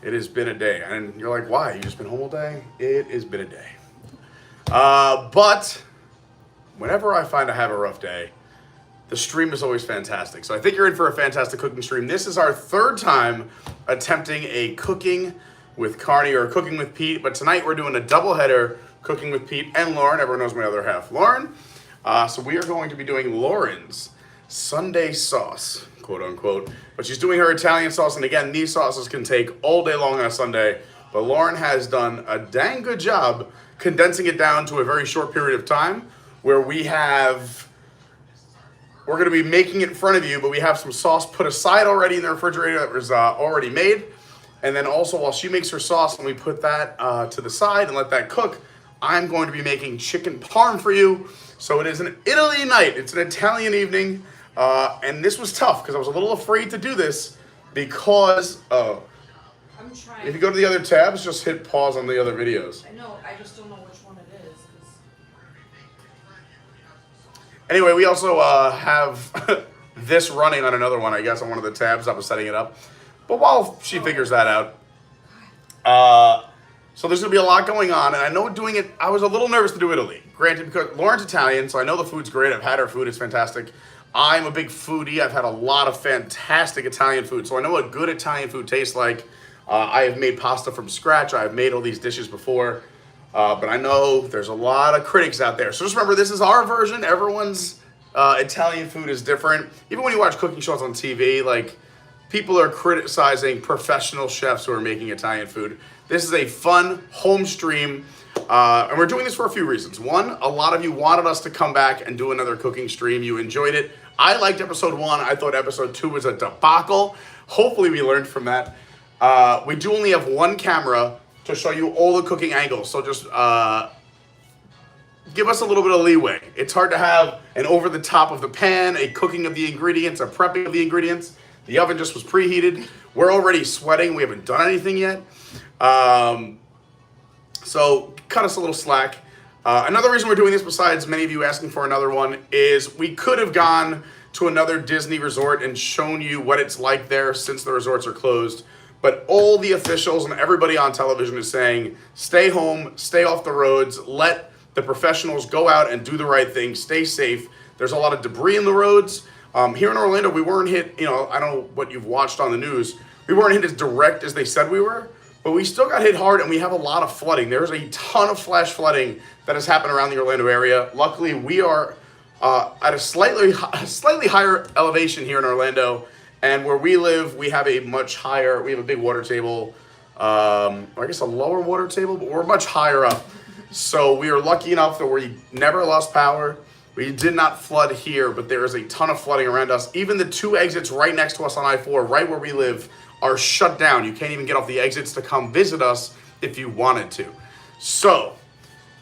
It has been a day. And you're like, why? You just been home all day? It has been a day. But whenever I find I have a rough day, the stream is always fantastic. So I think you're in for a fantastic cooking stream. This is our third time attempting a cooking with Carney or cooking with Pete. But tonight we're doing a double header, cooking with Pete and Lauren. Everyone knows my other half, Lauren. So we are going to be doing Lauren's Sunday sauce, quote unquote. But she's doing her Italian sauce. And again, these sauces can take all day long on a Sunday. But Lauren has done a dang good job condensing it down to a very short period of time where we're going to be making it in front of you, but we have some sauce put aside already in the refrigerator that was already made. And then also while she makes her sauce and we put that to the side and let that cook, I'm going to be making chicken parm for you. So it is an Italy night. It's an Italian evening. And this was tough because I was a little afraid to do this because I'm trying. If you go to the other tabs, just hit pause on the other videos. I know, I just don't know which one it is. Anyway, we also have this running on another one, I guess, on one of the tabs. I was setting it up. But while she figures that out, so there's going to be a lot going on. And I know doing it, I was a little nervous to do Italy. Granted, because Lauren's Italian, so I know the food's great. I've had her food. It's fantastic. I'm a big foodie. I've had a lot of fantastic Italian food. So I know what good Italian food tastes like. I have made pasta from scratch. I've made all these dishes before. But I know there's a lot of critics out there. So just remember, this is our version. Everyone's Italian food is different. Even when you watch cooking shows on TV, like, people are criticizing professional chefs who are making Italian food. This is a fun home stream. And we're doing this for a few reasons. One, a lot of you wanted us to come back and do another cooking stream. You enjoyed it. I liked episode 1. I thought episode 2 was a debacle. Hopefully we learned from that. We do only have one camera to show you all the cooking angles. So just give us a little bit of leeway. It's hard to have an over the top of the pan, a cooking of the ingredients, a prepping of the ingredients. The oven just was preheated. We're already sweating. We haven't done anything yet. So cut us a little slack. Another reason we're doing this, besides many of you asking for another one, is we could have gone to another Disney resort and shown you what it's like there since the resorts are closed. But all the officials and everybody on television is saying, stay home, stay off the roads, let the professionals go out and do the right thing, stay safe. There's a lot of debris in the roads. Here in Orlando, we weren't hit, I don't know what you've watched on the news. We weren't hit as direct as they said we were, but we still got hit hard and we have a lot of flooding. There's a ton of flash flooding that has happened around the Orlando area. Luckily, we are at a slightly higher elevation here in Orlando. And where we live, we have a big water table, or I guess a lower water table, but we're much higher up. So we are lucky enough that we never lost power. We did not flood here, but there is a ton of flooding around us. Even the 2 exits right next to us on I-4, right where we live, are shut down. You can't even get off the exits to come visit us if you wanted to. So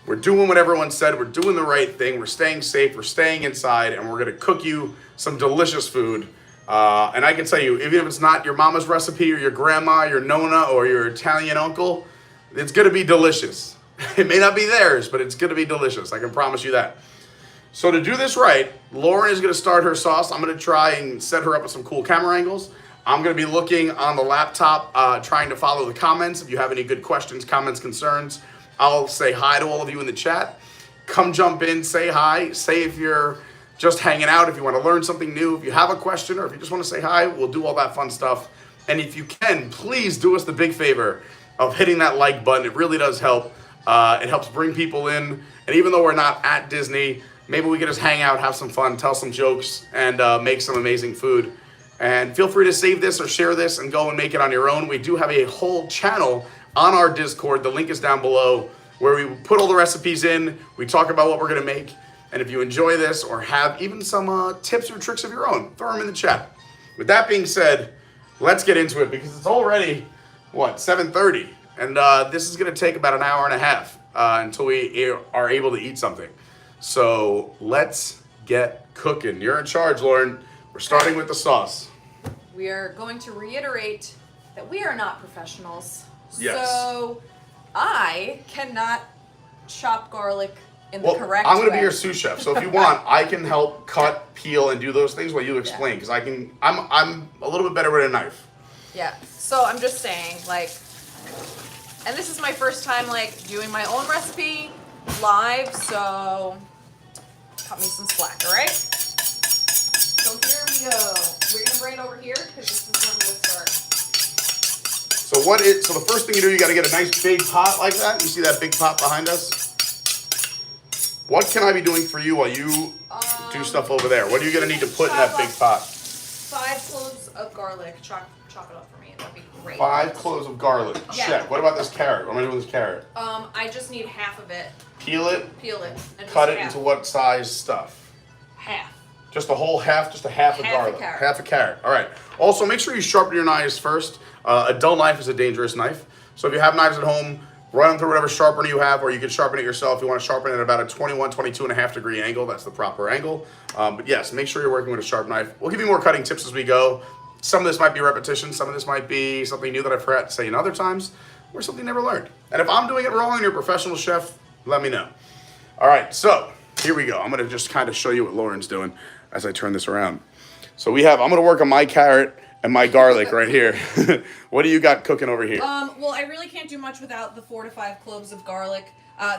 we're doing what everyone said. We're doing the right thing. We're staying safe. We're staying inside, and we're going to cook you some delicious food. And I can tell you, even if it's not your mama's recipe or your grandma, your nonna, or your Italian uncle, it's going to be delicious. It may not be theirs, but it's going to be delicious. I can promise you that. So to do this right, Lauren is going to start her sauce. I'm going to try and set her up with some cool camera angles. I'm going to be looking on the laptop, trying to follow the comments. If you have any good questions, comments, concerns, I'll say hi to all of you in the chat. Come jump in, say hi, say if you're just hanging out, if you want to learn something new, if you have a question, or if you just want to say hi, we'll do all that fun stuff. And if you can, please do us the big favor of hitting that like button. It really does help. It helps bring people in. And even though we're not at Disney, maybe we can just hang out, have some fun, tell some jokes, and make some amazing food. And feel free to save this or share this and go and make it on your own. We do have a whole channel on our Discord. The link is down below, where we put all the recipes in. We talk about what we're going to make. And if you enjoy this or have even some tips or tricks of your own, throw them in the chat. With that being said, let's get into it because it's already, 7:30. And this is going to take about an hour and a half until we are able to eat something. So let's get cooking. You're in charge, Lauren. We're starting with the sauce. We are going to reiterate that we are not professionals. Yes. So I cannot chop garlic in the correct way. I'm going to be your sous chef. So if you want, I can help cut, peel, and do those things while you explain. Because I'm a little bit better with a knife. Yeah. So I'm just saying, like, And this is my first time like doing my own recipe live, so cut me some slack, all right? So here we go. We're gonna bring it over here because this is when we'll start. So the first thing you do, you got to get a nice big pot like that. You see that big pot behind us? What can I be doing for you while you do stuff over there? What are you gonna need to put in that big pot? 5 cloves of garlic. Chop it up for me. That'd be great. 5 cloves of garlic. Yeah. Check. What about this carrot? What am I doing with this carrot? I just need half of it. Peel it. And Cut it half. into what size stuff? Half. Just a whole half, just a half of garlic. Half a carrot. All right. Also, make sure you sharpen your knives first. A dull knife is a dangerous knife. So if you have knives at home, run them through whatever sharpener you have, or you can sharpen it yourself. You want to sharpen it at about a 21, 22.5 degree angle. That's the proper angle. But yes, make sure you're working with a sharp knife. We'll give you more cutting tips as we go. Some of this might be repetition. Some of this might be something new that I forgot to say in other times, or something you never learned. And if I'm doing it wrong and you're a professional chef, let me know. All right, so here we go. I'm going to just kind of show you what Lauren's doing as I turn this around. So I'm going to work on my carrot and my garlic right here. What do you got cooking over here? Well, I really can't do much without the 4 to 5 cloves of garlic.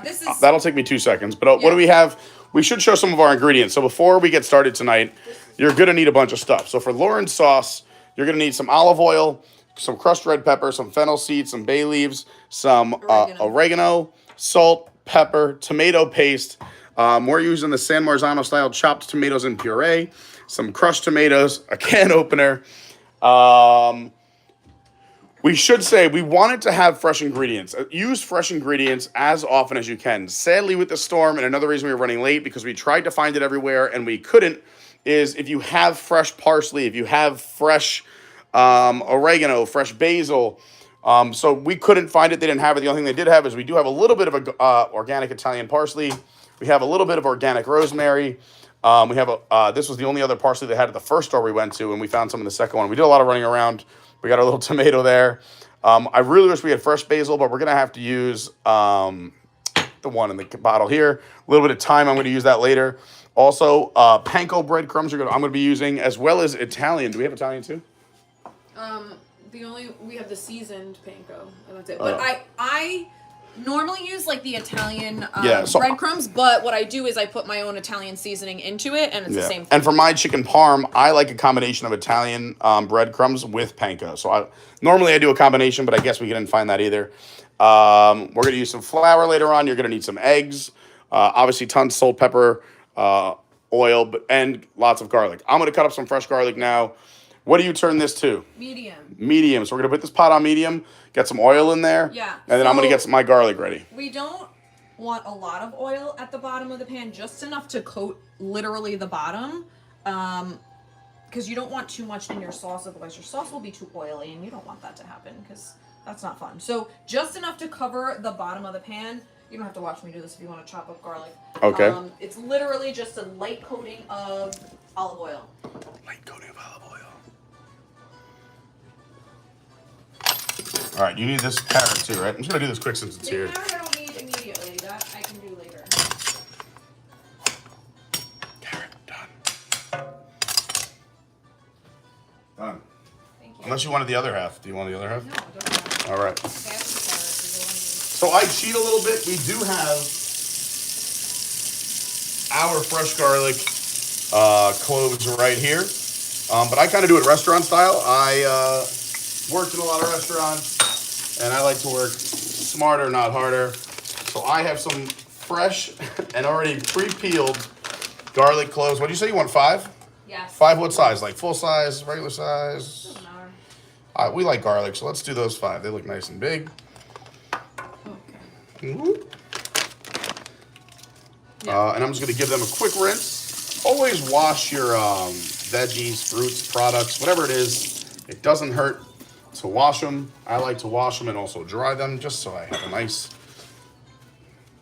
This is That'll take me 2 seconds. But what do we have? We should show some of our ingredients. So before we get started tonight, you're going to need a bunch of stuff. So for Lauren's sauce, you're going to need some olive oil, some crushed red pepper, some fennel seeds, some bay leaves, some oregano, salt, pepper, tomato paste. We're using the San Marzano style chopped tomatoes in puree, some crushed tomatoes, a can opener. We should say we wanted to have fresh ingredients. Use fresh ingredients as often as you can. Sadly, with the storm, and another reason we were running late because we tried to find it everywhere and we couldn't, is if you have fresh parsley, if you have fresh oregano, fresh basil. So we couldn't find it. They didn't have it. The only thing they did have is we do have a little bit of organic Italian parsley. We have a little bit of organic rosemary. We have this was the only other parsley they had at the first store we went to, and we found some in the second one. We did a lot of running around. We got our little tomato there. I really wish we had fresh basil, but we're going to have to use the one in the bottle here. A little bit of thyme. I'm going to use that later. Also, panko breadcrumbs I'm going to be using, as well as Italian. Do we have Italian too? we have the seasoned panko, and that's it. But I normally use like the Italian breadcrumbs, but what I do is I put my own Italian seasoning into it, and it's the same thing. And for my chicken parm, I like a combination of Italian breadcrumbs with panko. So normally I do a combination, but I guess we didn't find that either. We're going to use some flour later on. You're going to need some eggs, obviously tons of salt, pepper, oil, and lots of garlic. I'm going to cut up some fresh garlic now. What do you turn this to? Medium. Medium. So we're going to put this pot on medium, get some oil in there. Yeah. And then I'm going to get my garlic ready. We don't want a lot of oil at the bottom of the pan, just enough to coat literally the bottom. Because you don't want too much in your sauce, otherwise your sauce will be too oily, and you don't want that to happen because that's not fun. So just enough to cover the bottom of the pan. You don't have to watch me do this if you want to chop up garlic. Okay. It's literally just a light coating of olive oil. Light coating of olive oil. All right, you need this carrot too, right? I'm just going to do this quick since it's here. The carrot I don't need immediately. That I can do later. Carrot, done. Done. Thank you. Unless you wanted the other half. Do you want the other half? No, I don't want it. All right. Half of the carrot is So I cheat a little bit. We do have our fresh garlic cloves right here. But I kind of do it restaurant style. I worked in a lot of restaurants, and I like to work smarter, not harder. So I have some fresh and already pre-peeled garlic cloves. What do you say? You want 5? Yes. 5 what size? Like full size, regular size? Doesn't matter. We like garlic, so let's do those 5. They look nice and big. Okay. And I'm just going to give them a quick rinse. Always wash your veggies, fruits, products, whatever it is. It doesn't hurt to wash them. I like to wash them and also dry them just so I have a nice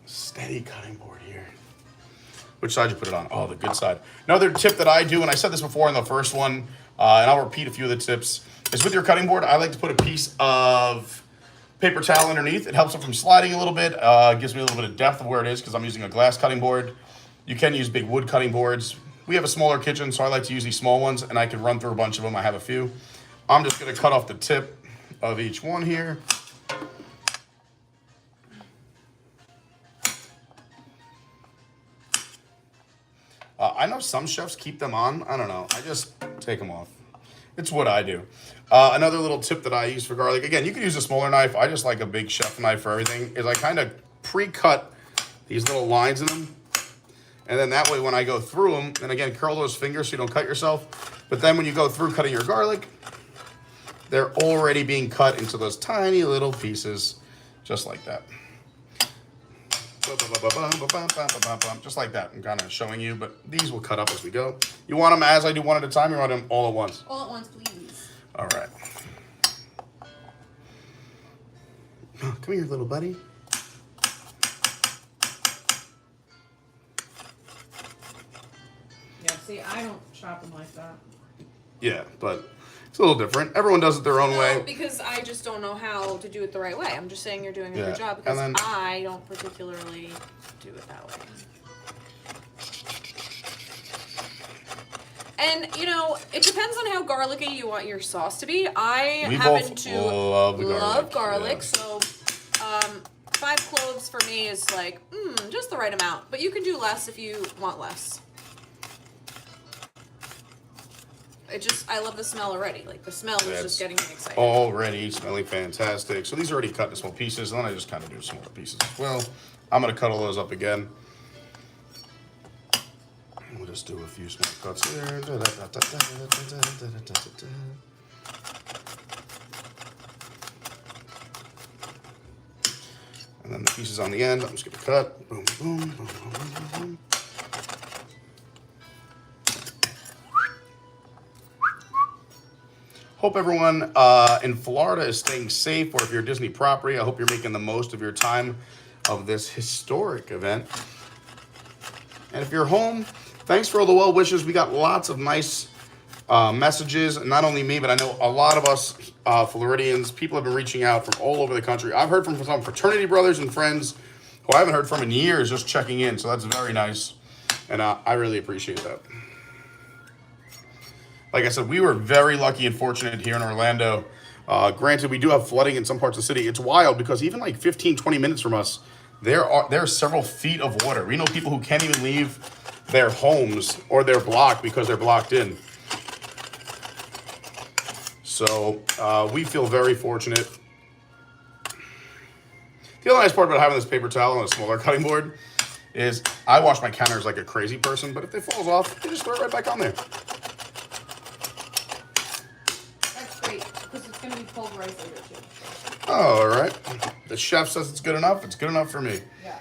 steady cutting board here. Which side you put it on? Oh, the good side. Another tip that I do, and I said this before in the first one, and I'll repeat a few of the tips, is with your cutting board, I like to put a piece of paper towel underneath. It helps it from sliding a little bit. Gives me a little bit of depth of where it is because I'm using a glass cutting board. You can use big wood cutting boards. We have a smaller kitchen, so I like to use these small ones, and I can run through a bunch of them. I have a few. I'm just going to cut off the tip of each one here. know some chefs keep them on. I don't know. I just take them off. It's what I do. Another little tip that I use for garlic, again, you can use a smaller knife. I just like a big chef knife for everything, is I kind of pre-cut these little lines in them. And then that way when I go through them, and again, curl those fingers so you don't cut yourself. But then when you go through cutting your garlic, they're already being cut into those tiny little pieces, just like that. Just like that. I'm kind of showing you, but these will cut up as we go. You want them as I do one at a time, or you want them all at once? All at once, please. All right. Come here, little buddy. Yeah, see, I don't chop them like that. Yeah, but it's a little different. Everyone does it their own way. Because I just don't know how to do it the right way. I'm just saying you're doing a good job because I don't particularly do it that way. And, you know, it depends on how garlicky you want your sauce to be. I happen to love garlic, yes. So 5 cloves for me is like, just the right amount. But you can do less if you want less. I love the smell already. Like, the smell is just getting me excited. Already smelling fantastic. So these are already cut into small pieces, and then I just kind of do smaller pieces as well. I'm going to cut all those up again. We'll just do a few small cuts here. And then the pieces on the end, I'm just going to cut. Boom, boom, boom, boom, boom, boom. Hope everyone in Florida is staying safe, or if you're a Disney property, I hope you're making the most of your time of this historic event. And if you're home, thanks for all the well wishes. We got lots of nice messages, and not only me, but I know a lot of us Floridians, people have been reaching out from all over the country. I've heard from some fraternity brothers and friends who I haven't heard from in years just checking in, so that's very nice, and I really appreciate that. Like I said, we were very lucky and fortunate here in Orlando. Granted, we do have flooding in some parts of the city. It's wild because even like 15, 20 minutes from us, there are several feet of water. We know people who can't even leave their homes or their block because they're blocked in. So we feel very fortunate. The other nice part about having this paper towel on a smaller cutting board is I wash my counters like a crazy person, but if it falls off, you just throw it right back on there. Because it's going to be pulverized later too. Oh, all right. The chef says it's good enough. It's good enough for me. Yeah.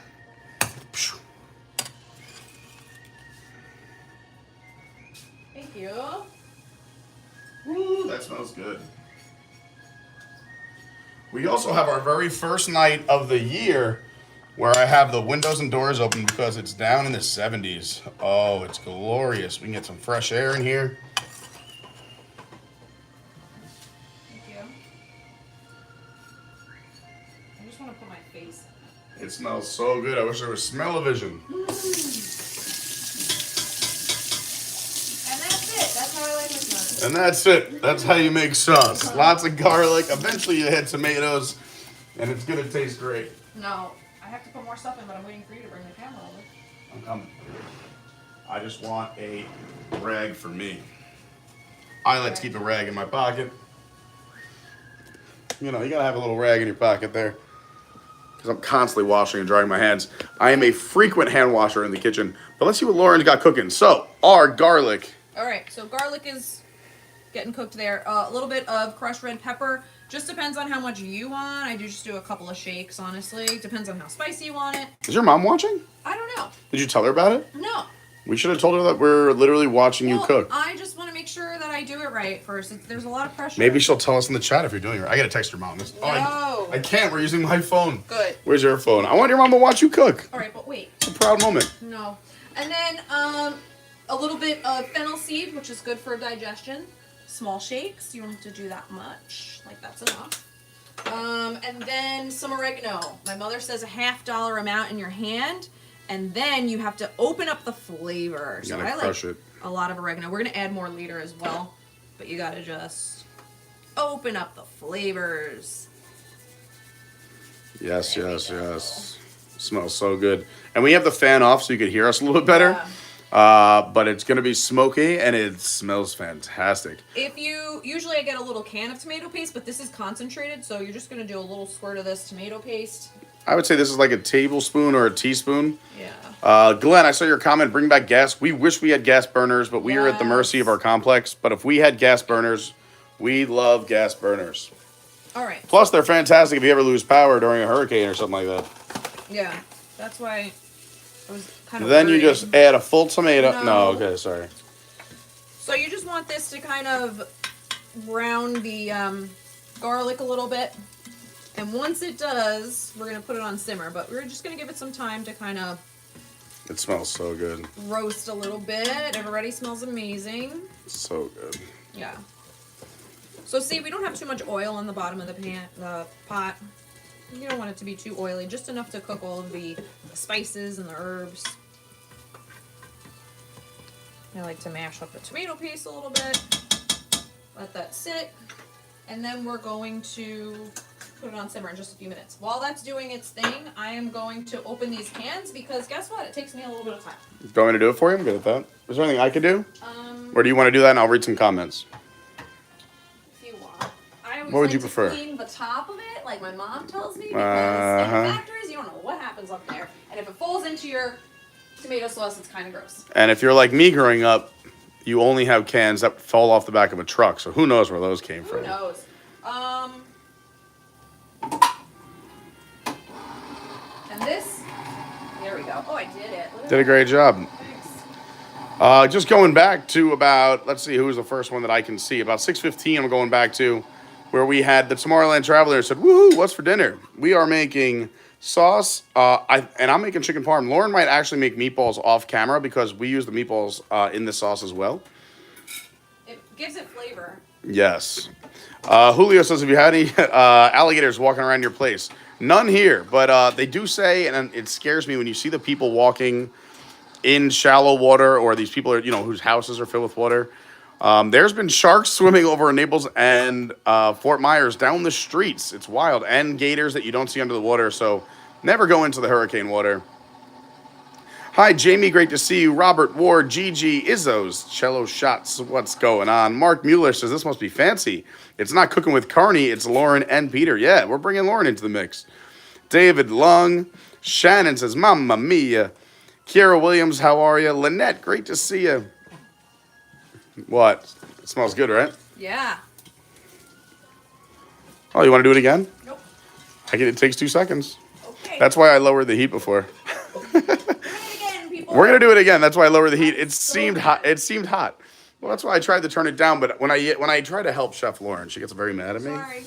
Thank you. Ooh, that smells good. We also have our very first night of the year where I have the windows and doors open because it's down in the 70s. Oh, it's glorious. We can get some fresh air in here. It smells so good. I wish there was smell-o-vision. And that's it. That's how I like my sauce. And that's it. That's how you make sauce. Lots of garlic. Eventually you hit tomatoes, and it's going to taste great. No, I have to put more stuff in, but I'm waiting for you to bring the camera over. I'm coming. I just want a rag for me. I like to keep a rag in my pocket. You know, you got to have a little rag in your pocket there. Because I'm constantly washing and drying my hands. I am a frequent hand washer in the kitchen. But let's see what Lauren's got cooking. So, our garlic. All right, so garlic is getting cooked there. A little bit of crushed red pepper. Just depends on how much you want. I do just do a couple of shakes, honestly. Depends on how spicy you want it. Is your mom watching? I don't know. Did you tell her about it? No. We should have told her that we're literally watching you cook. I just want to make sure that I do it right first. There's a lot of pressure. Maybe she'll tell us in the chat if you're doing it right. I gotta text your mom. I can't. We're using my phone. Good. Where's your phone? I want your mom to watch you cook. All right, but wait. It's a proud moment. No. And then a little bit of fennel seed, which is good for digestion. Small shakes. You don't have to do that much. Like, that's enough. And then some oregano. My mother says a $half amount in your hand. And then you have to open up the flavor. You gotta crush it. A lot of oregano. We're gonna add more later as well, but you gotta just open up the flavors. Yes, yes, yes. Smells so good. And we have the fan off so you could hear us a little bit better. But it's going to be smoky and it smells fantastic. Usually I get a little can of tomato paste, but this is concentrated, so you're just going to do a little squirt of this tomato paste. I would say this is like a tablespoon or a teaspoon. Yeah. Glenn, I saw your comment, bring back gas. We wish we had gas burners, but we are at the mercy of our complex. But if we had gas burners, we love gas burners. All right. Plus, they're fantastic if you ever lose power during a hurricane or something like that. Yeah, that's why I was kind of Then worried. you just add a full tomato. No, No. okay, sorry. So you just want this to kind of brown the garlic a little bit. And once it does, we're going to put it on simmer. But we're just going to give it some time to kind of... It smells so good. Roast a little bit. It already smells amazing. So good. Yeah. So see, we don't have too much oil on the bottom of the pot. You don't want it to be too oily. Just enough to cook all of the spices and the herbs. I like to mash up the tomato paste a little bit. Let that sit. And then we're going to put it on simmer in just a few minutes. While that's doing its thing, I am going to open these cans because guess what? It takes me a little bit of time. Do you want me to do it for you? I'm good at that. Is there anything I could do? Or do you want to do that and I'll read some comments? If you want. I always What would like you to prefer? clean the top of it, like my mom tells me, because in factories, you don't know what happens up there. And if it falls into your tomato sauce, it's kind of gross. And if you're like me growing up, you only have cans that fall off the back of a truck, so who knows where those came from. Who knows? And this, there we go. Oh, I did it. Did a great job. Thanks. Just going back to about, let's see, who was the first one that I can see. About 6:15, I'm going back to where we had the Tomorrowland Traveler and said, woohoo, what's for dinner? We are making sauce, and I'm making chicken parm. Lauren might actually make meatballs off camera because we use the meatballs in the sauce as well. It gives it flavor. Yes. Julio says, have you had any alligators walking around your place? None here, but they do say, and it scares me when you see the people walking in shallow water, or these people are, whose houses are filled with water. There's been sharks swimming over in Naples and Fort Myers down the streets. It's wild. And gators that you don't see under the water, so never go into the hurricane water. Hi, Jamie. Great to see you. Robert Ward, Gigi, Izzo's cello shots. What's going on? Mark Mueller says, this must be fancy. It's not cooking with Carney. It's Lauren and Peter. Yeah, we're bringing Lauren into the mix. David Lung. Shannon says, Mamma Mia. Kiera Williams, how are you? Lynette, great to see you. What? It smells good, right? Yeah. Oh, you want to do it again? Nope. It takes 2 seconds. Okay. That's why I lowered the heat before. Do it again, people. We're gonna do it again. That's why I lowered the heat. It seemed hot. It seemed hot. Well, that's why I tried to turn it down. But when I try to help Chef Lauren, she gets very mad at me. Sorry.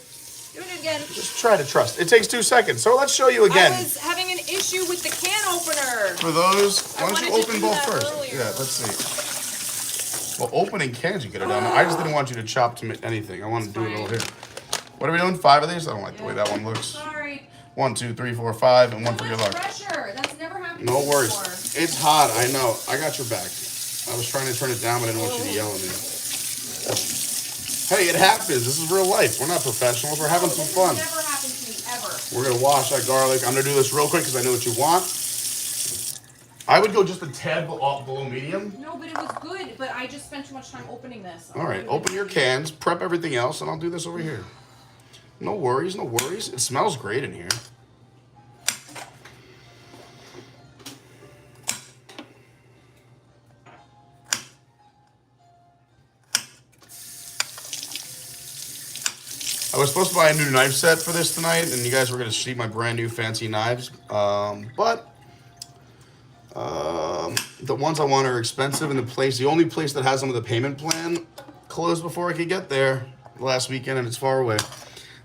Do it again. Just try to trust. It takes 2 seconds. So let's show you again. I was having an issue with the can opener. For those, why don't you wanted to open do both that first? earlier. Yeah, let's see. Well, opening cans you could have done. I just didn't want you to chop to anything. I wanted to do it all here. What are we doing? 5 of these? I don't like the way that one looks. Sorry. 1, 2, 3, 4, 5, and one for So your much luck. pressure. That's never happened No before. worries. It's hot. I know. I got your back. I was trying to turn it down, but I didn't want you to yell at me. Hey, it happens. This is real life. We're not professionals. We're having some fun. This never happened to me ever. We're going to wash that garlic. I'm going to do this real quick because I know what you want. I would go just a tad below medium. No, but it was good. But I just spent too much time opening this. All right, open your cans, prep everything else, and I'll do this over here. No worries, no worries. It smells great in here. I was supposed to buy a new knife set for this tonight, and you guys were going to see my brand new fancy knives. But the ones I want are expensive, and the only place that has them with a payment plan closed before I could get there last weekend, and it's far away.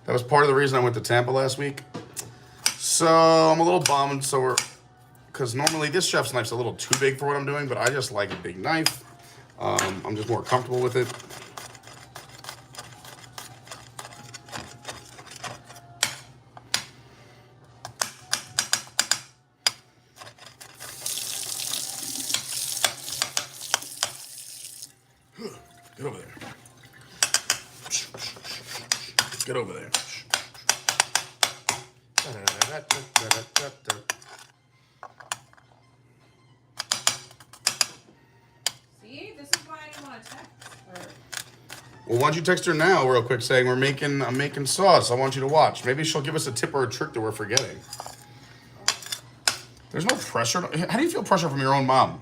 That was part of the reason I went to Tampa last week. So I'm a little bummed. Because normally this chef's knife's a little too big for what I'm doing, but I just like a big knife. I'm just more comfortable with it. Get over there. Get over there. Well, why don't you text her now real quick saying I'm making sauce. I want you to watch. Maybe she'll give us a tip or a trick that we're forgetting. There's no pressure. How do you feel pressure from your own mom?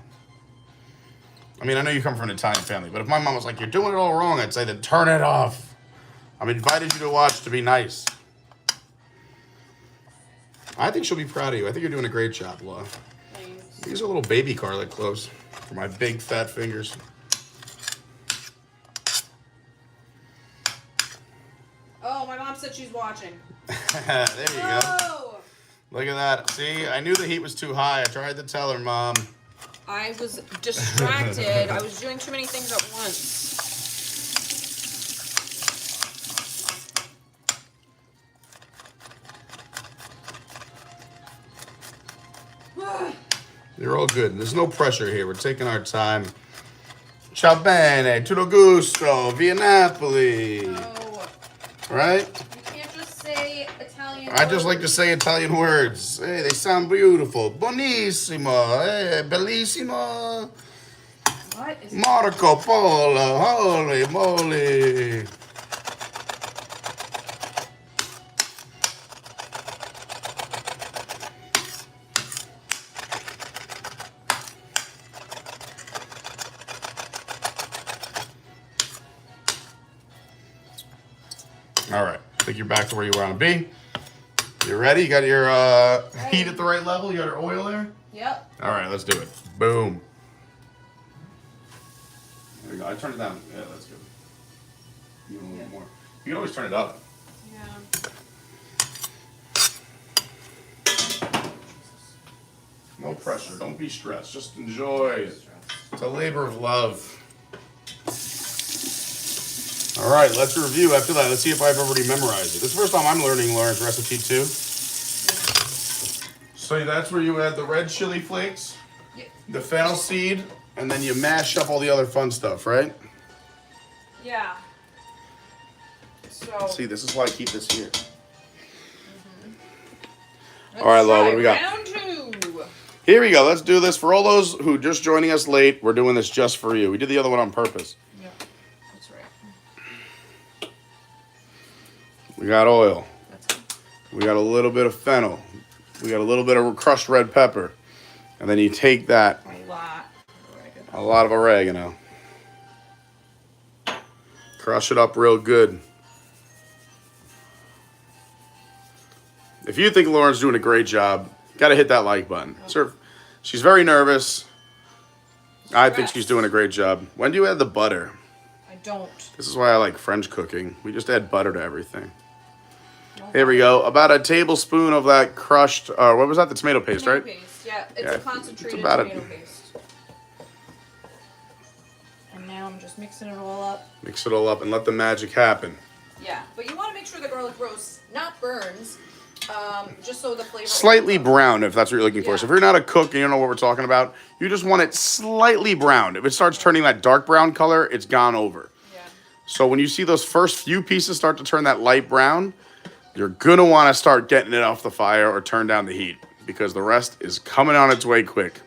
I mean, I know you come from an Italian family, but if my mom was like, you're doing it all wrong, I'd say, then turn it off. I've invited you to watch to be nice. I think she'll be proud of you. I think you're doing a great job, Laura. Thanks. These are little baby garlic cloves for my big fat fingers. Oh, my mom said she's watching. There you go. Look at that. See, I knew the heat was too high. I tried to tell her, Mom. I was distracted. I was doing too many things at once. You're all good. There's no pressure here. We're taking our time. Ciao bene, tutto gusto, via Napoli. No. Right? You can't just say Italian I just like to say Italian words. Hey, they sound beautiful. Buonissimo. Hey, bellissimo. What is Marco Polo. Holy moly. All right, I think you're back to where you want to be. You ready? You got your heat at the right level? You got your oil there? Yep. All right, let's do it. Boom. There we go. I turned it down. Yeah, that's good. Even a little more. You can always turn it up. Yeah. No pressure. Don't be stressed. Just enjoy it. It's a labor of love. All right, let's review after that. Let's see if I've already memorized it. This is the first time I'm learning Lauren's recipe too. So that's where you add the red chili flakes, the fennel seed, and then you mash up all the other fun stuff, right? Yeah. So. See, this is why I keep this here. All right, Laura, what do we got? Round 2. Here we go. Let's do this. For all those who just joining us late, we're doing this just for you. We did the other one on purpose. Yeah, that's right. We got oil. That's good. We got a little bit of fennel. We got a little bit of crushed red pepper. And then you take that, a lot of oregano. Crush it up real good. If you think Lauren's doing a great job, got to hit that like button. She's very nervous. I think she's doing a great job. When do you add the butter? I don't. This is why I like French cooking. We just add butter to everything. Here we go. About a tablespoon of that crushed, what was that? The tomato paste, right? Tomato paste, yeah. It's a concentrated it's about tomato paste. And now I'm just mixing it all up. Mix it all up and let the magic happen. Yeah, but you want to make sure the garlic roast not burns, just so the flavor. Slightly brown, if that's what you're looking for. Yeah. So if you're not a cook and you don't know what we're talking about, you just want it slightly brown. If it starts turning that dark brown color, it's gone over. Yeah. So when you see those first few pieces start to turn that light brown, you're going to want to start getting it off the fire or turn down the heat because the rest is coming on its way quick.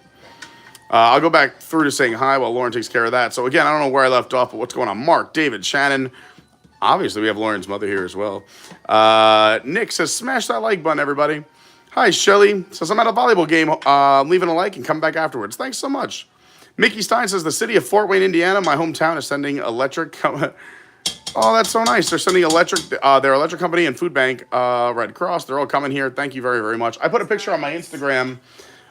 I'll go back through to saying hi while Lauren takes care of that. So again, I don't know where I left off, but what's going on? Mark, David, Shannon. Obviously, we have Lauren's mother here as well. Nick says, smash that like button, everybody. Hi, Shelly. Says, I'm at a volleyball game. Leaving a like and come back afterwards. Thanks so much. Mickey Stein says, the city of Fort Wayne, Indiana, my hometown, is sending electric. Oh, that's so nice. They're sending their electric company and food bank, Red Cross. They're all coming here. Thank you very, very much. I put a picture on my Instagram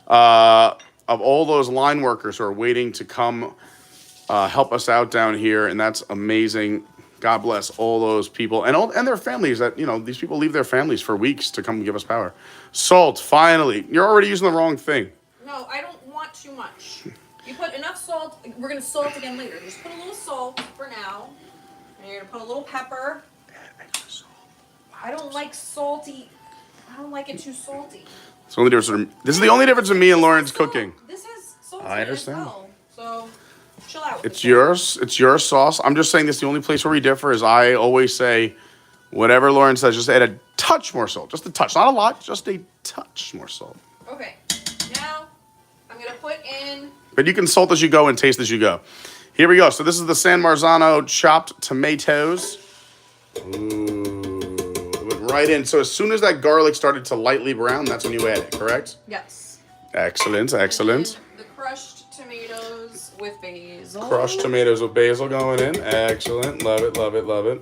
of all those line workers who are waiting to come help us out down here, and that's amazing. God bless all those people and their families that, these people leave their families for weeks to come give us power. Salt, finally. You're already using the wrong thing. No, I don't want too much. You put enough salt. We're going to salt again later. Just put a little salt for now. And you're going to put a little pepper. I don't like salty. I don't like it too salty. It's the only difference. This is the only difference in me and Lauren's cooking. This has salt I in it understand. as well. So, chill out. It's yours. It's your sauce. I'm just saying this. The only place where we differ is I always say, whatever Lauren says, just add a touch more salt. Just a touch. Not a lot. Just a touch more salt. Okay. Now, I'm going to put in. But you can salt as you go and taste as you go. Here we go. So this is the San Marzano chopped tomatoes. Ooh, it went right in. So as soon as that garlic started to lightly brown, that's when you add it, correct? Yes. Excellent, excellent. And the crushed tomatoes with basil. Crushed tomatoes with basil going in. Excellent. Love it, love it, love it.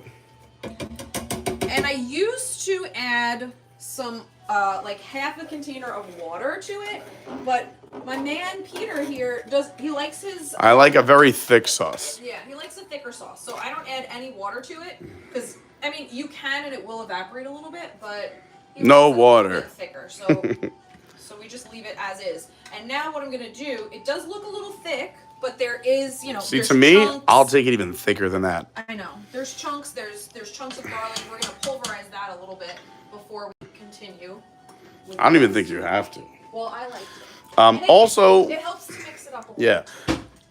And I used to add some, like half a container of water to it, but my man Peter here he likes his... I like a very thick sauce. Yeah, he likes a thicker sauce, so I don't add any water to it, because, I mean, you can and it will evaporate a little bit, but... No likes it water. a little bit thicker, so we just leave it as is. And now what I'm going to do, it does look a little thick, but there is, See, there's to me, chunks. I'll take it even thicker than that. I know. There's chunks, there's chunks of garlic. We're going to pulverize that a little bit before we continue. I don't even think you have to. Well, I like it. Also... It helps to mix it up a little Yeah.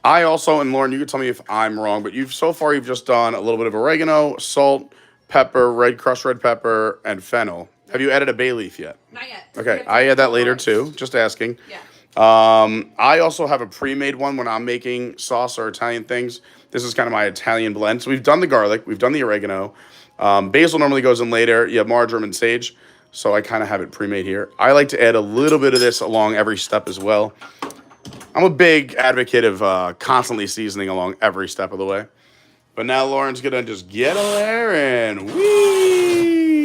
I also, and Lauren, you can tell me if I'm wrong, but you've just done a little bit of oregano, salt, pepper, crushed red pepper, and fennel. Have you added a bay leaf yet? Not yet. Okay, I add that later too, just asking. Yeah. I also have a pre-made one when I'm making sauce or Italian things. This is kind of my Italian blend. So we've done the garlic, we've done the oregano. Basil normally goes in later. You have marjoram and sage. So I kind of have it pre-made here. I like to add a little bit of this along every step as well. I'm a big advocate of constantly seasoning along every step of the way. But now Lauren's going to just get in there and whee!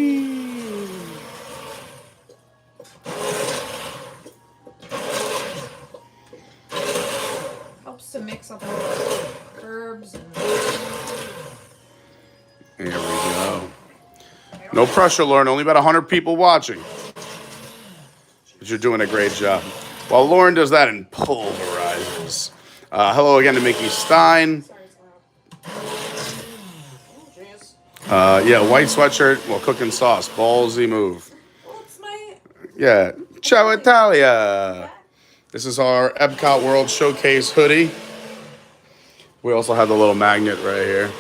Helps to mix up all the herbs and... There we go. No pressure, Lauren. Only about 100 people watching. But you're doing a great job. While Lauren does that and pulverizes. Hello again to Mickey Stein. Sorry, it's loud. Oh, jeez. Yeah, white sweatshirt while cooking sauce. Ballsy move. Well, it's my... Yeah. Ciao Italia. This is our Epcot World Showcase hoodie. We also have the little magnet right here.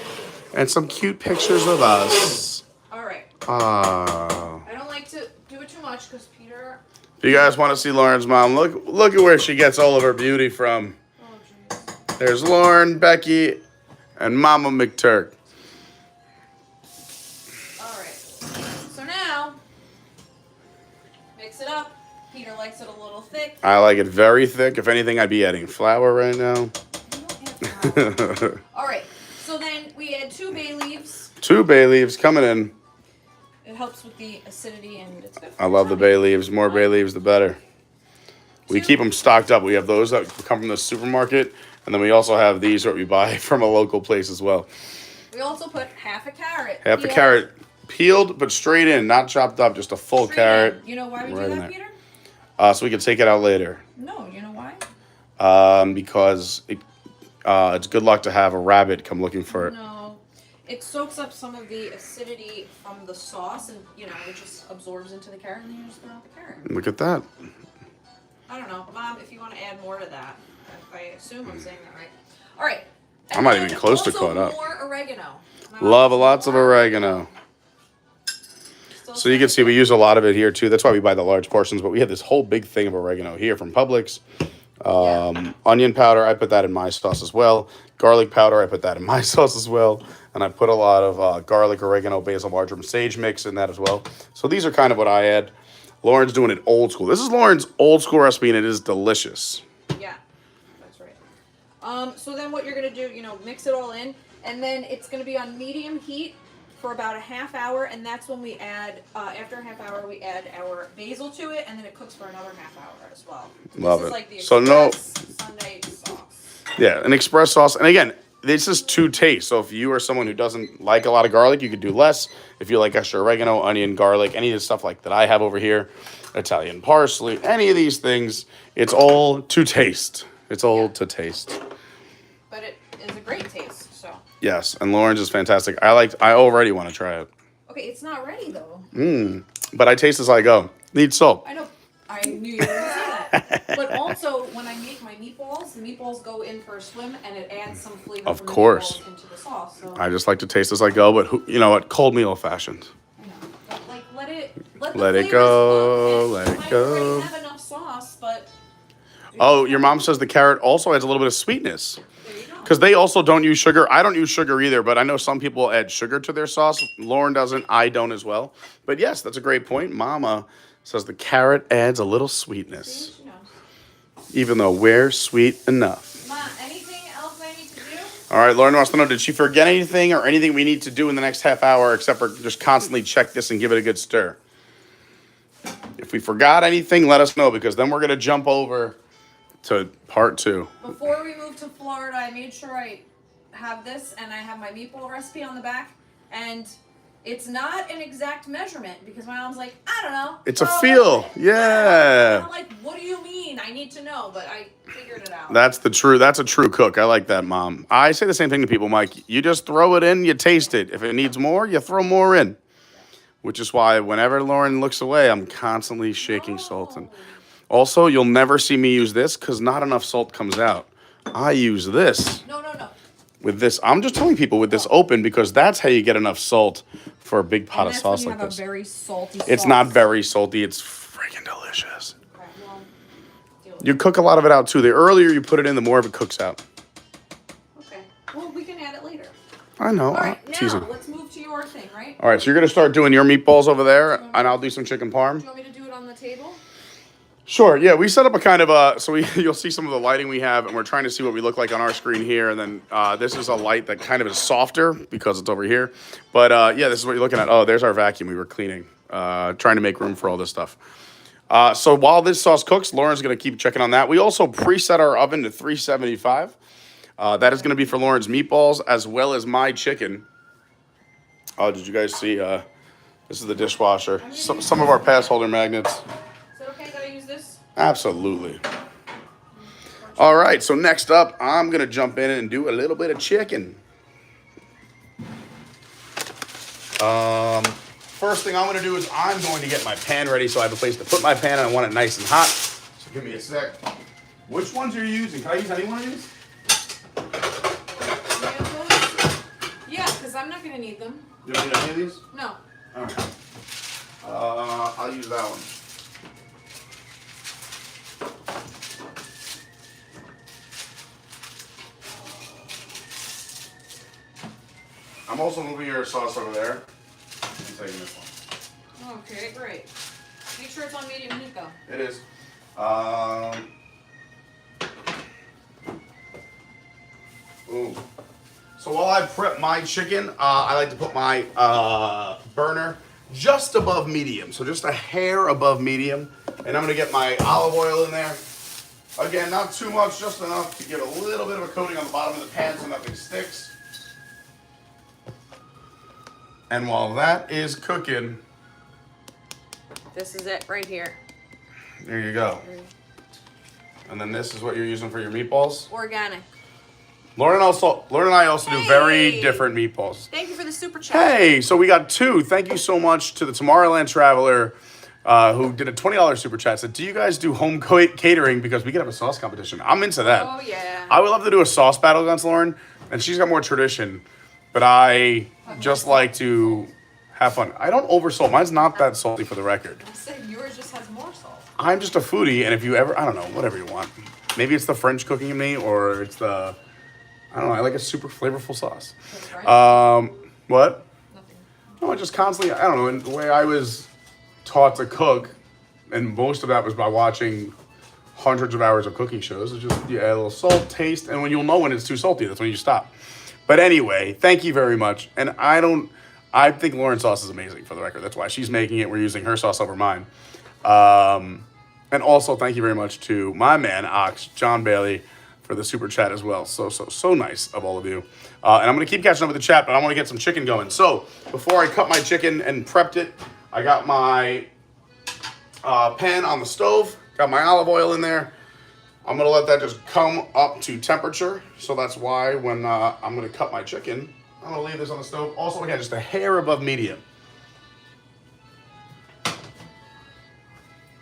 And some cute pictures of us. All right. Ah. I don't like to do it too much because Peter... If you guys want to see Lauren's mom, look at where she gets all of her beauty from. Oh, jeez. There's Lauren, Becky, and Mama McTurk. All right. So now, mix it up. Peter likes it a little thick. I like it very thick. If anything, I'd be adding flour right now. You don't add flour. All right. So then we add 2 bay leaves. 2 bay leaves coming in. It helps with the acidity and it's good. I love the bay leaves. More bay leaves, the better. We keep them stocked up. We have those that come from the supermarket, and then we also have these that we buy from a local place as well. We also put half a carrot. Half a carrot peeled, but straight in, not chopped up, just a full Straight carrot. in. You know why we right do in that, there. Peter? So we can take it out later. No, you know why? Because it's good luck to have a rabbit come looking for it. No. It soaks up some of the acidity from the sauce and, it just absorbs into the carrot and then you just throw out the carrot. Look at that. I don't know. Mom, if you want to add more to that. I assume I'm saying that right. All right. I'm not even close to caught up. More oregano. Love lots of oregano. So you can see we use a lot of it here too. That's why we buy the large portions. But we have this whole big thing of oregano here from Publix. Onion powder, I put that in my sauce as well. Garlic powder, I put that in my sauce as well. And I put a lot of garlic, oregano, basil, marjoram, sage mix in that as well. So these are kind of what I add. Lauren's doing it old school. This is Lauren's old school recipe, and it is delicious. Yeah, that's right. So then what you're going to do, mix it all in. And then it's going to be on medium heat for about a half hour. And that's when we add, after a half hour, we add our basil to it. And then it cooks for another half hour as well. Love this it. Is like the So Sunday sauce. Yeah, an express sauce. And again, this is to taste. So if you are someone who doesn't like a lot of garlic, you could do less. If you like extra oregano, onion, garlic, any of the stuff like that I have over here, Italian parsley, any of these things, it's all to taste. It's all to taste. But it is a great taste, so. Yes, and Lauren's is fantastic. I already want to try it. Okay, it's not ready though. But I taste as I go. Need salt. I know. I knew you were going to say that. But also, when I make my meatballs, the meatballs go in for a swim, and it adds some flavor Of from the course. meatballs into the sauce. So. I just like to taste as I go, but you know what? Cold meal fashioned. I know. But, let it Let it go, let it go. I already have enough sauce, but. Oh, your mom says the carrot also adds a little bit of sweetness. There you go. Because they also don't use sugar. I don't use sugar either, but I know some people add sugar to their sauce. Lauren doesn't. I don't as well. But yes, that's a great point. Mama says the carrot adds a little sweetness. See, she knows. Even though we're sweet enough. Ma, anything else I need to do? All right, Lauren wants to know, did she forget anything or anything we need to do in the next half hour except for just constantly check this and give it a good stir? If we forgot anything, let us know, because then we're going to jump over to part 2. Before we moved to Florida, I made sure I have this, and I have my meatball recipe on the back, and it's not an exact measurement because my mom's like, I don't know. It's a feel. Yeah. I'm like, what do you mean? I need to know, but I figured it out. That's a true cook. I like that, Mom. I say the same thing to people, Mike. You just throw it in, you taste it. If it needs more, you throw more in. Which is why whenever Lauren looks away, I'm constantly shaking salt. And also, you'll never see me use this because not enough salt comes out. I use this. No. With this, I'm just telling people with this open because that's how you get enough salt for a big pot of And that's sauce when you like have this. a very salty sauce. It's not very salty. It's freaking delicious. Okay, well, deal with You cook a lot of it out too. The earlier you put it in, the more of it cooks out. it. Okay. Well, we can add it later. I know. All right, I'm now teasing. let's move to your thing, right? All right, so you're gonna start doing your meatballs over there, and I'll do some chicken parm. Do you want me to do it on the table? Sure. Yeah, we set up a kind of you'll see some of the lighting we have, and we're trying to see what we look like on our screen here, and then this is a light that kind of is softer because it's over here. But yeah, this is what you're looking at. Oh, there's our vacuum we were cleaning, trying to make room for all this stuff. So while this sauce cooks, Lauren's gonna keep checking on that. We also preset our oven to 375. That is gonna be for Lauren's meatballs as well as my chicken. Oh, did you guys see? This is the dishwasher. Some of our pass holder magnets. Is it okay that I use this? Absolutely. All right, so next up, I'm going to jump in and do a little bit of chicken. First thing I'm going to do is I'm going to get my pan ready so I have a place to put my pan and I want it nice and hot. So give me a sec. Which ones are you using? Can I use any one of these? Yeah, because I'm not going to need them. You don't need any of these? No. All right. I'll use that one. I'm also moving your sauce over there. I'm taking this one. Okay, great. Make sure it's on medium heat, though. It is. Ooh. So while I prep my chicken, I like to put my burner just above medium. So just a hair above medium. And I'm going to get my olive oil in there. Again, not too much, just enough to give a little bit of a coating on the bottom of the pan so nothing sticks. And while that is cooking, This is it right here. there you go. And then this is what you're using for your meatballs. Organic. Lauren and I also do very different meatballs. Thank you for the super chat. Hey, so we got 2. Thank you so much to the Tomorrowland Traveler who did a $20 super chat. Said, do you guys do home catering? Because we could have a sauce competition. I'm into that. Oh, yeah. I would love to do a sauce battle against Lauren. And she's got more tradition. But I just like to have fun. I don't oversalt. Mine's not that salty for the record. I said yours just has more salt. I'm just a foodie. And if you ever, I don't know, whatever you want. Maybe it's the French cooking in me or it's the... I don't know. I like a super flavorful sauce. What? Nothing. No, I just constantly. I don't know. In the way I was taught to cook, and most of that was by watching hundreds of hours of cooking shows. It's just you add a little salt, taste, and when you'll know when it's too salty, that's when you stop. But anyway, thank you very much. And I think Lauren's sauce is amazing. For the record, that's why she's making it. We're using her sauce over mine. And also, thank you very much to my man Ox John Bailey for the super chat as well. So nice of all of you. And I'm going to keep catching up with the chat, but I want to get some chicken going. So before I cut my chicken and prepped it, I got my pan on the stove, got my olive oil in there. I'm going to let that just come up to temperature. So that's why when I'm going to cut my chicken, I'm going to leave this on the stove. Also, again, just a hair above medium.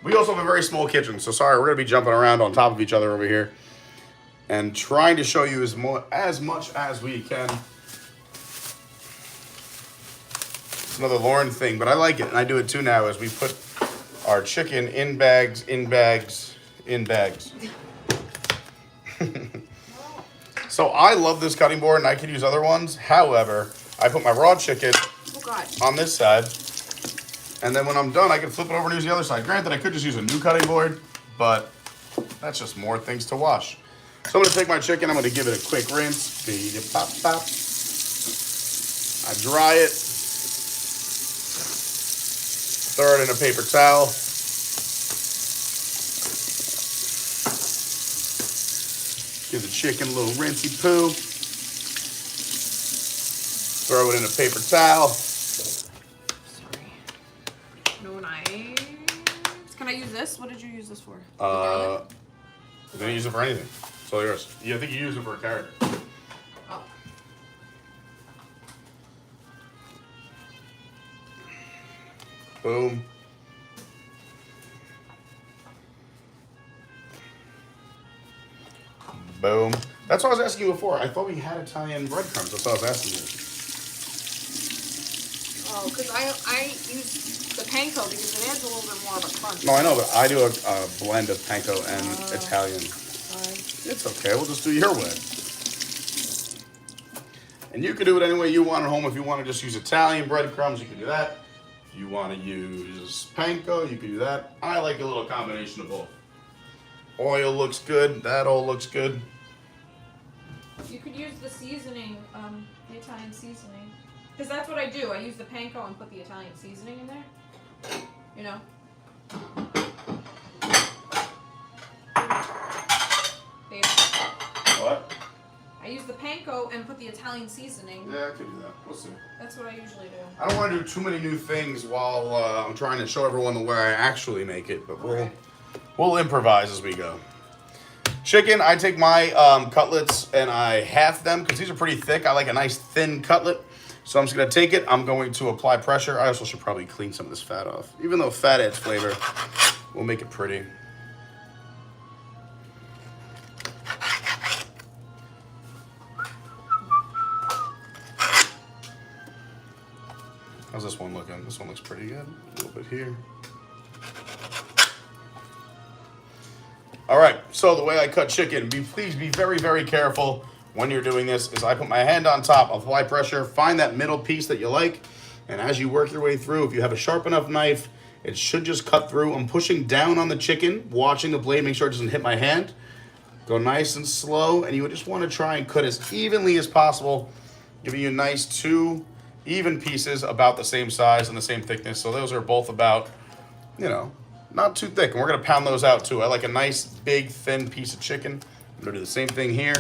We also have a very small kitchen. So sorry, we're going to be jumping around on top of each other over here. And trying to show you as much as we can. It's another Lauren thing, but I like it, and I do it too now as we put our chicken in bags, in bags, in bags. So I love this cutting board, and I could use other ones. However, I put my raw chicken on this side, and then when I'm done, I can flip it over and use the other side. Granted, I could just use a new cutting board, but that's just more things to wash. So I'm gonna take my chicken, I'm gonna give it a quick rinse. Pop, pop. I dry it. Throw it in a paper towel. Give the chicken a little rinsey poo. Throw it in a paper towel. Sorry. No knives. Can I use this? What did you use this for? I didn't use it for anything. It's all yours. Yeah, I think you used it for a carrot. Oh. Boom. Boom. That's what I was asking you before. I thought we had Italian breadcrumbs. That's what I was asking you. Oh, because I use the panko because it adds a little bit more of a crunch. No, I know, but I do a blend of panko and Italian. Sorry. It's okay. We'll just do your way. And you can do it any way you want at home. If you want to just use Italian breadcrumbs, you can do that. If you want to use panko, you can do that. I like a little combination of both. Oil looks good. That all looks good. You could use the seasoning, the Italian seasoning. Because that's what I do. I use the panko and put the Italian seasoning in there. You know? Babe. What? I use the panko and put the Italian seasoning. Yeah, I could do that. We'll see. That's what I usually do. I don't want to do too many new things while I'm trying to show everyone the way I actually make it, but we'll improvise as we go. Chicken, I take my cutlets and I half them because these are pretty thick. I like a nice thin cutlet. So I'm just going to take it. I'm going to apply pressure. I also should probably clean some of this fat off. Even though fat adds flavor, we'll make it pretty. How's this one looking? This one looks pretty good. A little bit here. All right, so the way I cut chicken, please be very, very careful when you're doing this, is I put my hand on top, apply pressure, find that middle piece that you like, and as you work your way through, if you have a sharp enough knife, it should just cut through. I'm pushing down on the chicken, watching the blade, make sure it doesn't hit my hand. Go nice and slow, and you just want to try and cut as evenly as possible, giving you nice 2 even pieces about the same size and the same thickness. So those are both about, you know, not too thick. And we're going to pound those out too. I like a nice, big, thin piece of chicken. I'm going to do the same thing here.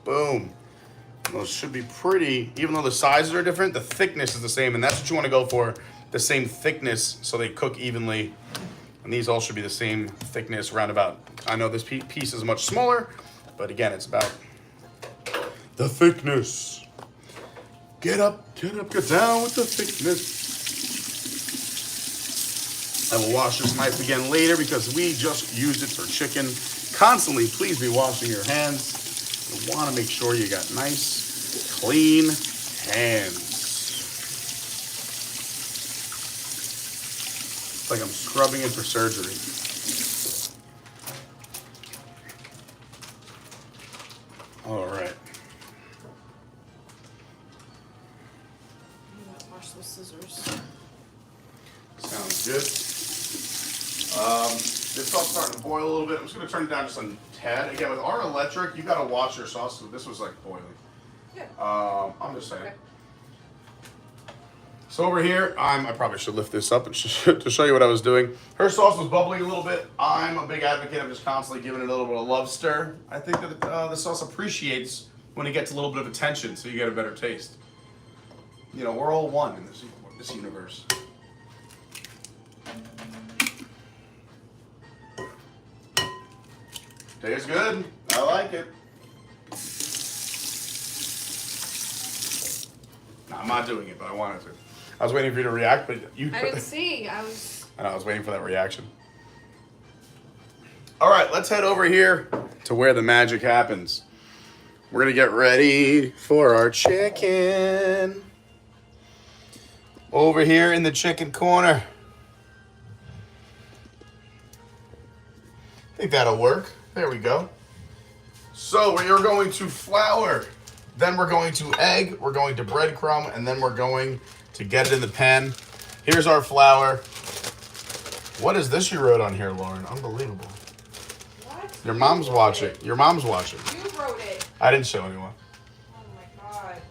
Boom. Those should be pretty, even though the sizes are different, the thickness is the same, and that's what you want to go for, the same thickness so they cook evenly. And these all should be the same thickness, roundabout. I know this piece is much smaller, but again, it's about the thickness. Get up, get down with the thickness. I will wash this knife again later because we just used it for chicken. Constantly, please be washing your hands. You want to make sure you got nice, clean hands. It's like I'm scrubbing in for surgery. All right. Wash those scissors. Sounds good. This sauce is starting to boil a little bit. I'm just going to turn it down just a tad. Again, with our electric, you got to watch your sauce. So this was like boiling. Yeah. I'm just saying. Okay. So over here, I probably should lift this up and to show you what I was doing. Her sauce was bubbling a little bit. I'm a big advocate of just constantly giving it a little bit of love stir. I think that the sauce appreciates when it gets a little bit of attention, so you get a better taste. You know, we're all one in this universe. Tastes good. I like it. No, I'm not doing it, but I wanted to. I was waiting for you to react, but you. I didn't see. I was. I know, I was waiting for that reaction. All right, let's head over here to where the magic happens. We're gonna get ready for our chicken. over here in the chicken corner. I think that'll work. There we go. So we are going to flour, then we're going to egg, we're going to breadcrumb, and then we're going to get it in the pan. Here's our flour. What is this you wrote on here, Lauren? Unbelievable. What? Your mom's watching. Your mom's watching. You wrote it. I didn't show anyone. Oh my god.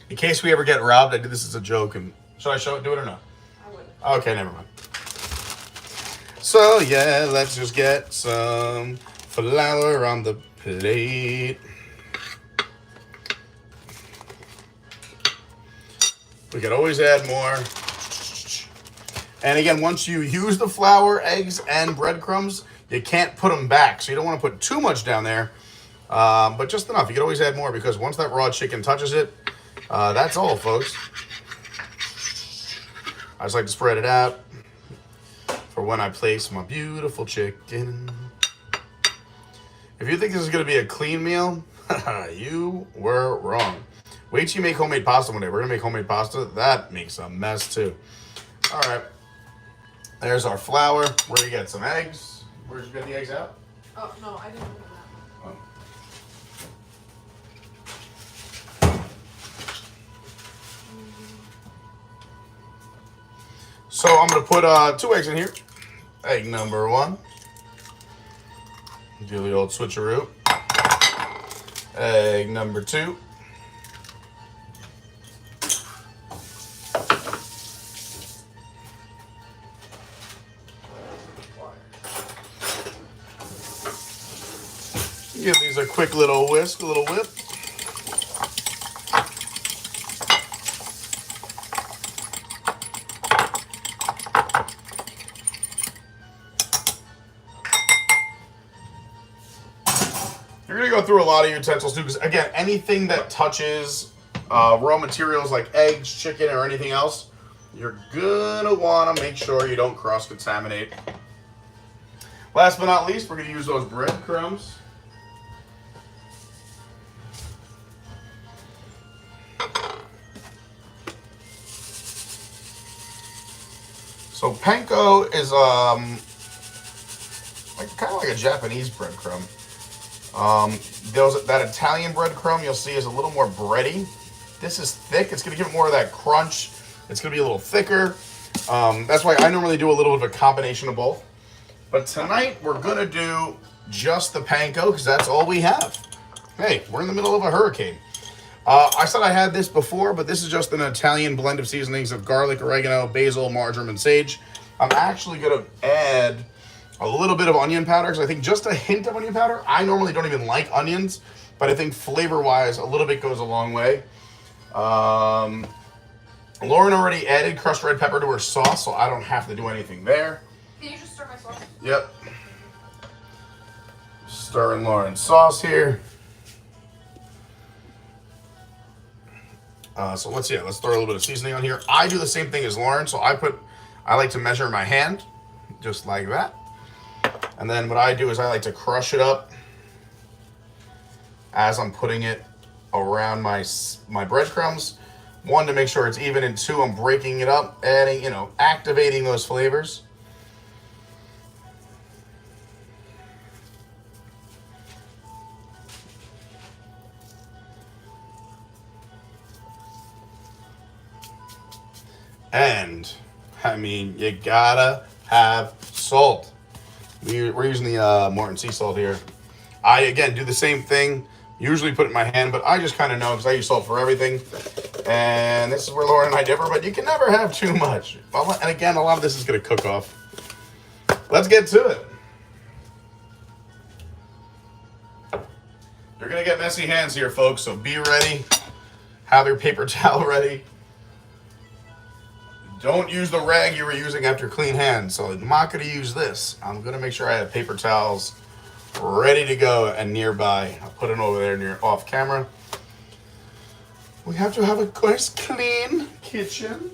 In case we ever get robbed, I did this as a joke. And should I show it? Do it or not? I wouldn't. Okay, never mind. So yeah, let's just get some flour on the plate. We could always add more. And again, once you use the flour, eggs, and breadcrumbs, you can't put them back. So you don't want to put too much down there, but just enough. You can always add more because once that raw chicken touches it, that's all, folks. I just like to spread it out for when I place my beautiful chicken. If you think this is going to be a clean meal, you were wrong. Wait till you make homemade pasta one day. We're going to make homemade pasta. That makes a mess too. All right. There's our flour. Where you get some eggs. Where'd you get the eggs out? Oh, no, I didn't look at that. Oh. So I'm going to put 2 eggs in here. Egg number 1. Do the old switcheroo. Egg number 2. Give these a quick little whisk, a little whip. You're going to go through a lot of utensils too, because again, anything that touches raw materials like eggs, chicken, or anything else, you're going to want to make sure you don't cross-contaminate. Last but not least, we're going to use those breadcrumbs. So panko is kind of like a Japanese breadcrumb. That Italian breadcrumb you'll see is a little more bready. This is thick. It's going to give it more of that crunch. It's going to be a little thicker. That's why I normally do a little bit of a combination of both. But tonight we're going to do just the panko because that's all we have. Hey, we're in the middle of a hurricane. I said I had this before, but this is just an Italian blend of seasonings of garlic, oregano, basil, marjoram, and sage. I'm actually going to add a little bit of onion powder because I think just a hint of onion powder. I normally don't even like onions, but I think flavor-wise, a little bit goes a long way. Lauren already added crushed red pepper to her sauce, so I don't have to do anything there. Can you just stir my sauce? Yep. Stirring Lauren's sauce here. So let's throw a little bit of seasoning on here. I do the same thing as Lauren, so I like to measure my hand, just like that. And then what I do is I like to crush it up as I'm putting it around my breadcrumbs. 1, to make sure it's even, and 2, I'm breaking it up, adding, activating those flavors. And, I mean, you gotta have salt. We're using the Morton sea salt here. I, again, do the same thing. Usually put it in my hand, but I just kind of know because I use salt for everything. And this is where Lauren and I differ, but you can never have too much. And again, a lot of this is going to cook off. Let's get to it. You're going to get messy hands here, folks, so be ready. Have your paper towel ready. Don't use the rag you were using after clean hands. So I'm not going to use this. I'm going to make sure I have paper towels ready to go and nearby. I'll put it over there off camera. We have to have a nice clean kitchen.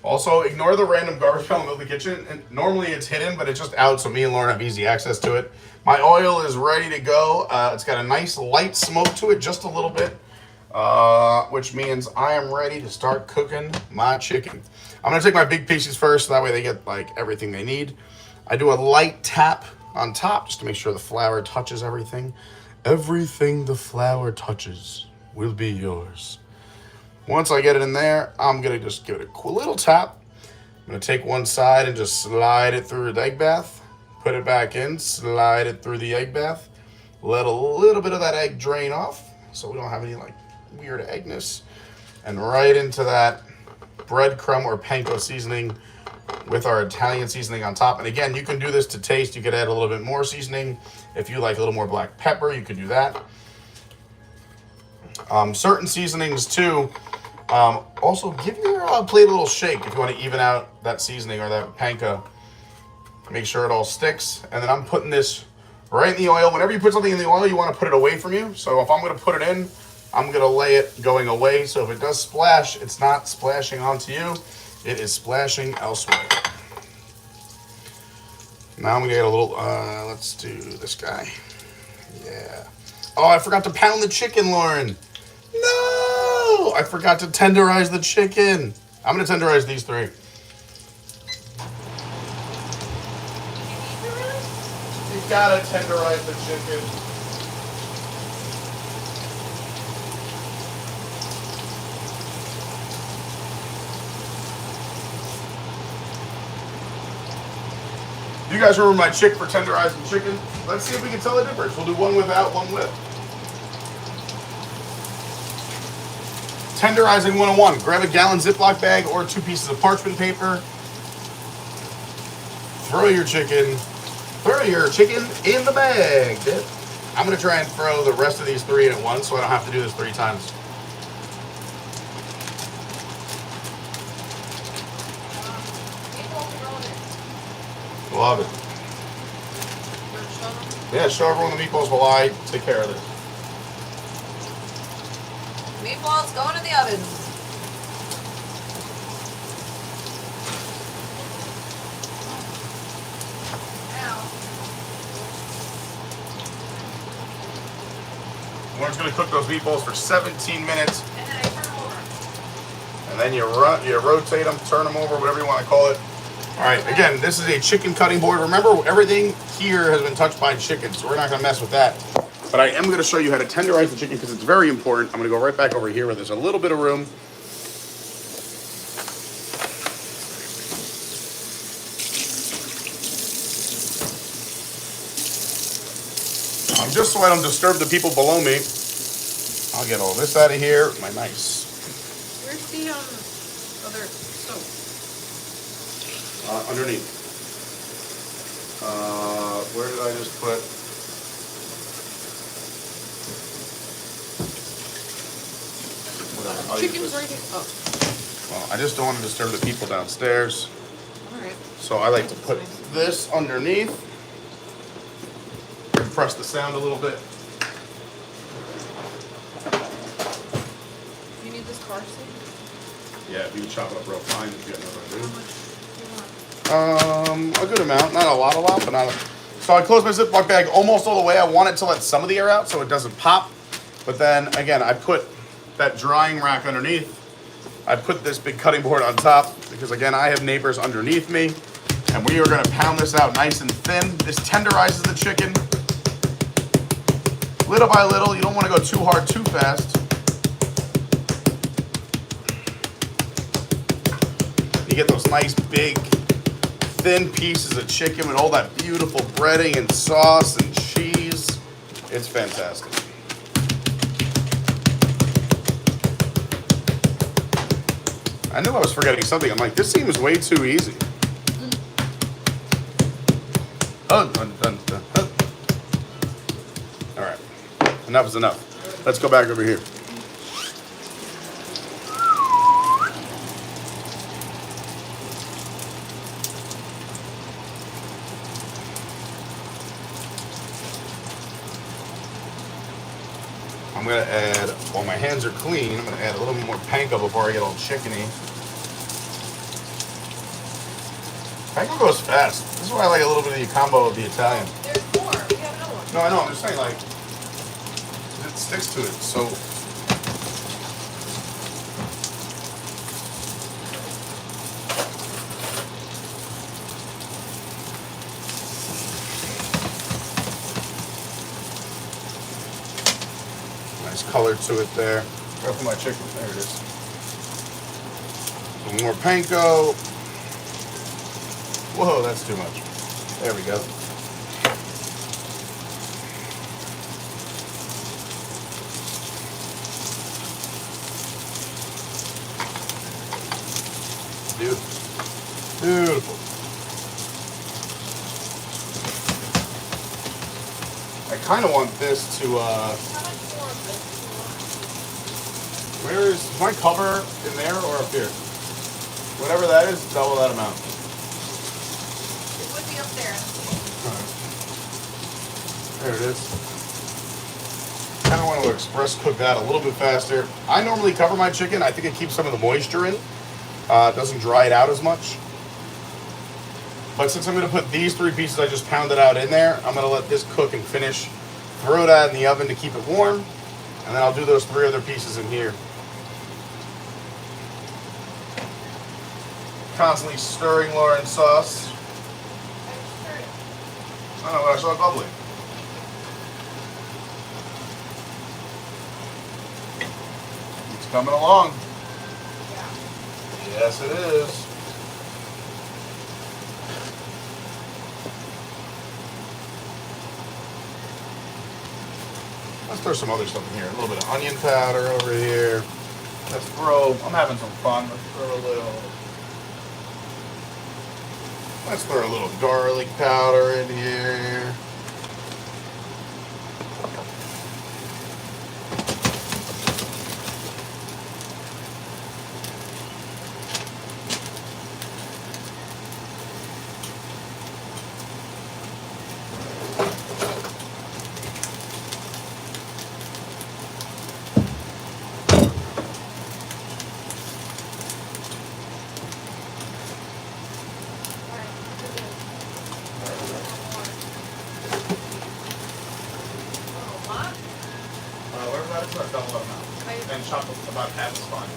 Also, ignore the random garbage pail in the middle of the kitchen. And normally it's hidden, but it's just out, so me and Lauren have easy access to it. My oil is ready to go. It's got a nice light smoke to it, just a little bit, which means I am ready to start cooking my chicken. I'm gonna take my big pieces first, so that way they get like everything they need. I do a light tap on top just to make sure the flour touches everything. Everything the flour touches will be yours. Once I get it in there, I'm gonna just give it a little tap. I'm gonna take one side and just slide it through the egg bath. Put it back in, slide it through the egg bath. Let a little bit of that egg drain off so we don't have any like weird eggness. And right into that breadcrumb or panko seasoning with our Italian seasoning on top. And again, you can do this to taste. You could add a little bit more seasoning. If you like a little more black pepper, you could do that. Certain seasonings too. Also, give your plate a little shake if you want to even out that seasoning or that panko. Make sure it all sticks. And then I'm putting this right in the oil. Whenever you put something in the oil, you want to put it away from you. So if I'm going to put it in, I'm going to lay it going away. So if it does splash, it's not splashing onto you. It is splashing elsewhere. Now I'm going to get a little, let's do this guy. Yeah. Oh, I forgot to pound the chicken, Lauren. No! I forgot to tenderize the chicken. I'm going to tenderize these three. You gotta tenderize the chicken. You guys remember my trick for tenderizing chicken? Let's see if we can tell the difference. We'll do one without, one with. Tenderizing 101. Grab a gallon Ziploc bag or 2 pieces of parchment paper. Throw your chicken in the bag. I'm gonna try and throw the rest of these 3 in at once so I don't have to do this 3 times. Love it. Yeah, show everyone the meatballs while I take care of this. Meatballs going in the oven. Lauren's gonna cook those meatballs for 17 minutes. And then I turn them over. And then you rotate them, turn them over, whatever you want to call it. All right, again, this is a chicken cutting board. Remember, everything here has been touched by chicken, so we're not gonna mess with that. But I am gonna show you how to tenderize the chicken because it's very important. I'm gonna go right back over here where there's a little bit of room. Just so I don't disturb the people below me, I'll get all this out of here. My nice. Where's the other stove? Underneath. Where did I just put? Chicken's right here. Oh. Well, I just don't want to disturb the people downstairs. All right. So I like to put this underneath. Compress the sound a little bit. You need this car seat? Yeah, if you chop it up real fine, if you got nothing How to much do you want? do. A good amount, not a lot, but not. So I close my Ziploc bag almost all the way. I want it to let some of the air out so it doesn't pop. But then again, I put that drying rack underneath. I put this big cutting board on top because again, I have neighbors underneath me, and we are going to pound this out nice and thin. This tenderizes the chicken. Little by little, you don't want to go too hard, too fast. You get those nice, big, thin pieces of chicken with all that beautiful breading and sauce and cheese. It's fantastic. I knew I was forgetting something. I'm like, this seems way too easy. Dun, dun, dun, dun, dun. All right. Enough is enough. Let's go back over here. I'm going to add, while my hands are clean, I'm going to add a little bit more panko before I get all chickeny. Panko goes fast. This is why I like a little bit of the combo of the Italian. There's more. We have another one. No, I know. I'm just saying, like, it sticks to it. So, nice color to it there. Go for my chicken. There it is. Some more panko. Whoa, that's too much. There we go. Beautiful. Beautiful. I kind of want this to, where is my cover in there or up here? Whatever that is, double that amount. It would be up there. Alright. There it is. Kind of want to express cook that a little bit faster. I normally cover my chicken. I think it keeps some of the moisture in. It doesn't dry it out as much. But since I'm going to put these 3 pieces I just pounded out in there, I'm going to let this cook and finish. Throw that in the oven to keep it warm. And then I'll do those 3 other pieces in here. Constantly stirring Lauren's sauce. I don't know, I saw it bubbling. It's coming along. Yes, it is. Let's throw some other stuff in here. A little bit of onion powder over here. Let's throw, I'm having some fun. Let's throw a little garlic powder in here. And chop about half is fine.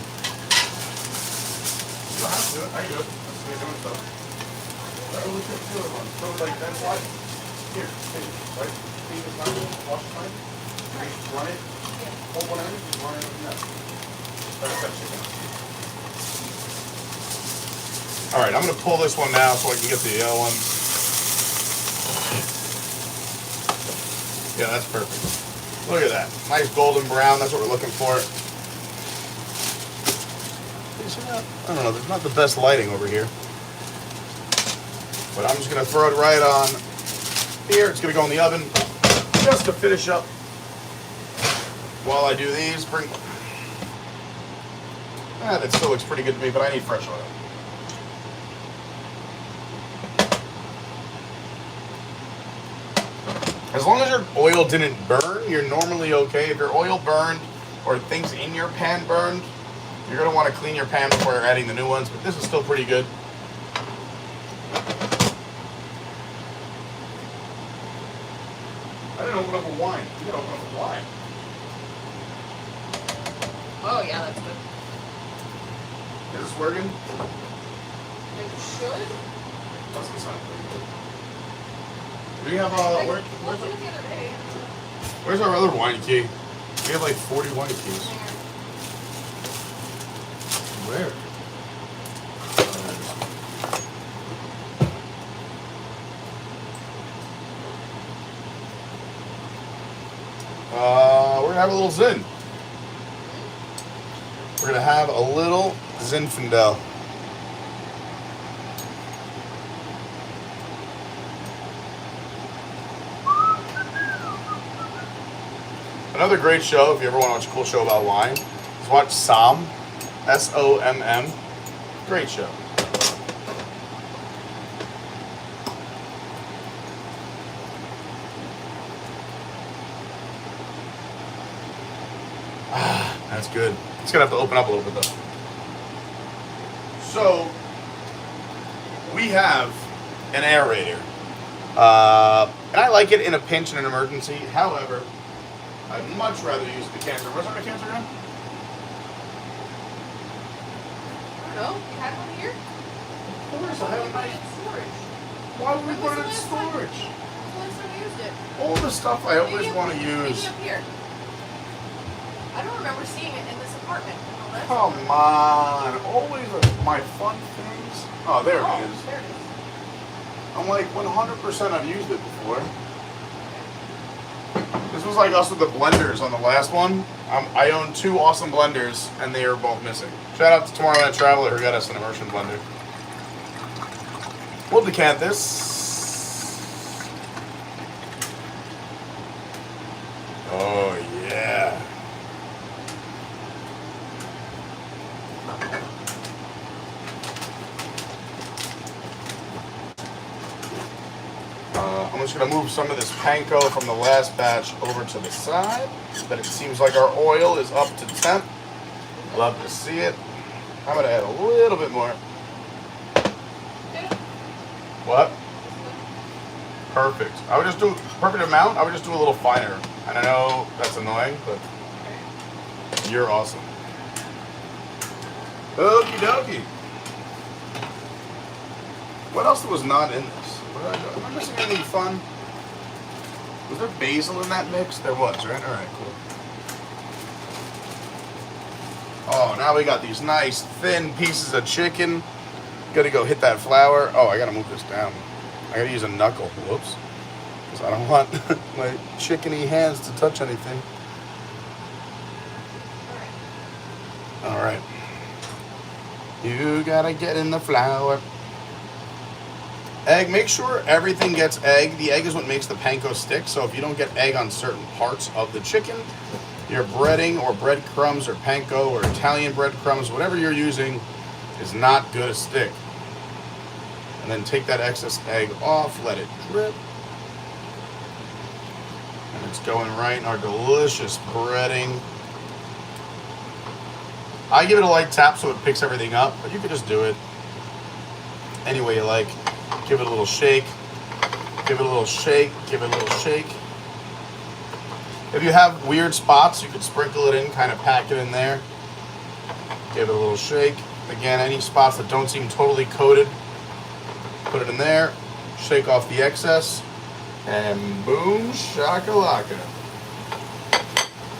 You don't have to do it. I can do it. That's the way doing stuff. Look at the other one. Throw it like that side. Here, right? Clean this line, wash the line. Run it. Hold one end, just run it with the net. That's that chicken. Alright, I'm going to pull this one now so I can get the yellow one. Yeah, that's perfect. Look at that. Nice golden brown. That's what we're looking for. I don't know. There's not the best lighting over here. But I'm just going to throw it right on here. It's going to go in the oven just to finish up. While I do these, that still looks pretty good to me, but I need fresh oil. As long as your oil didn't burn, you're normally okay. If your oil burned or things in your pan burned, you're going to want to clean your pan before you're adding the new ones, but this is still pretty good. I didn't open up a wine. You gotta open up a wine. Oh yeah, that's good. Is this working? It should. Doesn't sound pretty good. Do you have where's our other wine key? We have like 40 wine keys. Where? We're gonna have a little Zin. We're gonna have a little Zinfandel. Another great show, if you ever want to watch a cool show about wine, is watch Somm, S-O-M-M. Great show. That's good. It's gonna have to open up a little bit though. So, we have an aerator. And I like it in a pinch and an emergency. However, I'd much rather use a decanter. Where's our decanter at? I don't know. You had one here? Of course, I have a nice storage. Why would we put it in storage? That's the last time I used it. All the stuff I always want to use. Maybe up here. I don't remember seeing it in this apartment. Come on, always my fun things. Oh, there it is. There it is. I'm like 100% I've used it before. This was like us with the blenders on the last one. I own 2 awesome blenders and they are both missing. Shout out to Tomorrowland Traveler who got us an immersion blender. We'll decant this. Oh yeah. I'm just going to move some of this panko from the last batch over to the side. But it seems like our oil is up to temp. Love to see it. I'm going to add a little bit more. What? Perfect. I would just do perfect amount. I would just do a little finer. And I know that's annoying, but you're awesome. Okie dokie. What else was not in this? Am I missing anything fun? Was there basil in that mix? There was, right? Alright, cool. Oh, now we got these nice thin pieces of chicken. Gotta go hit that flour. Oh, I gotta move this down. I gotta use a knuckle. Whoops. Because I don't want my chickeny hands to touch anything. Alright. You gotta get in the flour. Egg, make sure everything gets egg. The egg is what makes the panko stick, so if you don't get egg on certain parts of the chicken, your breading or breadcrumbs or panko or Italian breadcrumbs, whatever you're using, is not gonna stick. And then take that excess egg off, let it drip. And it's going right in our delicious breading. I give it a light tap so it picks everything up, but you could just do it any way you like. Give it a little shake, give it a little shake, give it a little shake. If you have weird spots, you could sprinkle it in, kind of pack it in there. Give it a little shake. Again, any spots that don't seem totally coated, put it in there, shake off the excess, and boom, shakalaka.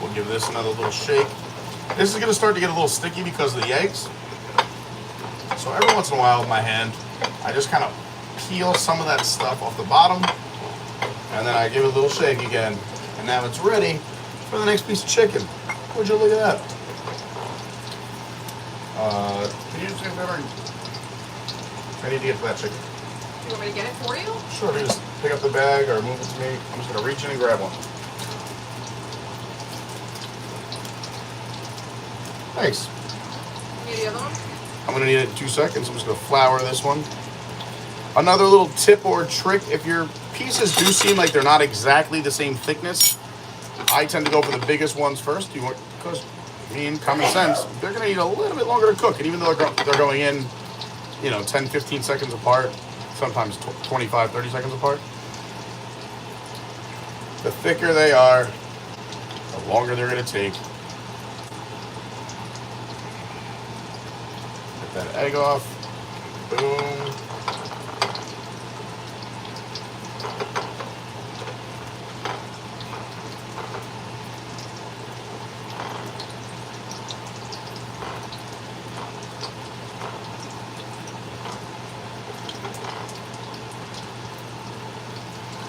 We'll give this another little shake. This is gonna start to get a little sticky because of the eggs. So every once in a while with my hand, I just kind of peel some of that stuff off the bottom, and then I give it a little shake again. And now it's ready for the next piece of chicken. Would you look at that? Can you just give me I need to get to that chicken. You want me to get it for you? Sure, you just pick up the bag or move it to me. I'm just gonna reach in and grab one. Thanks. You need the other one? I'm gonna need it in 2 seconds. I'm just gonna flour this one. Another little tip or trick, if your pieces do seem like they're not exactly the same thickness, I tend to go for the biggest ones first. Because, common sense, they're gonna need a little bit longer to cook. And even though they're going in, 10, 15 seconds apart, sometimes 25, 30 seconds apart, the thicker they are, the longer they're gonna take. Get that egg off. Boom.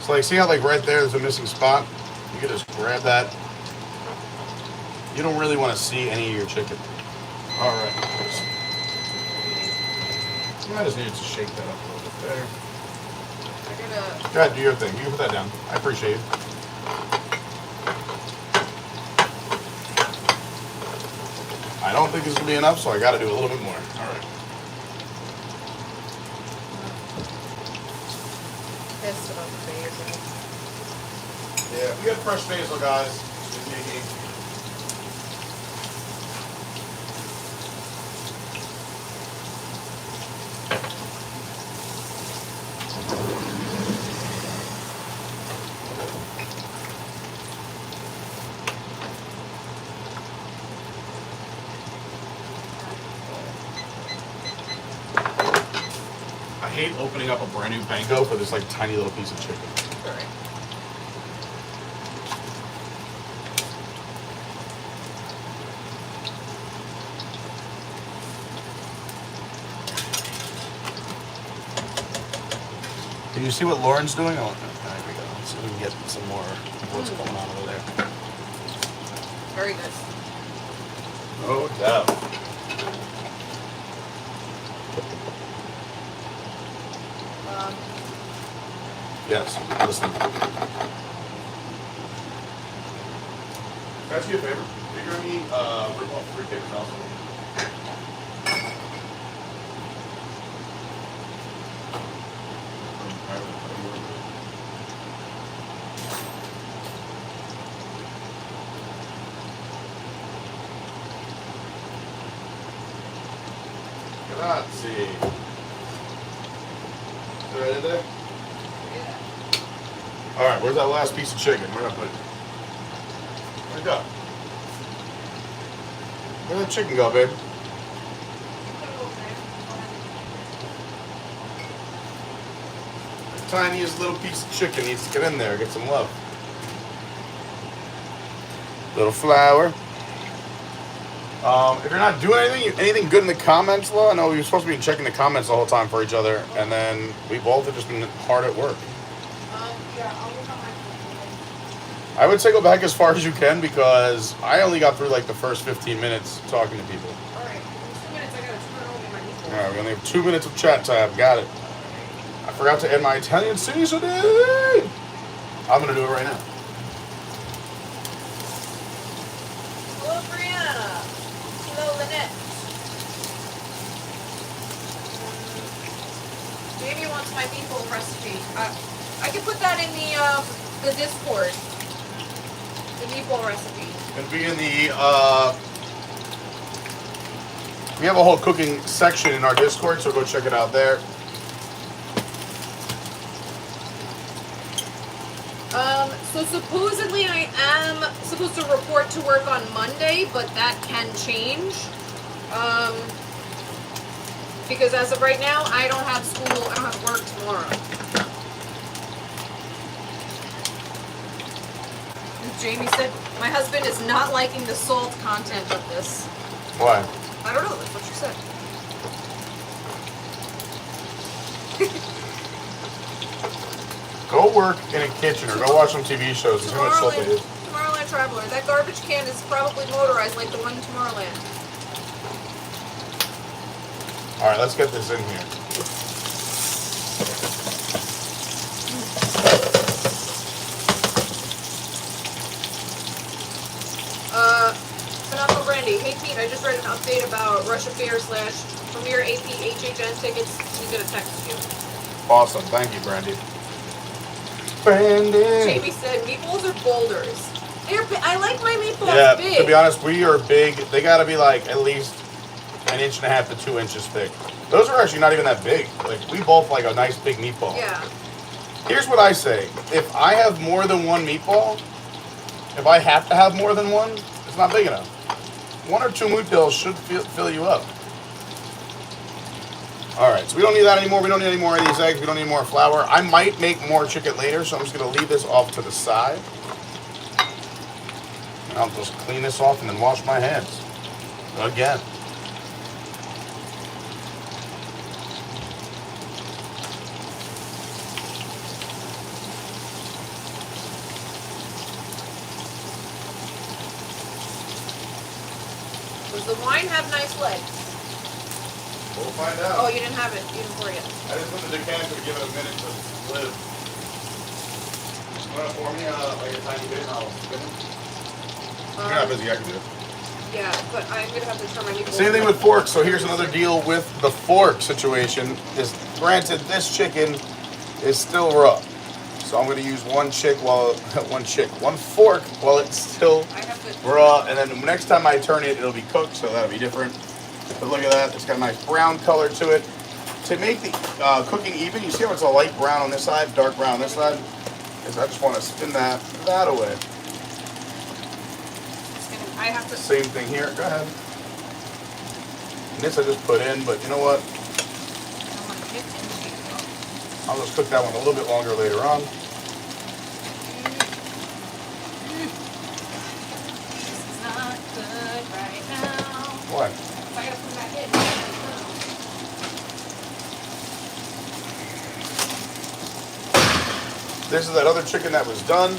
So like, see how like right there's a missing spot? You can just grab that. You don't really want to see any of your chicken. All right. I just needed to shake that up a little bit there. Go ahead, do your thing. You can put that down. I appreciate it. I don't think this will be enough, so I got to do a little bit more. All right. Yeah, we got fresh basil, guys. I hate opening up a brand new panko for this like tiny little piece of chicken. All right. Can you see what Lauren's doing? Oh, there we go. So we can get some more of what's going on over there. Very good. No doubt. Yes, listen. Can I ask you a favor? Figure me free cakes also. Grazie. Right in there? All right, where's that last piece of chicken? Where did I put it? Where'd it go? Where'd that chicken go, babe? The tiniest little piece of chicken needs to get in there, get some love. Little flour. If you're not doing anything good in the comments, Law, I know you're supposed to be checking the comments the whole time for each other, and then we both have just been hard at work. Yeah, I'll look on my I would say go back as far as you can because I only got through like the first 15 minutes talking to people. All right, in 2 minutes I gotta turn over my meatballs. All right, we only have 2 minutes of chat time. Got it. I forgot to add my Italian seasoning. I'm gonna do it right now. Hello, Brianna. Hello, Lynette. Jamie wants my meatball recipe. I can put that in the Discord. The meatball recipe. It's gonna be in the we have a whole cooking section in our Discord, so go check it out there. So supposedly I am supposed to report to work on Monday, but that can change. Because as of right now, I don't have school, I don't have work tomorrow. Jamie said, my husband is not liking the salt content of this. Why? I don't know, that's what you said. Go work in a kitchen or go watch some TV shows. See how much salt they use. Tomorrowland Traveler. That garbage can is probably motorized like the one in Tomorrowland. All right, let's get this in here. Phenomenal Brandy. Hey Pete, I just read an update about Russia Fair / Premier AP HHN tickets. He's gonna text you. Awesome, thank you, Brandy. Brandy. Jamie said meatballs are boulders. I like my meatballs Yeah, big. to be honest, we are big. They gotta be like at least 1.5 inches to 2 inches thick. Those are actually not even that big. Like we both like a nice big meatball. Yeah. Here's what I say. If I have more than one meatball, if I have to have more than one, it's not big enough. 1 or 2 meatballs should fill you up. All right, so we don't need that anymore. We don't need any more of these eggs. We don't need more flour. I might make more chicken later, so I'm just gonna leave this off to the side. And I'll just clean this off and then wash my hands. Again. Does the wine have nice legs? We'll find out. Oh, you didn't have it even for you. I just put the decanter to give it a minute to live. You want to pour me like a tiny bit and I'll spin it? You're not busy, I can do it. Yeah, but I'm gonna have to turn my meatballs. Same thing with forks. So here's another deal with the fork situation. Is granted, this chicken is still raw. So I'm gonna use one fork while it's still raw, and then the next time I turn it, it'll be cooked, so that'll be different. But look at that, it's got a nice brown color to it. To make the cooking even, you see how it's a light brown on this side, dark brown on this side? Is I just want to spin that away. I have to. Same thing here. Go ahead. And this I just put in, but you know what? I'll just cook that one a little bit longer later on. This is not good right now. What? I gotta put it back in. This is that other chicken that was done.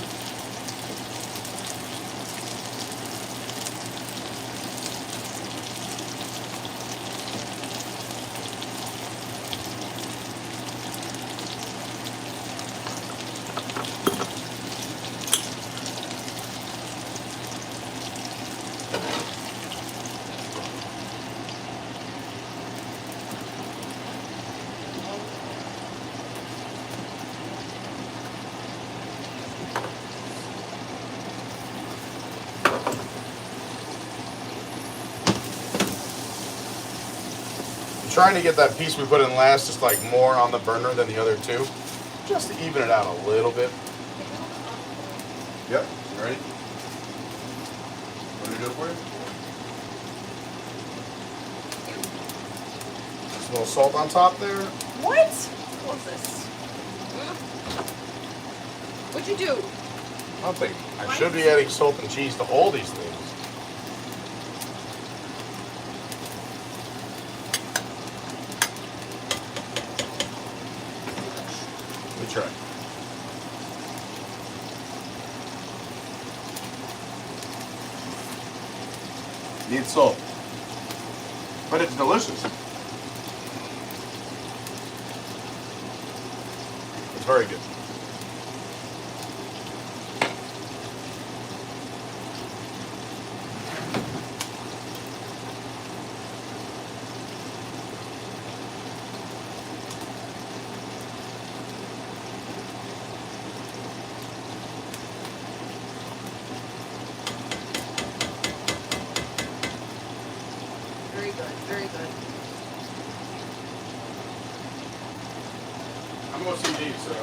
Trying to get that piece we put in last just like more on the burner than the other two, just to even it out a little bit. Yep, you ready? What do we do it for you? Just a little salt on top there. What? What's this? What'd you do? Nothing. I should be adding salt and cheese to all these things. Try. Needs salt, but it's delicious. It's very good. Very good. I'm going to see these, so.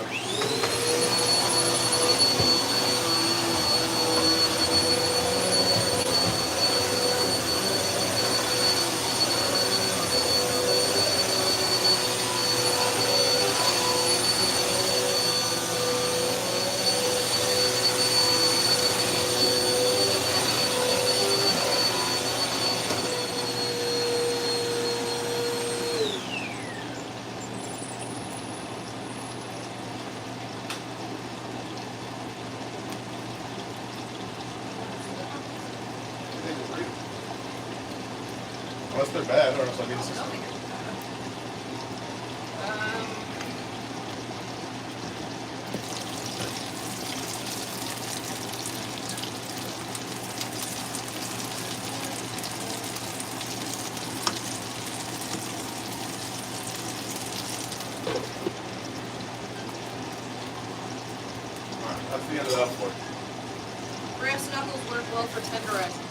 Unless they're bad, or else I'll get a system. Alright, that's the end of that for. Brass knuckles work well for tenderizing.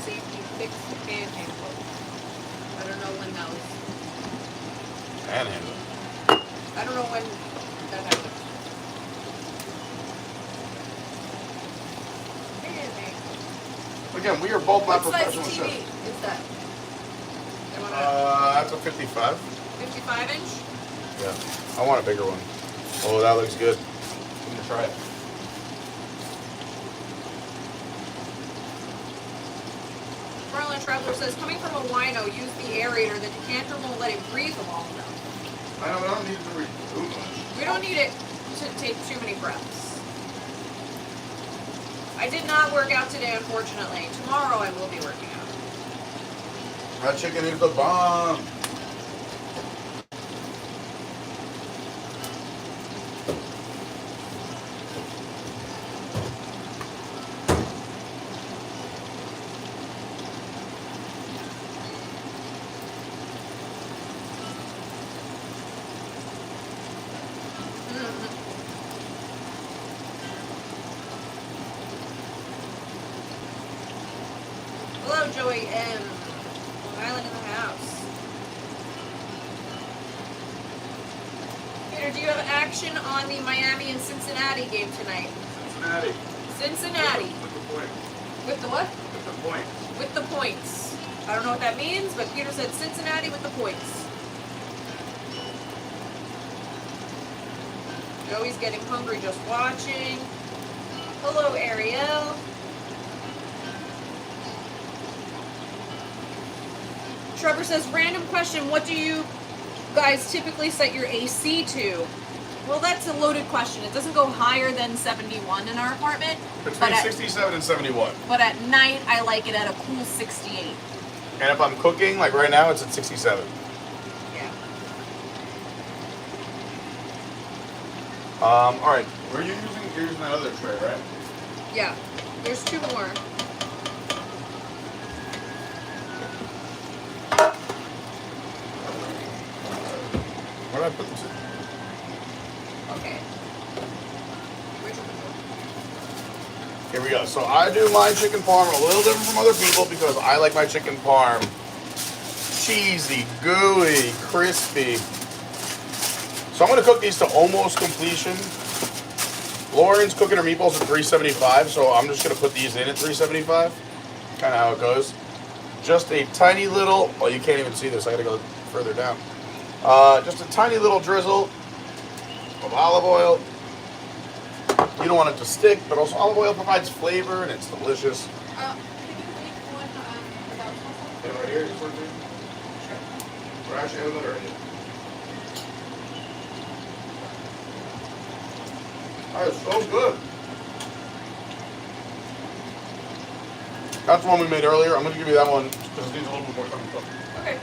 Safety fixed panhandle. I don't know when that was. Panhandle. I don't know when that happened. Again, we are both not What size professional TV chefs. is that? That's a 55. 55 inch? Yeah. I want a bigger one. Oh, that looks good. I'm gonna try it. Tomorrowland Traveler says, coming from a wino, use the aerator. The decanter won't let it breathe long enough. I know, but I don't need it to read too much. We don't need it to take too many breaths. I did not work out today, unfortunately. Tomorrow I will be working out. Fried chicken is the bomb. Hello, Joey M. Long Island in the house. Peter, do you have action on the Miami and Cincinnati game tonight? Cincinnati. With the point. With the what? With the point. With the points. I don't know what that means, but Peter said Cincinnati with the points. Joey's getting hungry just watching. Hello, Ariel. Trevor says, random question, what do you guys typically set your AC to? Well, that's a loaded question. It doesn't go higher than 71 in our apartment. Between 67 and 71. But at night, I like it at a cool 68. And if I'm cooking, like right now, it's at 67. Yeah. All right. You're using that other tray, right? Yeah. There's two more. Where did I put this in? Okay. Here we go. So I do my chicken parm a little different from other people because I like my chicken parm cheesy, gooey, crispy. So I'm going to cook these to almost completion. Lauren's cooking her meatballs at 375, so I'm just going to put these in at 375. Kind of how it goes. Just a tiny little, well, you can't even see this. I got to go further down. Just a tiny little drizzle of olive oil. You don't want it to stick, but also olive oil provides flavor and it's delicious. Can you make one without sauce? Yeah, right here, this one too. We're actually have another idea. That is so good. That's the one we made earlier. I'm going to give you that one because it needs a little bit more time to cook. Okay.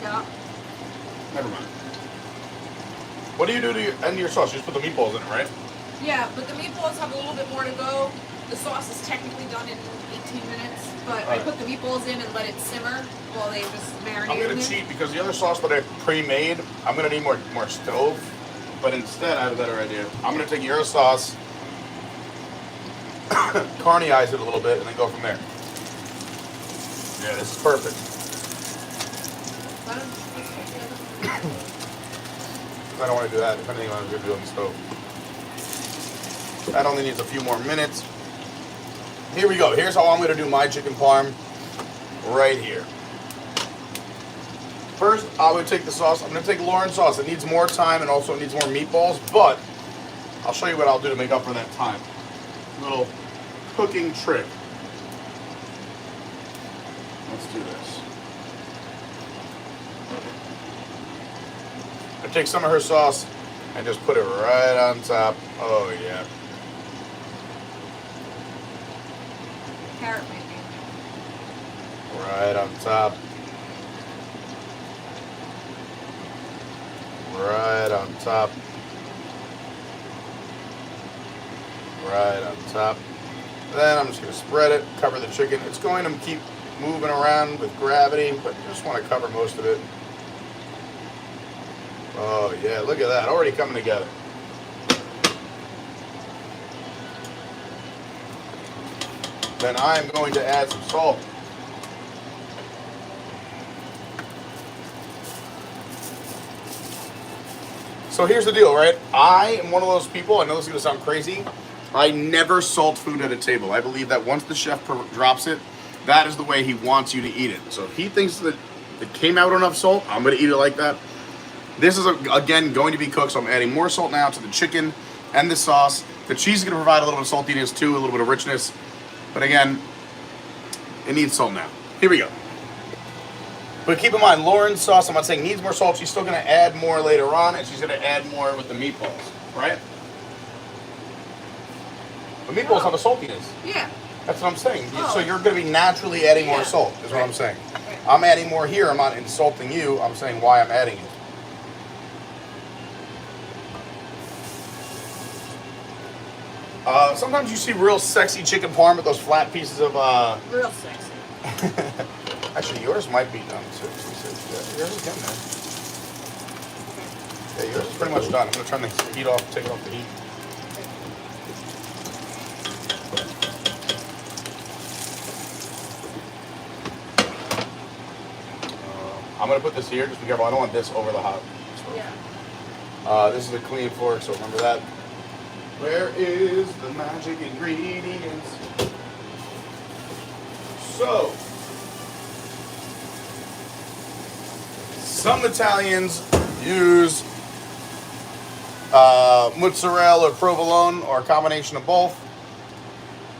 Yeah. Never mind. What do you do to end your sauce? You just put the meatballs in it, right? Yeah, but the meatballs have a little bit more to go. The sauce is technically done in 18 minutes, but I put the meatballs in and let it simmer while they just marinate. I'm gonna cheat because the other sauce that I pre-made, I'm gonna need more stove. But instead, I have a better idea. I'm gonna take your sauce, Carneyize it a little bit, and then go from there. Yeah, this is perfect. I don't want to do that. If anything, I'm gonna do it on the stove. That only needs a few more minutes. Here we go. Here's how I'm gonna do my chicken parm. Right here. First, I would take the sauce. I'm going to take Lauren's sauce. It needs more time and also it needs more meatballs, but I'll show you what I'll do to make up for that time. Little cooking trick. Let's do this. I take some of her sauce and just put it right on top. Oh, yeah. Carrot making. Right on top. Right on top. Right on top. Then I'm just going to spread it, cover the chicken. It's going to keep moving around with gravity, but you just want to cover most of it. Oh yeah, look at that, already coming together. Then I'm going to add some salt. So here's the deal, right? I am one of those people, I know this is going to sound crazy, I never salt food at a table. I believe that once the chef drops it, that is the way he wants you to eat it. So if he thinks that it came out enough salt, I'm going to eat it like that. This is, again, going to be cooked, so I'm adding more salt now to the chicken and the sauce. The cheese is going to provide a little bit of saltiness too, a little bit of richness. But again, it needs salt now. Here we go. But keep in mind, Lauren's sauce, I'm not saying needs more salt. She's still going to add more later on, and she's going to add more with the meatballs, right? The meatballs have a saltiness. Yeah. That's what I'm saying. Oh. So you're going to be naturally adding more salt, is what I'm saying. Right. I'm adding more here. I'm not insulting you. I'm saying why I'm adding it. Sometimes you see real sexy chicken parm with those flat pieces of... Real sexy. Actually, yours might be done too. Yeah, yours is getting there. Okay, yours is pretty much done. I'm gonna turn the heat off, take it off the heat. I'm gonna put this here, just be careful. I don't want this over the hot stove. Yeah. This is a clean fork, so remember that. Where is the magic ingredients? So, some Italians use mozzarella or provolone, or a combination of both,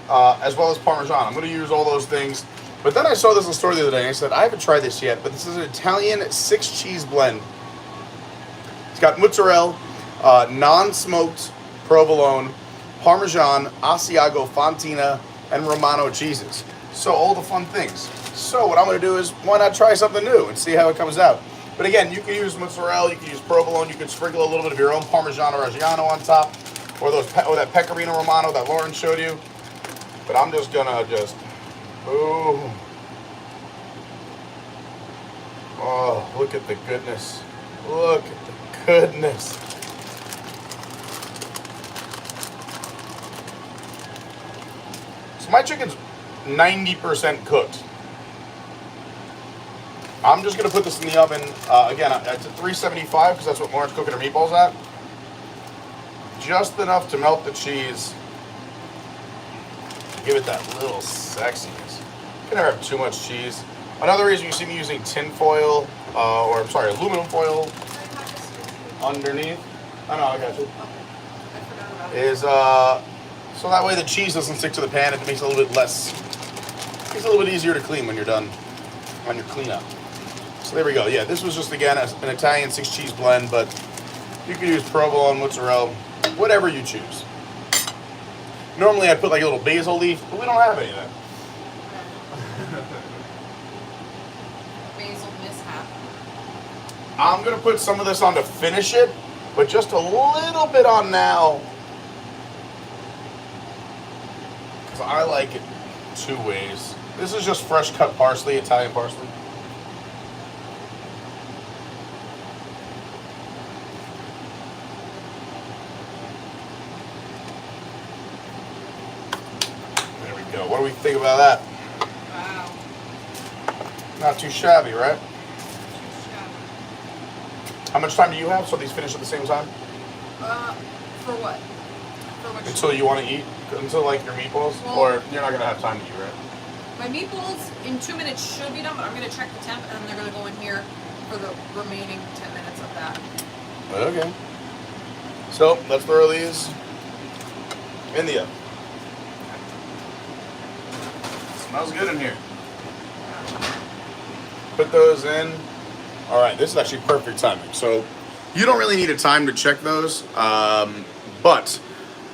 as well as Parmesan. I'm going to use all those things. But then I saw this in the store the other day, and I said, I haven't tried this yet, but this is an Italian 6-cheese blend. It's got mozzarella, non-smoked provolone, Parmesan, Asiago, Fontina, and Romano cheeses. So all the fun things. So what I'm going to do is, why not try something new and see how it comes out? But again, you can use mozzarella, you can use provolone, you can sprinkle a little bit of your own Parmesan or Reggiano on top, or that Pecorino Romano that Lauren showed you. But I'm just gonna ooh. Oh, look at the goodness. Look at the goodness. So my chicken's 90% cooked. I'm just gonna put this in the oven. Again, it's at 375 because that's what Lauren's cooking her meatballs at. Just enough to melt the cheese. Give it that little sexiness. You can never have too much cheese. Another reason you see me using tin foil, aluminum foil underneath. Oh no, I got you. I forgot about it. Is so that way the cheese doesn't stick to the pan. It makes it a little bit less. It's a little bit easier to clean when you're done on your cleanup. So there we go. Yeah, this was just again an Italian 6-cheese blend, but you can use provolone, mozzarella, whatever you choose. Normally I put like a little basil leaf, but we don't have any of that. Basil mishap. I'm gonna put some of this on to finish it, but just a little bit on now. Because I like it 2 ways. This is just fresh cut parsley, Italian parsley. There we go. What do we think about that? Wow. Not too shabby, right? Too shabby. How much time do you have so these finish at the same time? For what? For what? Until you want to eat? Until like your meatballs? Well, or you're not going to have time to eat, right? My meatballs in 2 minutes should be done, but I'm going to check the temp and they're going to go in here for the remaining 10 minutes of that. Okay. So let's throw these in the oven. Smells good in here. Put those in. All right, this is actually perfect timing. So you don't really need a time to check those, but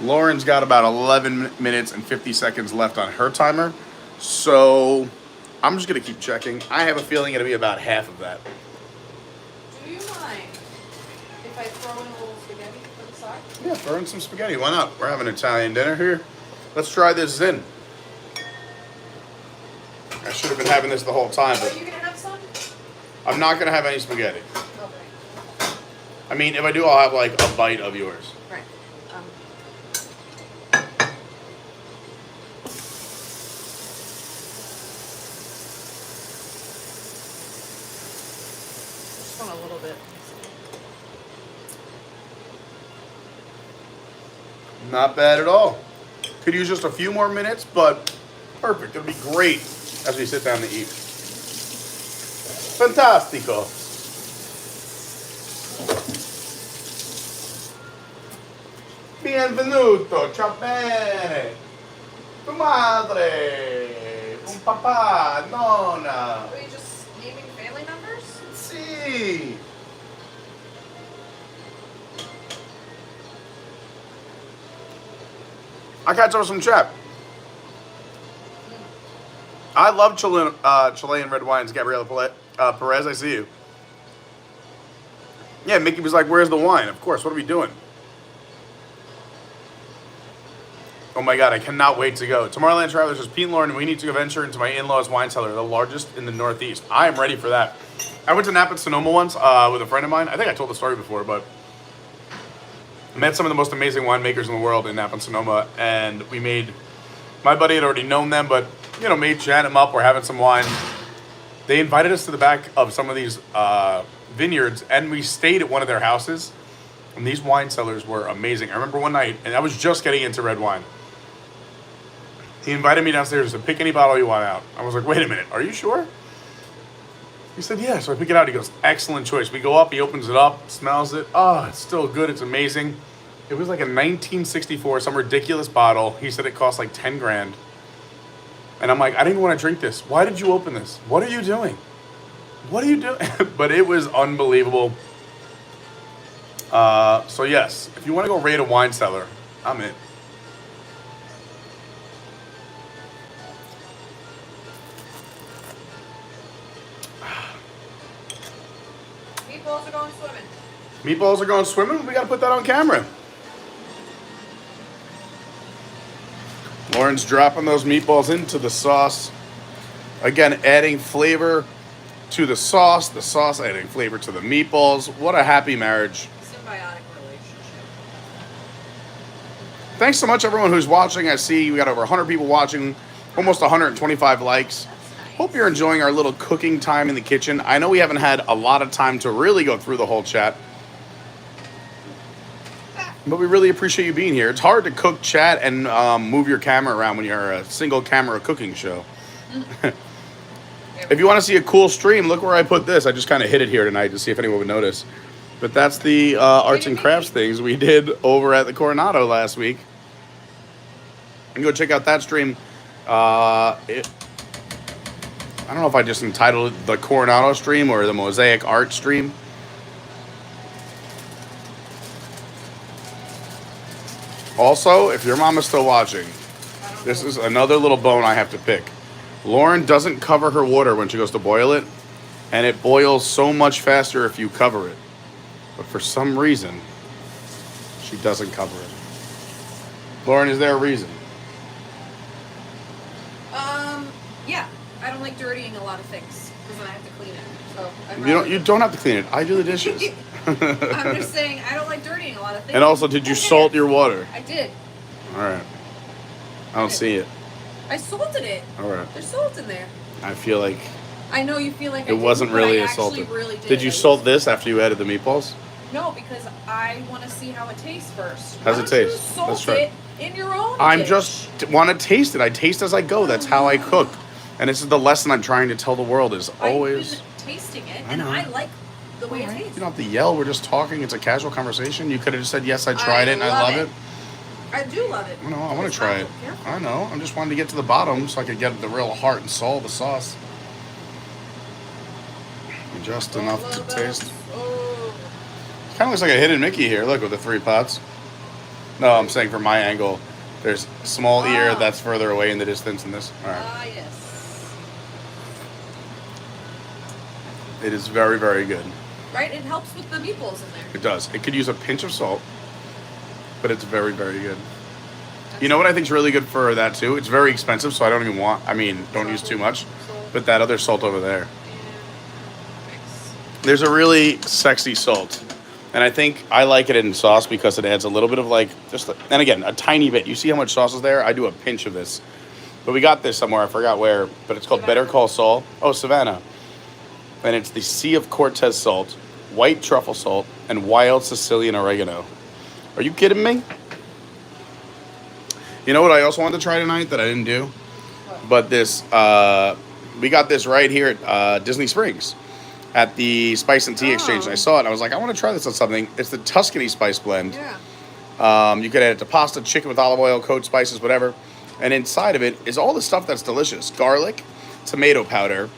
Lauren's got about 11 minutes and 50 seconds left on her timer. So I'm just gonna keep checking. I have a feeling it'll be about half of that. Do you mind if I throw in a little spaghetti for the side? Yeah, throw in some spaghetti. Why not? We're having Italian dinner here. Let's try this in. I should have been having this the whole time, Are but you going to have some? I'm not gonna have any spaghetti. Okay. I mean, if I do, I'll have like a bite of yours. Right. Just want a little bit. Not bad at all. Could use just a few more minutes, but perfect. It'll be great as we sit down to eat. Fantastico. Benvenuto, ciao bene. Tu madre, un papà, nonna. Are you just naming family members? Sì. I got some chat. I love Chilean red wines, Gabriela Perez. I see you. Yeah, Mickey was like, where's the wine? Of course, what are we doing? Oh my God, I cannot wait to go. Tomorrowland Traveler says, Pete and Lauren, we need to venture into my in-laws wine cellar, the largest in the Northeast. I am ready for that. I went to Napa Sonoma once with a friend of mine. I think I told the story before, but Met some of the most amazing winemakers in the world in Napa and Sonoma, and my buddy had already known them, but, you know, me, chatting them up, we're having some wine. They invited us to the back of some of these vineyards, and we stayed at one of their houses, and these wine cellars were amazing. I remember one night, and I was just getting into red wine. He invited me downstairs to pick any bottle you want out. I was like, wait a minute, are you sure? He said, yeah. So I pick it out. He goes, excellent choice. We go up, he opens it up, smells it. Oh, it's still good. It's amazing. It was like a 1964, some ridiculous bottle. He said it cost like 10 grand. And I'm like, I didn't want to drink this. Why did you open this? What are you doing? What are you doing? But it was unbelievable. So yes, if you want to go raid a wine cellar, I'm in. Meatballs are going swimming. Meatballs are going swimming? We got to put that on camera. Lauren's dropping those meatballs into the sauce. Again, adding flavor to the sauce adding flavor to the meatballs. What a happy marriage. Symbiotic relationship. Thanks so much, everyone who's watching. I see we got over 100 people watching, almost 125 likes. Hope you're enjoying our little cooking time in the kitchen. I know we haven't had a lot of time to really go through the whole chat, but we really appreciate you being here. It's hard to cook, chat, and move your camera around when you're a single camera cooking show. If you want to see a cool stream, look where I put this. I just kind of hid it here tonight to see if anyone would notice. But that's the arts and crafts things we did over at the Coronado last week. And go check out that stream. I don't know if I just entitled it the Coronado stream or the Mosaic Art stream. Also, if your mom is still watching, this is another little bone I have to pick. Lauren doesn't cover her water when she goes to boil it, and it boils so much faster if you cover it. But for some reason, she doesn't cover it. Lauren, is there a reason? Yeah. I don't like dirtying a lot of things because then I have to clean it. So You don't have to clean it. I do the dishes. I'm just saying I don't like dirtying a lot of things. And also, did you salt your water? I did. All right. I don't see it. I salted it. All right. There's salt in there. I feel like I know you feel like it wasn't really a salted. Really did you salt this after you added the meatballs? No, because I want to see how it tastes first. How's it taste? Salt Let's try it in your own. I'm dish. just want to taste it. I taste as I go. That's how I cook. And this is the lesson I'm trying to tell the world is always... I've been tasting it, and I like the way it tastes. You don't have to yell. We're just talking. It's a casual conversation. You could have just said, yes, I tried it, and I love it. I do love it. No, I want to try it. I know. I'm just wanting to get to the bottom so I could get the real heart and soul of the sauce. Just enough to taste. Kind of looks like a hidden Mickey here. Look, with the 3 pots. No, I'm saying from my angle, there's small ear that's further away in the distance than this. All right. Yes. It is very, very good. Right? It helps with the meatballs in there. It does. It could use a pinch of salt, but it's very, very good. You know what I think is really good for that too? It's very expensive, so I don't even want, don't use too much. But that other salt over there. There's a really sexy salt. And I think I like it in sauce because it adds a little bit of and again, a tiny bit. You see how much sauce is there? I do a pinch of this. But we got this somewhere, I forgot where, but it's called Better Call Saul. Oh, Savannah. And it's the Sea of Cortez salt, white truffle salt, and wild Sicilian oregano. Are you kidding me? You know what I also wanted to try tonight that I didn't do? But this, we got this right here at Disney Springs at the Spice and Tea Exchange. And I saw it and I was like, I want to try this on something. It's the Tuscany spice blend. Yeah. You could add it to pasta, chicken with olive oil, coat spices, whatever. And inside of it is all the stuff that's delicious. Garlic, tomato powder,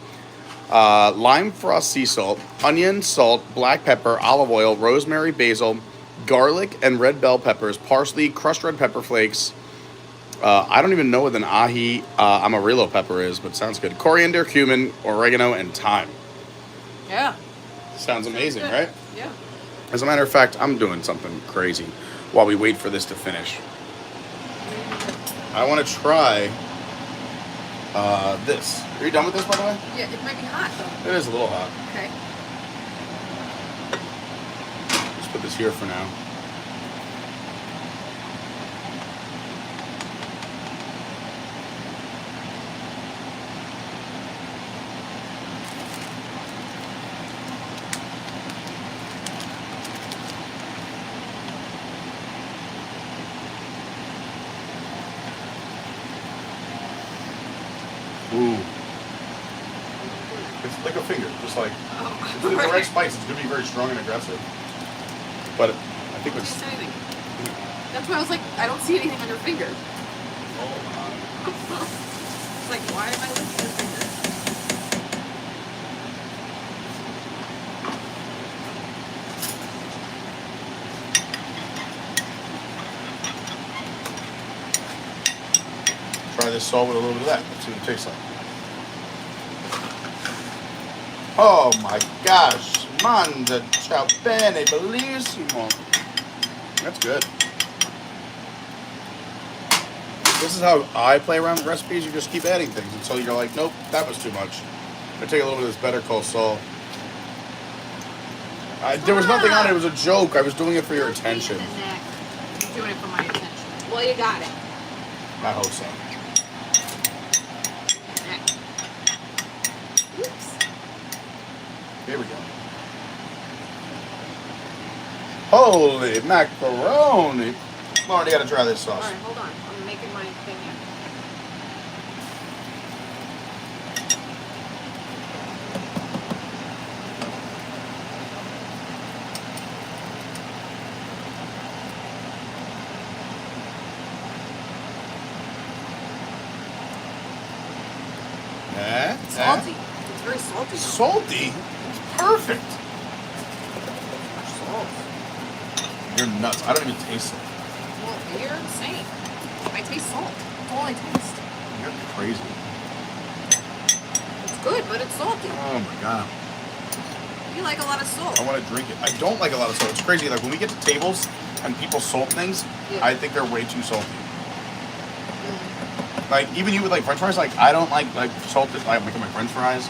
lime frost sea salt, onion, salt, black pepper, olive oil, rosemary, basil, garlic and red bell peppers, parsley, crushed red pepper flakes. I don't even know what an ají amarillo pepper is, but sounds good. Coriander, cumin, oregano, and thyme. Yeah. Sounds amazing, right? Yeah. As a matter of fact, I'm doing something crazy while we wait for this to finish. I want to try this. Are you done with this, by the way? Yeah, it might be hot though. It is a little hot. Okay. Let's put this here for now. finger. Just like, Oh, it's the right spice. It's going to be very strong and aggressive. But I think it's... anything. That's why I was like, I don't see anything on your finger. It's like, why am I looking at your finger? Try this salt with a little bit of that. Let's see what it tastes like. Oh my gosh. Mangia ciao bene, bellissimo. That's good. This is how I play around with recipes. You just keep adding things until you're like, nope, that was too much. I take a little bit of this Better Call Saul. There was nothing on it. It was a joke. I was doing it for your attention. I'm doing it for my attention. Well, you got it. I hope so. Oops. Here we go. Holy macaroni. Lauren, you gotta try this sauce. Alright, hold on. I'm making my thing here. Salty. It's very salty. Salty? It's perfect. Salt. You're nuts. I don't even taste it. Well, you're insane. I taste salt. That's all I taste. You're crazy. It's good, but it's salty. Oh my god. You like a lot of salt. I want to drink it. I don't like a lot of salt. It's crazy. Like when we get to tables and people salt things, Yeah. I think they're way too salty. Like even you with like French fries, like I don't like salted. I like my French fries.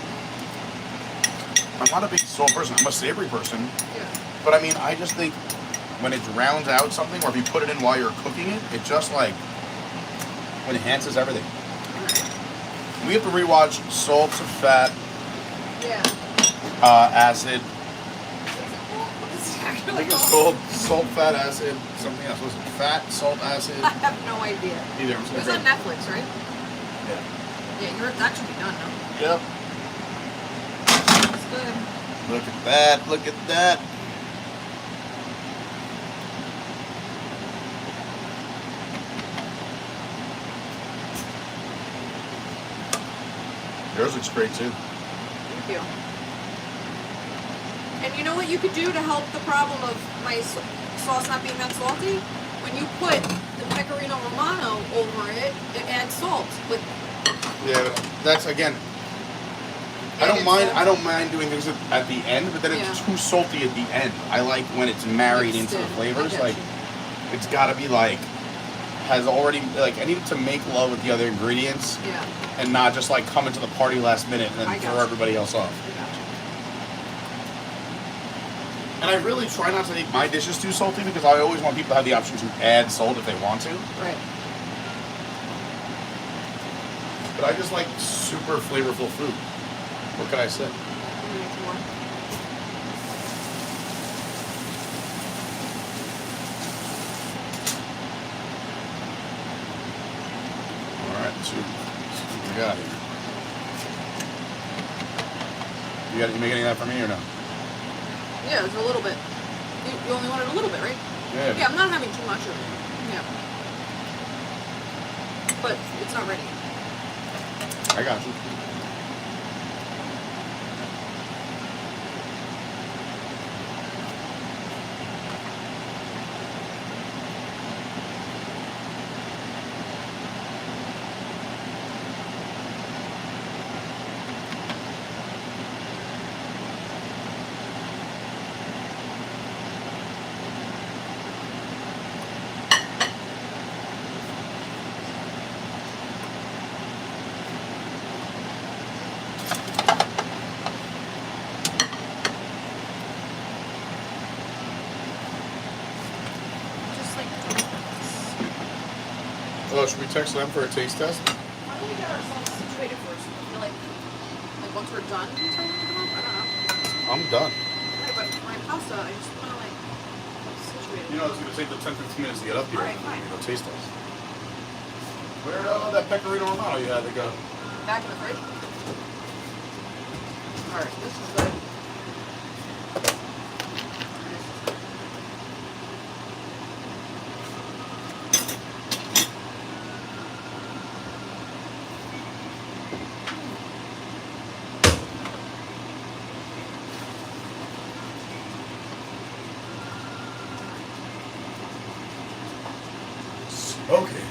I'm not a big salt person. I'm a savory person. Yeah. But I mean, I just think when it rounds out something, or if you put it in while you're cooking it, it just like enhances everything. We have to rewatch Salt to Fat, Yeah. Acid. What's it I actually think it's called? called Salt, Fat, Acid, something else. Was it Fat, Salt, Acid? I have no idea. Either. It was on Netflix, right? Yeah. Yeah, that should be done now. Yep. It's good. Look at that. Look at that. Yours looks great too. Thank you. And you know what you could do to help the problem of my sauce not being that salty? When you put the pecorino romano over it, it adds salt. With Yeah, that's again. I don't mind doing things at the end, but then it's too salty at the end. I like when it's married Mixed into the in. flavors. I get Like you. it's got to be like has already like I need it to make love with the other ingredients. Yeah. And not just like come into the party last minute and I then got throw you. everybody else off. I got you. And I really try not to make my dishes too salty because I always want people to have the option to add salt if they want to. Right. But I just like super flavorful food. What can I say? I'm gonna make more. All right, let's see what we got here. You make any of that for me or no? Yeah, it's a little bit. You only wanted a little bit, right? Yeah. Yeah, I'm not having too much of it. Yeah. But it's not ready. I got you. Just like Oh, should we text them for a taste test? why don't we get ourselves situated first? I feel like once we're done, we tell them to come up. I don't know. I'm done. Right, but my pasta, I just want to situate it. You know, it's going to take the 10-15 minutes to get up here. All right, fine. Go taste test. Where'd that pecorino romano you had to go? Back in the fridge. Alright, this is good. Okay.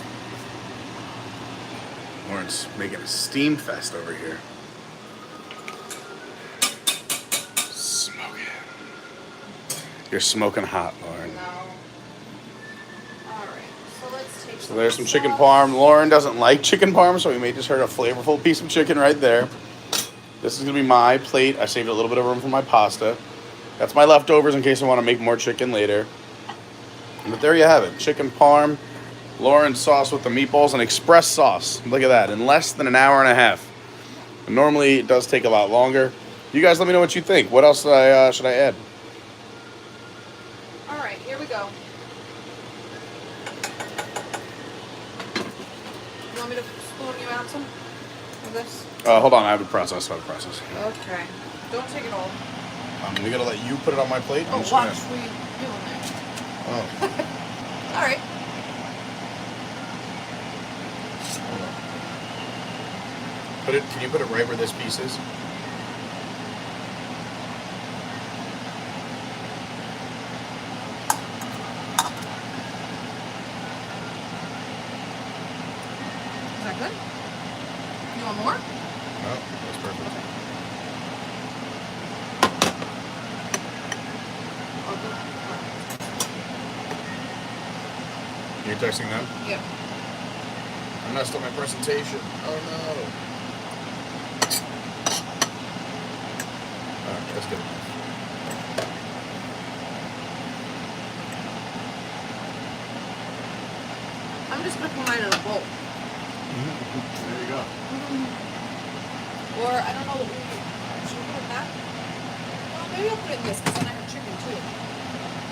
Lauren's making a steam fest over here. Smoke it. You're smoking hot, Lauren. No. Alright, so let's take So there's some chicken parm. Lauren doesn't like chicken parm, so we made just her a flavorful piece of chicken right there. This is gonna be my plate. I saved a little bit of room for my pasta. That's my leftovers in case I want to make more chicken later. But there you have it. Chicken parm. Lauren's sauce with the meatballs, and express sauce. Look at that, in less than an hour and a half. And normally it does take a lot longer. You guys let me know what you think. What else should I add? Alright, here we go. You want me to spoon you out some of this? Hold on, I have a process. Okay. Don't take it all. We gotta let you put it on my plate. Oh, watch what you doing there. Oh. Alright. Can you put it right where this piece is? Is that good? You want more? No, that's perfect. Okay. You're texting them? Yep. I messed up my presentation. Oh no. Alright, that's good. I'm just gonna put mine in a bowl. There you go. Or I don't know. Should we put that? Well, maybe I'll put it in this because then I have chicken too.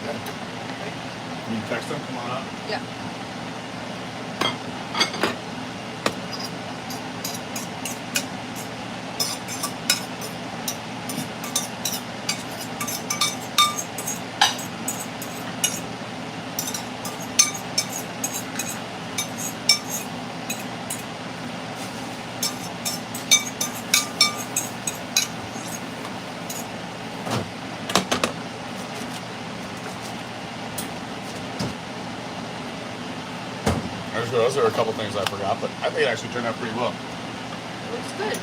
Okay. Right? Can you text them? Come on up. Yeah. Those are a couple things I forgot, but I think it actually turned out pretty well. It looks good.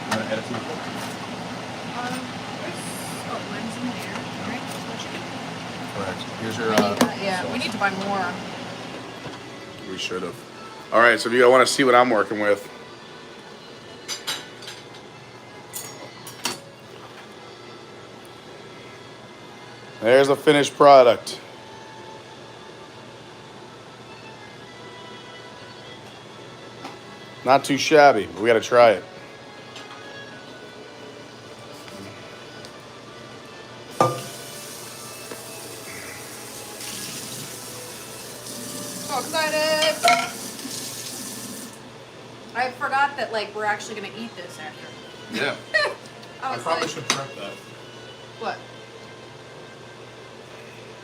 I'm gonna edit some. Mine's in there. All right, so chicken. Correct. Here's your. Yeah, we need to buy more. We should have. All right, so if you want to see what I'm working with. There's the finished product. Not too shabby, but we gotta try it. So excited! I forgot that like we're actually gonna eat this after. Yeah. I was like, should prep that. what?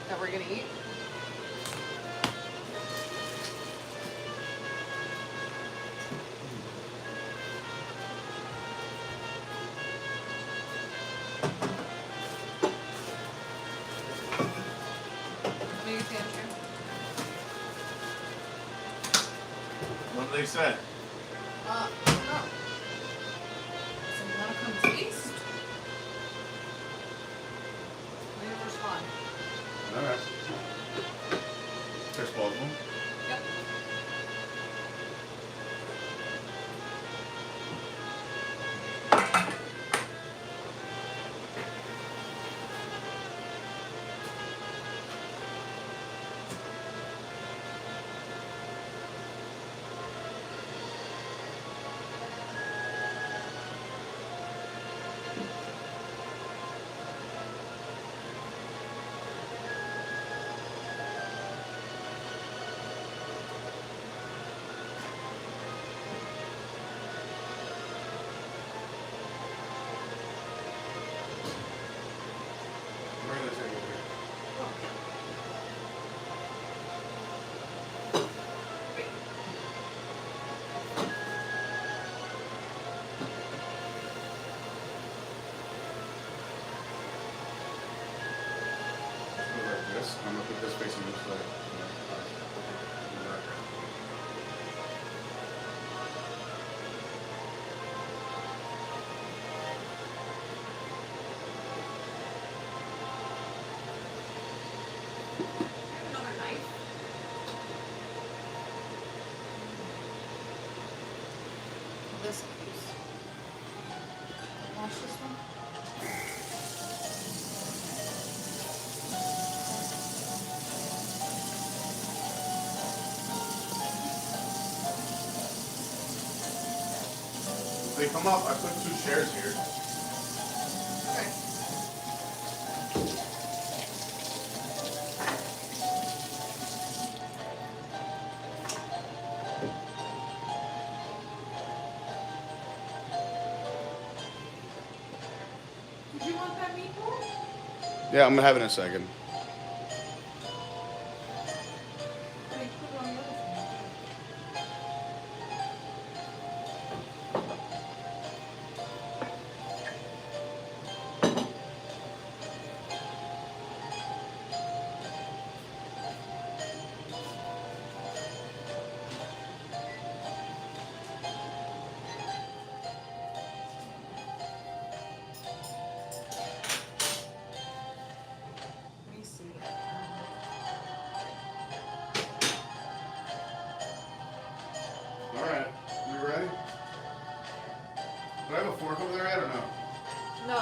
That we're gonna eat? What do you think? What did they say? I don't know. So you wanna come taste? Flavor's fun. All right. There's both of them. Yep. this use? Wash this one? If they come up, I put 2 chairs here. Okay. Did you want that meatball? Yeah, I'm gonna have it in a second. Okay, put it on the other thing. Let me see. All right, you ready? Do I have a fork over there yet or no? No.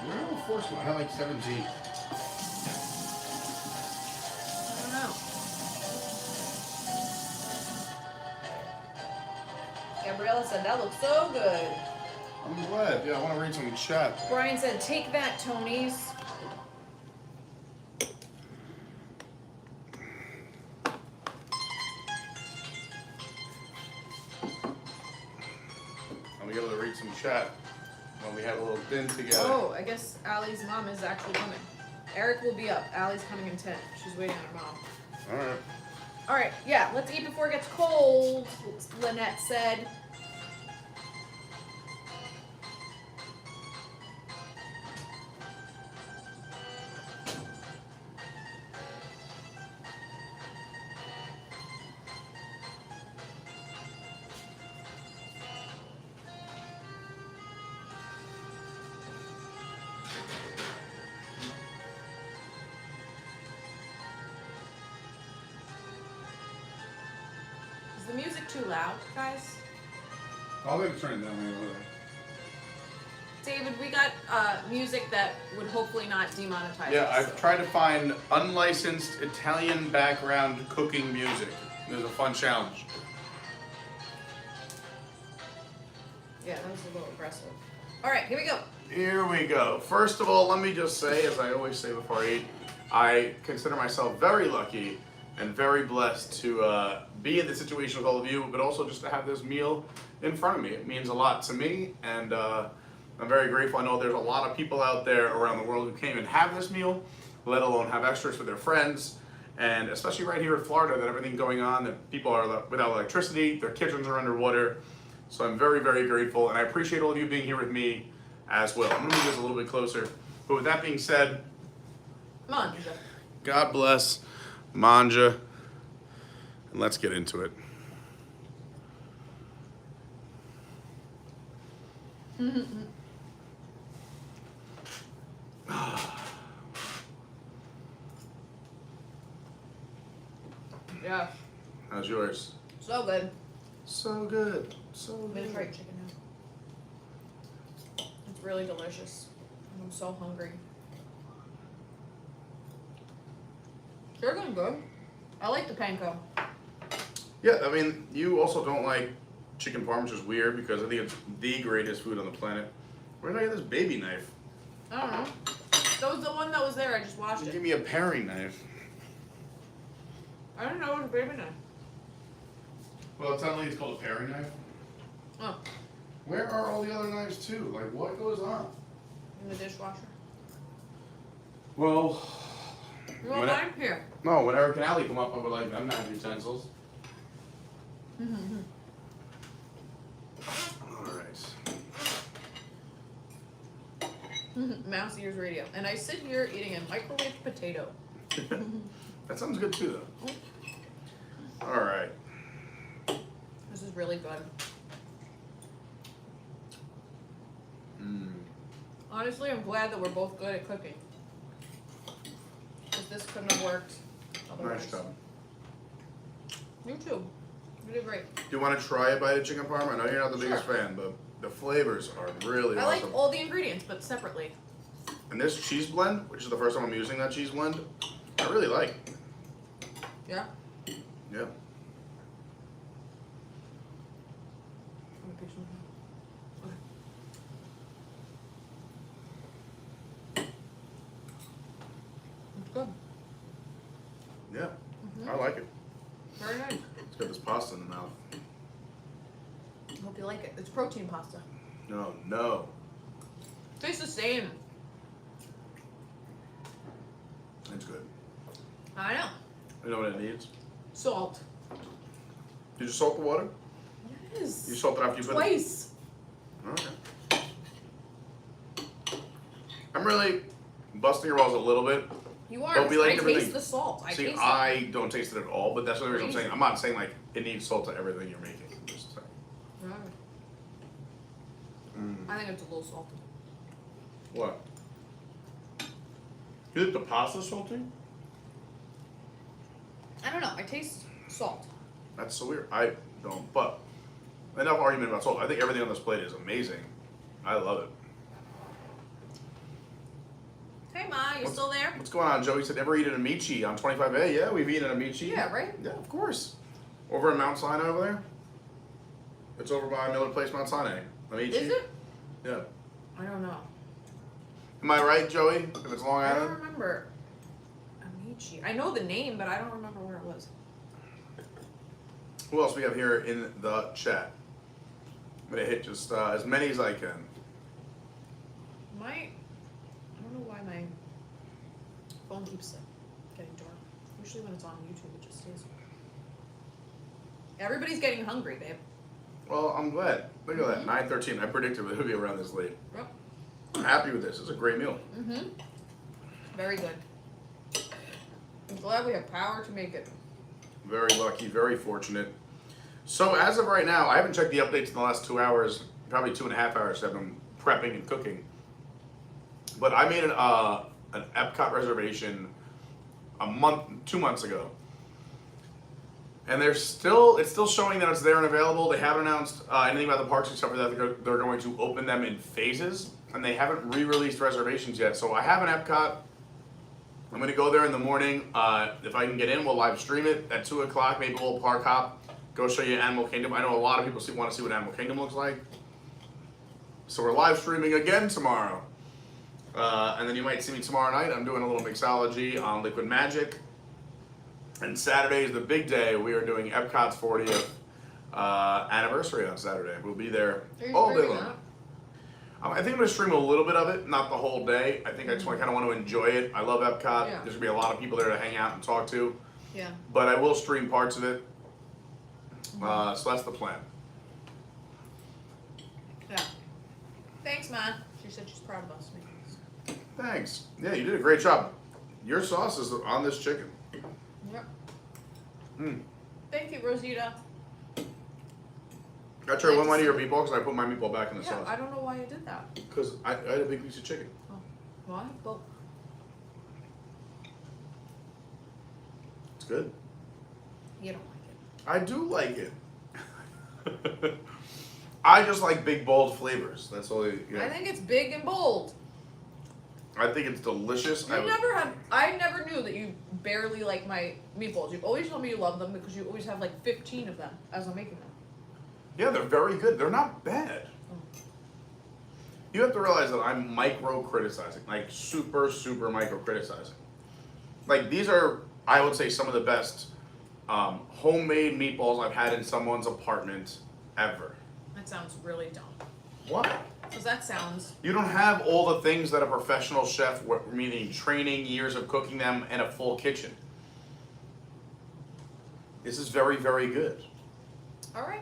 Where are the forks? I have like 17. I don't know. Gabriella said that looks so good. I'm glad. Yeah, I want to read some chat. Brian said, take that, Tony's. I'm gonna be able to read some chat when we have a little din together. Oh, I guess Allie's mom is actually coming. Eric will be up. Allie's coming in 10. She's waiting on her mom. All right. All right, yeah, let's eat before it gets cold, Lynette said. Is the music too loud, guys? I'll let it turn it down when you're over there. David, we got music that would hopefully not demonetize Yeah, us. I've tried to find unlicensed Italian background cooking music. There's a fun challenge. Yeah, that was a little aggressive. All right, here we go. Here we go. First of all, let me just say, as I always say before I eat, I consider myself very lucky and very blessed to be in this situation with all of you, but also just to have this meal in front of me. It means a lot to me, and I'm very grateful. I know there's a lot of people out there around the world who can't even have this meal, let alone have extras for their friends, and especially right here in Florida, that everything going on, that people are without electricity, their kitchens are underwater. So I'm very, very grateful, and I appreciate all of you being here with me as well. I'm gonna move this a little bit closer. But with that being said, Come on. God bless Manja, and let's get into it. Yeah, How's yours? so good. So good. So Made good. fried chicken now. It's really delicious. I'm so hungry. They're going good. I like the panko. Yeah, I mean, you also don't like chicken parm, which is weird because I think it's the greatest food on the planet. Where did I get this baby knife? I don't know. That was the one that was there. I just washed Give it. me a paring knife. I don't know what a baby knife. Well, it's not like it's called a paring knife. Oh, Where are all the other knives too? Like, what goes on? in the dishwasher. Well, You want When I- mine? Here. no, when Eric and Allie come up, I would like them to have utensils. Alright. Mouse Ears Radio. And I sit here eating a microwave potato. That sounds good too, though. Alright. This is really good. Honestly, I'm glad that we're both good at cooking. Because this couldn't have worked otherwise. Nice job. You too. You did great. Do you want to try a bite of chicken parm? I know you're not the biggest fan, but the flavors are really I awesome. like all the ingredients, but separately. And this cheese blend, which is the first time I'm using that cheese blend, I really like. Yeah. Yeah. It's good. Yeah. I like it. Very nice. It's got this pasta in the mouth. I hope you like it. It's protein pasta. No, no. Tastes the same. It's good. I know. You know what it needs? Salt. Did you salt the water? Yes. You salted after you put it? Twice. Okay. I'm really busting your balls a little bit. You are. But we like I everything. taste the salt. I See, taste I don't taste it at all, but that's the reason I'm Crazy. saying. I'm not saying like it needs salt to everything you're making. I'm just saying. I think it's a little salty. What? You think the pasta's salty? I don't know. I taste salt. That's so weird. I don't. But enough argument about salt. I think everything on this plate is amazing. I love it. Hey, Ma, you still there? What's going on, Joey? Said ever eaten a michi on 25A? Yeah, we've eaten a michi. Yeah, right? Yeah, of course. Over in Mount Sinai over there. It's over by Miller Place, Mount Sinai. A michi. Is it? Yeah. I don't know. Am I right, Joey? If it's Long I don't Island? remember. Amici. I know the name, but I don't remember where it was. Who else we have here in the chat? I'm gonna hit just as many as I can. I don't know why my phone keeps getting dark. Usually when it's on YouTube, it just stays. Everybody's getting hungry, babe. Well, I'm glad. Look at that, 9:13. I predicted it would be around this late. Yep. I'm happy with this. It's a great meal. Mm-hmm. Very good. I'm glad we have power to make it. Very lucky, very fortunate. So as of right now, I haven't checked the updates in the last 2 hours, probably 2.5 hours. I've been prepping and cooking. But I made an Epcot reservation 2 months ago. And it's still showing that it's there and available. They haven't announced anything about the parks except for that they're going to open them in phases. And they haven't re-released reservations yet. So I have an Epcot. I'm going to go there in the morning. If I can get in, we'll live stream it at 2 o'clock. Maybe we'll park hop, go show you Animal Kingdom. I know a lot of people want to see what Animal Kingdom looks like. So we're live streaming again tomorrow. And then you might see me tomorrow night. I'm doing a little mixology on Liquid Magic. And Saturday is the big day. We are doing Epcot's 40th anniversary on Saturday. We'll be there all day long. I think I'm going to stream a little bit of it, not the whole day. I think I just kind of want to enjoy it. I love Epcot. Yeah. There's going to be a lot of people there to hang out and talk to. Yeah. But I will stream parts of it. So that's the plan. Yeah. Thanks, Ma. She said she's proud of us. Thanks. Yeah, you did a great job. Your sauce is on this chicken. Yep. Mm. Thank you, Rosita. I tried one of your meatballs because I put my meatball back in the Yeah, sauce. I don't know why you did that. Because I had a big piece of chicken. Oh, why? Both. It's good. You don't like it. I do like it. I just like big, bold flavors. That's all. I think it's big and bold. I think it's delicious. I never knew that you barely like my meatballs. You've always told me you love them because you always have like 15 of them as I'm making them. Yeah, they're very good. They're not bad. You have to realize that I'm micro-criticizing, like super, super micro-criticizing. Like these are, I would say, some of the best homemade meatballs I've had in someone's apartment ever. That sounds really dumb. What? Because that sounds... You don't have all the things that a professional chef, meaning training, years of cooking them, and a full kitchen. This is very, very good. All right.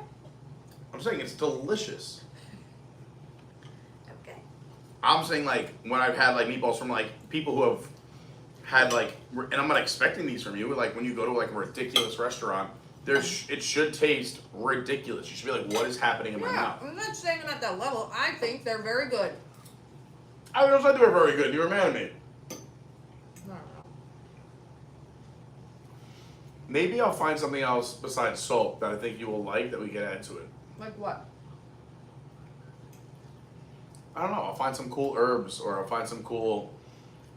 I'm saying it's delicious. Okay. I'm saying like when I've had like meatballs from like people who have had like, and I'm not expecting these from you, like when you go to like a ridiculous restaurant, it should taste ridiculous. You should be like, what is happening in my mouth? I'm not saying them at that level. I think they're very good. I was like, they were very good. You were mad at me. I don't know. Maybe I'll find something else besides salt that I think you will like that we can add to it. Like what? I don't know. I'll find some cool herbs, or I'll find some cool,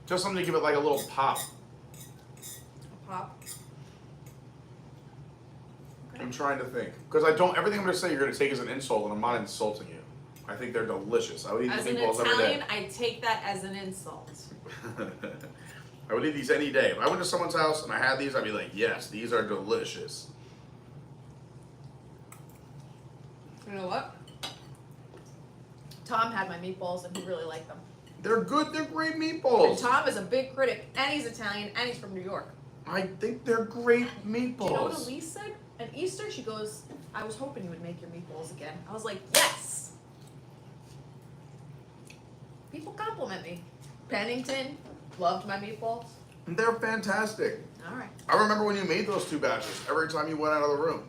just something to give it like a little pop. A pop? Okay. I'm trying to think. Because I don't, everything I'm going to say you're going to take as an insult, and I'm not insulting you. I think they're delicious. I would eat As these an meatballs every day. Italian, I take that as an insult. I would eat these any day. If I went to someone's house and I had these, I'd be like, yes, these are delicious. You know what? Tom had my meatballs and he really liked them. They're good. They're great And meatballs. Tom is a big critic, and he's Italian, and he's from New York. I think they're great meatballs. Do you know what Elise said? At Easter, she goes, I was hoping you would make your meatballs again. I was like, yes! People compliment me. Pennington loved my meatballs. They're fantastic. All right. I remember when you made those 2 batches every time you went out of the room.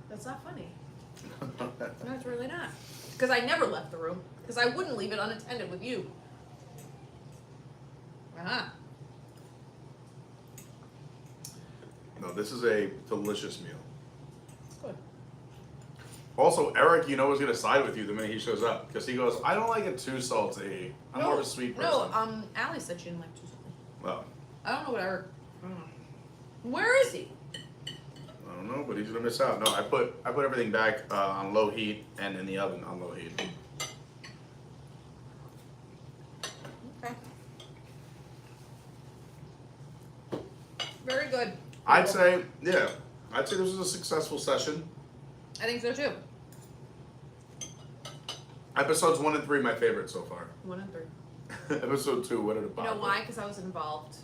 That's not funny. No, it's really not. Because I never left the room. Because I wouldn't leave it unattended with you. Uh-huh. No, this is a delicious meal. It's good. Also, Eric, you know, is going to side with you the minute he shows up. Because he goes, I don't like it too salty. I'm more of a sweet person. No, Allie said she didn't like too salty. Well, I don't know what Eric... I don't know. Where is he? I don't know, but he's going to miss out. No, I put everything back on low heat and in the oven on low heat. Okay. Very good. I'd say this was a successful session. I think so too. Episodes 1 and 3, my favorite so far. 1 and 3. Episode 2, what did it You know why? Because I was involved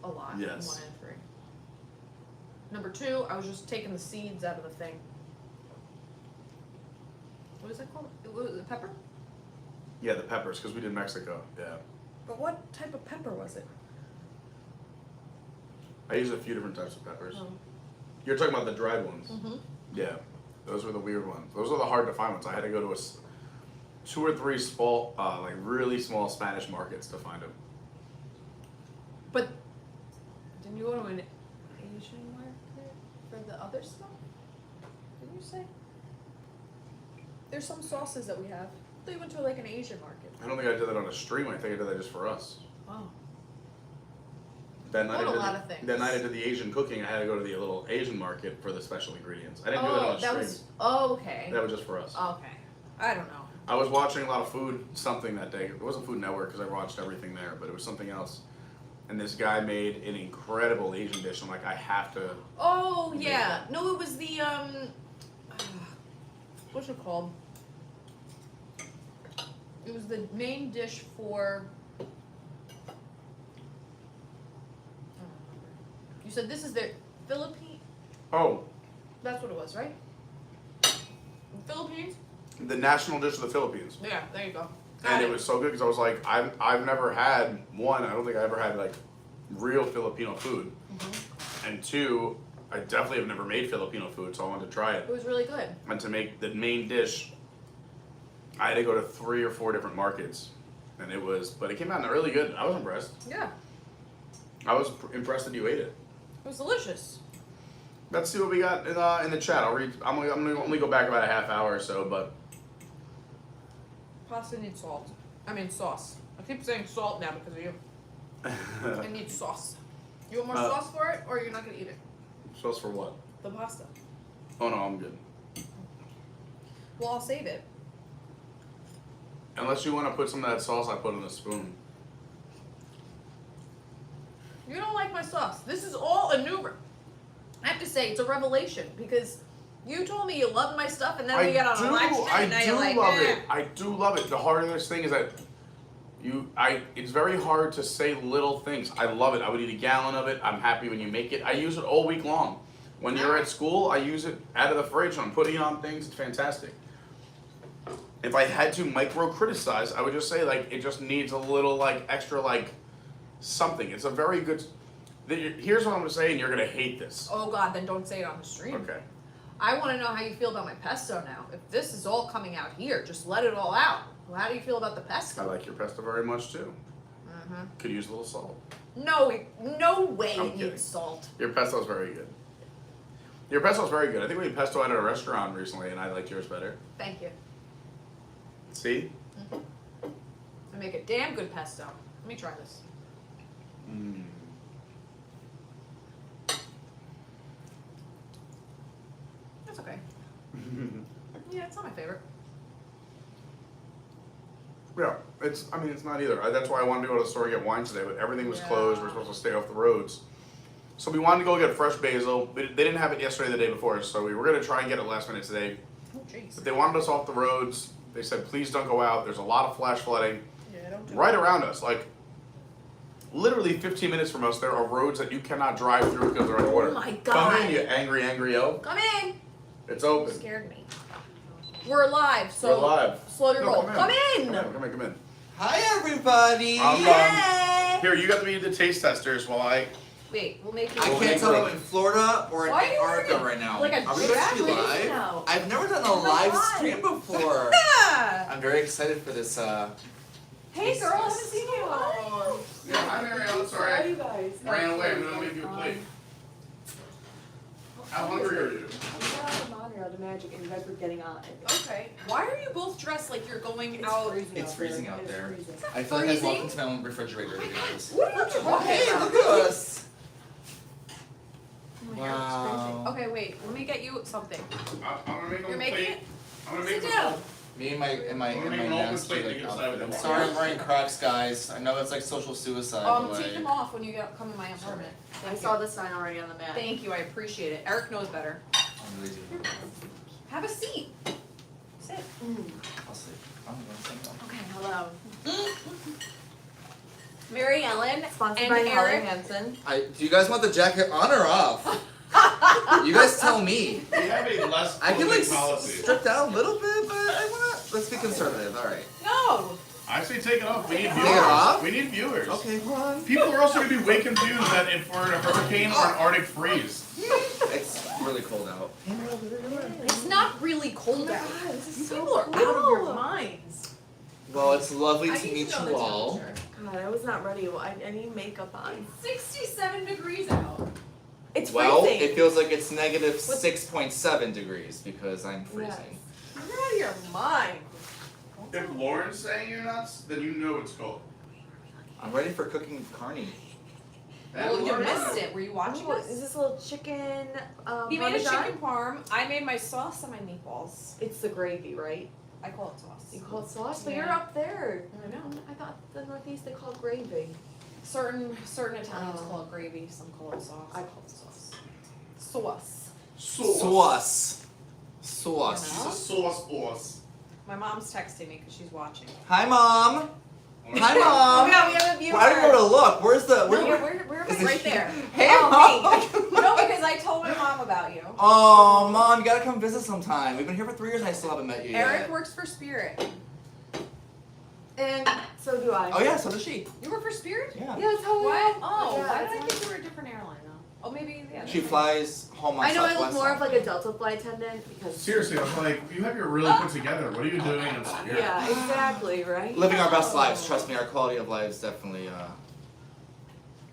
a lot Yes. in 1 and 3. Number 2, I was just taking the seeds out of the thing. What is that called? Was it pepper? Yeah, the peppers, because we did Mexico. Yeah. But what type of pepper was it? I use a few different types of peppers. Oh. You're talking about the dried ones. Mm-hmm. Yeah, those were the weird ones. Those are the hard to find ones. I had to go to 2 or 3 small, like really small Spanish markets to find them. But didn't you go to an Asian market for the other stuff? Didn't you say? There's some sauces that we have. I thought you went to like an Asian market. I don't think I did that on a stream. I think I did that just for us. Oh. That night, Not a lot of things. That night I did the Asian cooking. I had to go to the little Asian market for the special ingredients. I didn't do that on a stream. Okay. That was just for us. Okay. I don't know. I was watching a lot of food something that day. It wasn't Food Network because I watched everything there, but it was something else. And this guy made an incredible Asian dish. I'm like, I have to. Oh yeah. No, it was the what's it called? It was the main dish for. You said this is their Philippine. Oh, That's what it was, right? Philippines. the national dish of the Philippines. Yeah, there you go. And it was so good because I was like, I've never had one. I don't think I ever had like real Filipino food. Mm-hmm. And 2, I definitely have never made Filipino food, so I wanted to try it. It was really good. And to make the main dish, I had to go to 3 or 4 different markets, and but it came out really good. I was impressed. Yeah, I was impressed that you ate it. it was delicious. Let's see what we got in the chat. I'll read. I'm gonna only go back about a half hour or so, but Pasta needs salt. I mean sauce. I keep saying salt now because of you. It needs sauce. You want more sauce for it, or you're not gonna eat it? sauce for what? The pasta. Oh no, I'm good. Well, I'll save it. Unless you want to put some of that sauce I put in the spoon. You don't like my sauce. This is all a new. I have to say, it's a revelation because you told me you loved my stuff, and then we got on a live stream, and now you're like, I do love it. The hardest thing is that it's very hard to say little things. I love it. I would eat a gallon of it. I'm happy when you make it. I use it all week long. When you're at school, I use it out of the fridge. I'm putting on things. It's fantastic. If I had to micro-criticize, I would just say, like, it just needs a little, like, extra, like, something. It's a very good... Here's what I'm going to say, and you're going to hate this. Oh, God, then don't say it on the stream. Okay. I want to know how you feel about my pesto now. If this is all coming out here, just let it all out. Well, how do you feel about the pesto? I like your pesto very much, too. Could use a little salt. No way I'm it kidding. needs salt. Your pesto's very good. Your pesto's very good. I think we had pesto at a restaurant recently, and I liked yours better. Thank you. See? I make a damn good pesto. Let me try this. Mm. That's okay. Yeah, it's not my favorite. Yeah, it's not either. That's why I wanted to go to the store and get wine today, but everything was closed. We're supposed to stay off the roads. So we wanted to go get fresh basil. They didn't have it yesterday, the day before, so we were going to try and get it last minute today. Oh, jeez. But they wanted us off the roads. They said, please don't go out. There's a lot of flash flooding. Yeah, don't do Right around us, like literally 15 minutes from us, there are roads that you cannot drive through because they're underwater. Oh my Come God. in, you angry elf. Come in. It's You open. scared me. We're live, so We're live. slow your No, roll. Come Come in. in. Come in. Hi, everybody. Hey. Here, you got to be the taste testers while I. Wait, we'll make you. I can't tell if I'm in Florida or in Why are you Antarctica wearing right now. like a Are we dress? actually live? No. I've never done a Oh my live God. stream before. Yeah. I'm very excited for this. Hey, girl, I haven't seen you. Yeah, hi, Marielle. Sorry. How are you guys? Ran away. I'm gonna make you a plate. How hungry are you? I'm not on Montreal to Magic, and you guys were getting on it. Okay. Why are you both dressed like you're going It's out? freezing It's out freezing there. out It's there. freezing. I feel like I freezing? walked into my own refrigerator. To be honest. What are you talking Hey, about? look at us. Oh my God, Wow. it's crazy. Okay, wait. Let me get you something. I'm gonna make them You're a making plate. it? I'm gonna make Sit them. down. Me and my I'm gonna make an open nasty plate like to get outfit. inside I'm of sorry, I'm wearing Crocs, guys. I know it's like social suicide. but Take like, them off when you come in my apartment. I saw the sign already on the mat. Thank you. I appreciate it. Eric knows better. I'm really doing it. Have a seat. Sit. I'll sleep. I'm gonna sleep. Okay, hello. Mary Ellen Sponsored and by Holland Eric. Hansen. Do you guys want the jacket on or off? You guys tell me. We have a less I can like clothing policy. strip down a little bit, but I wanna. Let's be conservative. All right. No. I say take it off. We need Take viewers. it off? We need viewers. Okay, hold on. People are also gonna be way confused that if we're in a hurricane or an Arctic freeze. It's really cold out. It's not really cold out. This is You so people are cool. out of your minds. Well, it's lovely I to need meet know you the all. temperature. God, I was not ready. I need makeup on. 67 degrees out. It's Well, freezing. it feels like it's negative 6.7 degrees because I'm freezing. You're out of your mind. If Lauren's saying you're nuts, then you know it's cold. I'm ready for cooking Carney. Well, you Lauren- missed it. Were you watching Ooh, us? is this a little chicken? He made a Parmesan? chicken parm. I made my sauce and my meatballs. It's the gravy, right? I call it sauce. You call it sauce, but Yeah. you're up there. I know. I thought the Northeast they call it gravy. Certain Italians Oh. call it gravy. Some call it sauce. I call it sauce. Sauce. Sauce. It's Sauce. a sauce boss. My mom's texting me because she's watching. Hi, Mom. Hi, Oh Mom. yeah, we have a viewer. Why do you go to look? Where's the? No, Where, we're is it right she? there. Hey, Oh, Mom. me. No, because I told my mom about you. Oh, Mom, you gotta come visit sometime. We've been here for 3 years and I still haven't met you Eric yet. works for Spirit. And so do I. Oh yeah, so does she. You work for Spirit? Yeah. Yeah, that's how What? we Oh, yeah, why that's did I how- think you were a different airline though? Oh, maybe yeah. She flies home on I know I Southwest. look more of like a Delta flight attendant because. Seriously, I was like, you have your really put together. What are you doing in Spirit? Yeah, exactly, right? Living our best lives. Trust me, our quality of life is definitely. Yeah,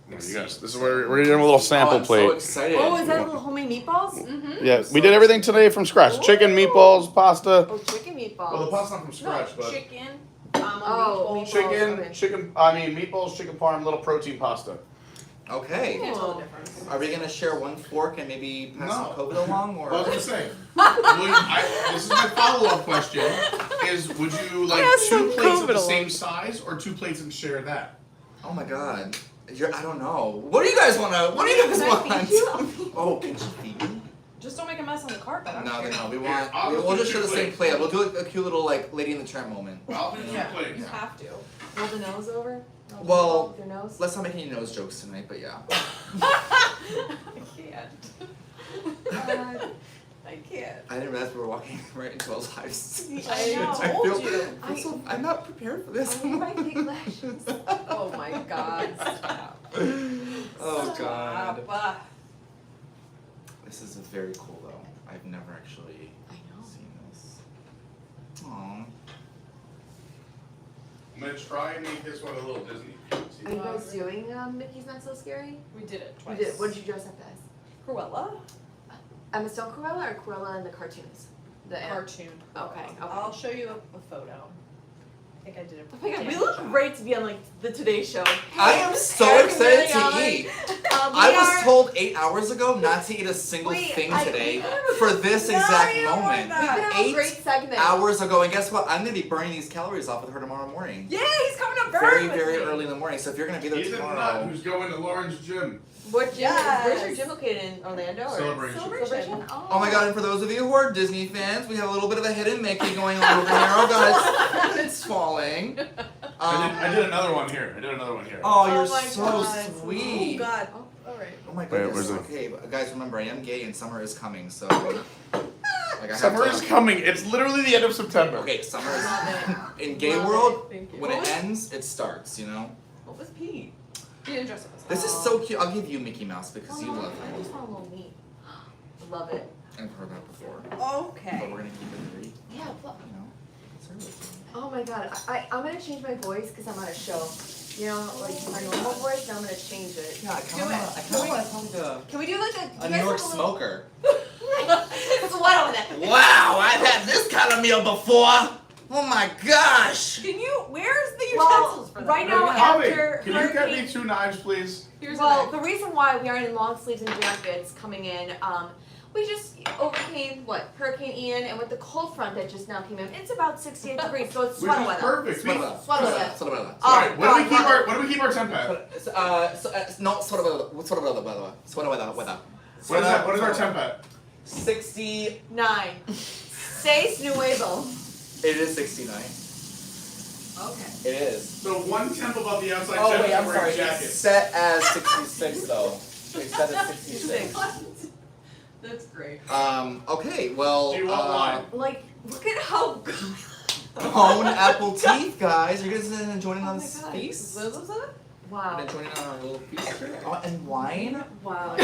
you guys, this is where we're doing a little sample I'm plate. so excited. Oh, is that little homemade meatballs? Mm-hmm. Yeah, we did everything today from scratch. Chicken, meatballs, pasta. Oh, chicken meatballs. Well, the pasta's not from No, scratch, but chicken. Oh, Meatballs. chicken, okay. meatballs, chicken parm, little protein pasta. Okay. Can't tell the difference. Are we gonna share one fork and maybe pass some No. COVID along, or? Well, I was gonna say, this is my follow-up question: is would you like Pass two some plates of the COVID same along. size or 2 plates and share that? Oh my God. I don't know. What do you guys wanna? What do you guys Can I want? feed you? Oh, can she feed me? Just don't make a mess on the carpet. I don't No, care. no, we Here, want. I'll just We'll do just share the 2 same plates. plate. We'll do a cute little like Lady in the Tramp moment. I'll do 2 Yeah. plates. You have to. Roll the nose over. Roll the Well, nose with your nose. Let's not make any nose jokes tonight, but yeah. I can't. I can't. I didn't realize we were walking right into our lives. I know. I Told feel, you. I'm not prepared for this. I need my big lashes. Oh my God. Stop. Oh God. Stop. This is very cool though. I've never actually I know. seen this. Aww. I'm gonna try and make this one a little Disney. Are you guys doing Mickey's Not So Scary? We did it You twice. did. What did you dress up as? Cruella? Emma Stone Cruella or Cruella in the cartoons? The Cartoon. Cruella. Okay, okay. I'll show you a photo. I think I did it. Oh my god, we look great to be on like the Today Show. I am so Eric excited really to on. eat. We I was are- told 8 hours ago not to eat a single Wait, thing we today could have for this exact moment. We could have a 8 great segment. hours ago, and guess what? I'm gonna be burning these calories off with her tomorrow morning. Yeah, he's coming up Very, with very me. early in the morning. So if you're gonna be there He's a nut tomorrow, who's going to Lauren's gym. What gym? Yes. Where's your gym located in Orlando? Or? Celebration. Celebration. oh my god! And for those of you who are Disney fans, we have a little bit of a hidden Mickey going on over here. Oh god, it's falling. I did another one here. Oh, you're Oh my so God. sweet. Oh God. Oh, all right. Oh my Wait, goodness. where's the- Okay, but guys, remember I am gay and summer is coming, so like I have Summer to- is coming. It's literally the end of September. Okay, summer is Love in gay Love world. Thank you. When it ends, it starts. You know. What was Pete? He didn't dress up as This is so cute. I'll give you Mickey Mouse because you love I him. just want a little meat. Love it. I've heard that before. But Okay. we're gonna keep it very, Yeah. you know, conservative. Oh my god, I'm gonna change my voice because I'm on a show. You know, like my normal voice, now I'm gonna change it. Yeah, I Do kind it. of want to sound like Can we do like a New York smoker. What's the what over there? Wow, I've had this kind of meal before. Oh my gosh. Can you? Where's the Well, utensils for that? right now, Holly, after can you get me Hurricane- 2 knives, please? Here's Well, a the reason why we aren't in long sleeves and jackets coming in, we just overcame Hurricane Ian, and with the cold front that just now came in, it's about 68 degrees, so it's Which sweater is weather. perfect. Sweater We- weather. Sweater weather. Sweater weather. Oh, Alright, what do we God, keep love our temp at? No, sweater weather. Sweater weather, by the way. Sweater weather. What is our temp at? 60. 9. 6 nuevo. It is 69. Okay. It is. So 1 temp above the outside Oh temp wait, is I'm wearing sorry. a jacket. It's set as 66 though. It's set as 66. That's great. Okay, well, Do you want wine? Like, look at how good. bone apple teeth, guys. Are you guys gonna join in Oh on my this God. feast? Wow. Gonna join in on our little feast here? Oh, and wine? Wow.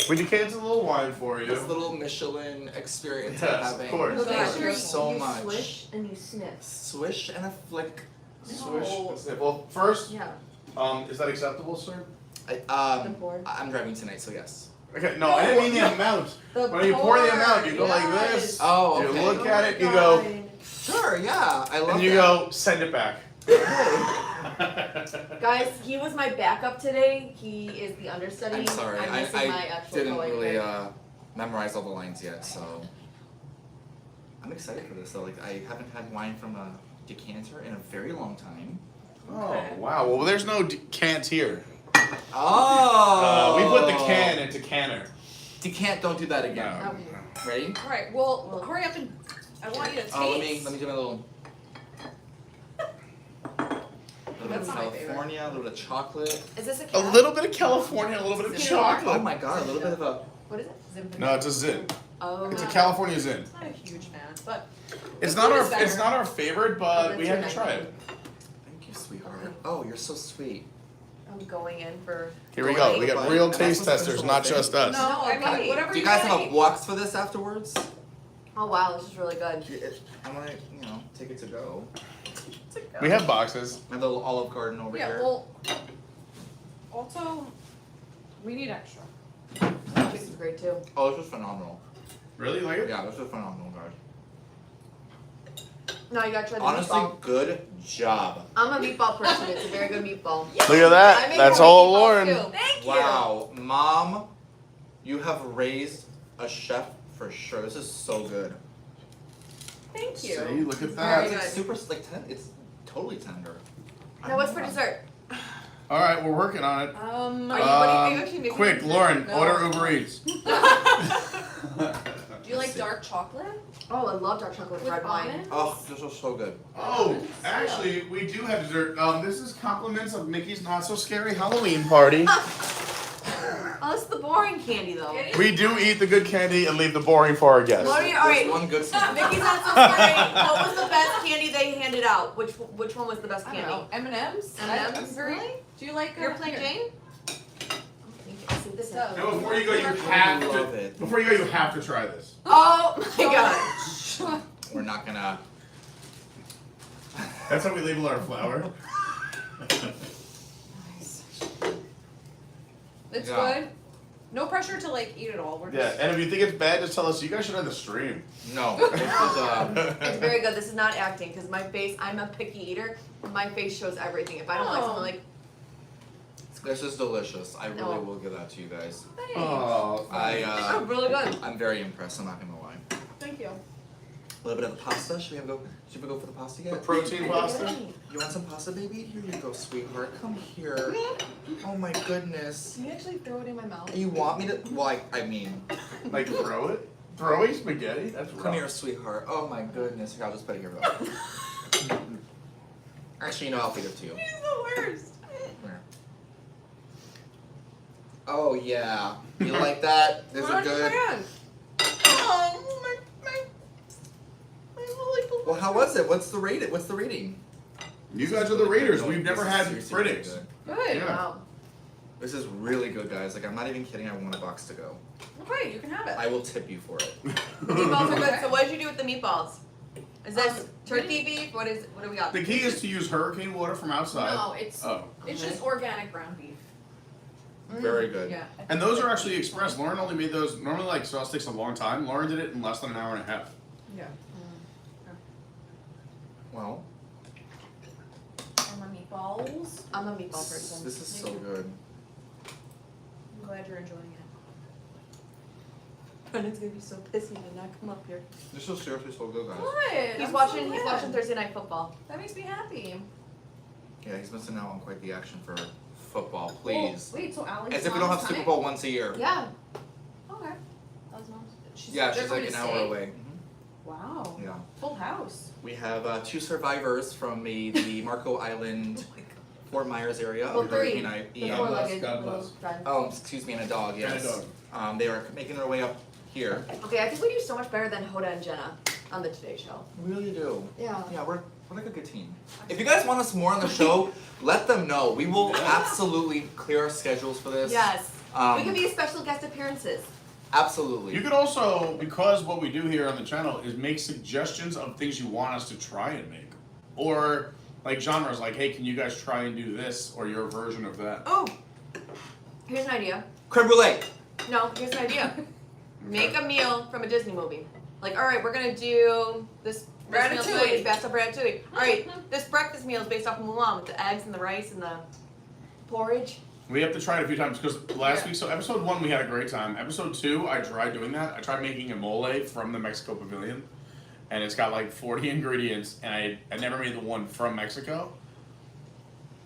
We decants a little wine for you. This little Michelin experience Yes, I'm of having. course. So make Thank sure you so you much. swish and you sniff. Swish and a flick. Swish. No. That's it. Well, first, Yeah. is that acceptable, sir? I, The board. I'm driving tonight, so yes. Okay, no, I didn't mean the amount. The When you pour the board, amount, you go like yes. this. Oh, You okay. look Oh at my it, you go, God. Sure, yeah. I love and you that. go, send it back. Guys, he was my backup today. He is the understudy. I'm sorry. I'm missing my actual didn't colleague really here. memorize all the lines yet, so I'm excited for this though. Like I haven't had wine from a decanter in a very long time. Oh, wow. Well, there's no cant here. Oh. We put the can into canner. Decant. Don't do that again. No. Okay. Ready? All right. Well, hurry up and I want you to taste. Oh, let me do my little. A little bit That's of my favorite. California, a little bit of chocolate. Is this a A cat? little bit of California, a little bit of Oh chocolate. my god, a little bit of a. What is it? No, it's a Zin. Oh. It's a California Zin. I'm not a huge fan, but It's The not food our is better. it's not our favorite, but we had to try it. Thank you, sweetheart. Oh, you're so sweet. I'm going in for. Here we go. We got real taste testers, not just us. no, I mean okay. whatever Do you you guys wanna have a eat. box for this afterwards? Oh wow, this is really good. I want to, take it to go. We have boxes. My little Olive Garden over Yeah. here. Well, also we need extra. This is great too. Oh, this was phenomenal. Really like it? Yeah, this was phenomenal, guys. No, you gotta try the Honestly, meatball. good job. I'm a meatball person. It's a very good meatball. Look at I that. make That's homemade all meatballs, Lauren. too. Thank you. Wow, Mom, you have raised a chef for sure. This is so good. Thank you. See, look at It's that. like super, it's totally tender. Now what's for dessert? All right, we're working on it. Are you, what are you actually making? Quick, Lauren, No. order Uber Eats. Do you like dark chocolate Oh, I love dark chocolate with with red wine. almond? Oh, this was so good. Oh, actually, we do have dessert. This is compliments of Mickey's Not So Scary Halloween Party. Oh, this is the boring candy though. It is. We do eat the good candy and leave the boring for our guests. What are you, all right. There's one good snack. Mickey's Not So Scary. What was the best candy they handed out? Which one was the best I don't candy? know. M&M's. M&Ms? I'm very. Really? Do you like? You're playing here. Jane? See this So- No, before you go, you I have love to. it. Before you go, you have to try this. Oh my god. We're not gonna. That's how we label our flour. Nice. It's Yeah. good. No pressure to like eat it all. We're Yeah, just... and if you think it's bad, just tell us. You guys should end the stream. No, this is It's very good. This is not acting because my face. I'm a picky eater. My face shows everything. If I don't like something, like this is delicious. I really No. will give that to you guys. Thanks. Oh, oh, really good. I'm very impressed. I'm not gonna lie. Thank you. A little bit of the pasta. Should we go for the pasta the yet? protein pasta. You want some pasta, baby? Here you go, sweetheart. Come here. Oh my goodness. Can you actually throw it in my mouth? You want me to? Well, I mean, Like throw it. Throwing spaghetti. That's rough. come here, sweetheart. Oh my goodness. Here, I'll just put it here. Actually, you know, I'll feed it to you. He's the worst. Here. Oh yeah. You like that? Is it good? Oh, my lollipop. Well, how was it? What's the rating? You guys are the Raiders. We've This never is had seriously really critics. good. Good. Yeah. Wow. This is really good, guys. Like, I'm not even kidding. I want a box to go. Okay, you can have it. I will tip you for it. Meatballs are good. So what did you do with the meatballs? Is this Um, turkey beef? What do we got? The key is to use hurricane water from outside. No, it's Oh. it's just organic ground beef. Very good. Yeah. And those are actually express. Lauren only made those. Normally, like sauce takes a long time. Lauren did it in less than an hour and a half. Yeah. Well, And my meatballs. I'm a meatball person. this is so good. I'm glad you're enjoying it. Brendan's gonna be so pissy to not come up here. This is seriously so good, guys. Good. He's I'm watching. so He's glad. watching Thursday night football. That makes me happy. Yeah, he's missing out on quite the action for football. Please. Oh, wait, so Allie's As if we don't have mom's Super coming? Bowl once a year. Yeah. Okay. That was mom's. Yeah, they're she's going like an to hour stay? away. Wow. Yeah. Full house. We have 2 survivors from the Marco Island, Fort Myers area Well, of 3. Hurricane The Ian. four-legged God little bless. friend. Oh, excuse me, and a dog, yes. And a dog. They are making their way up here. Okay, I think we do so much better than Hoda and Jenna on the Today Show. We really do. Yeah. Yeah, we're like a good team. If you guys want us more on the show, let them know. We will absolutely clear our schedules for this. Yes. Um, We can be special guest appearances. Absolutely. You could also, because what we do here on the channel is make suggestions of things you want us to try and make. Or like genres like, hey, can you guys try and do this or your version of that? Oh, here's an idea. Creme brulee. No, here's an idea. Make a meal from a Disney movie. Like, all right, we're gonna do this. This meal tonight is based off Ratatouille. All right, this breakfast meal is based off Mulan with the eggs and the rice and the porridge. We have to try it a few times because last week, so episode 1 we had a great time. Episode 2, I tried doing that. I tried making a mole from the Mexico Pavilion, and it's got like 40 ingredients, and I never made the one from Mexico.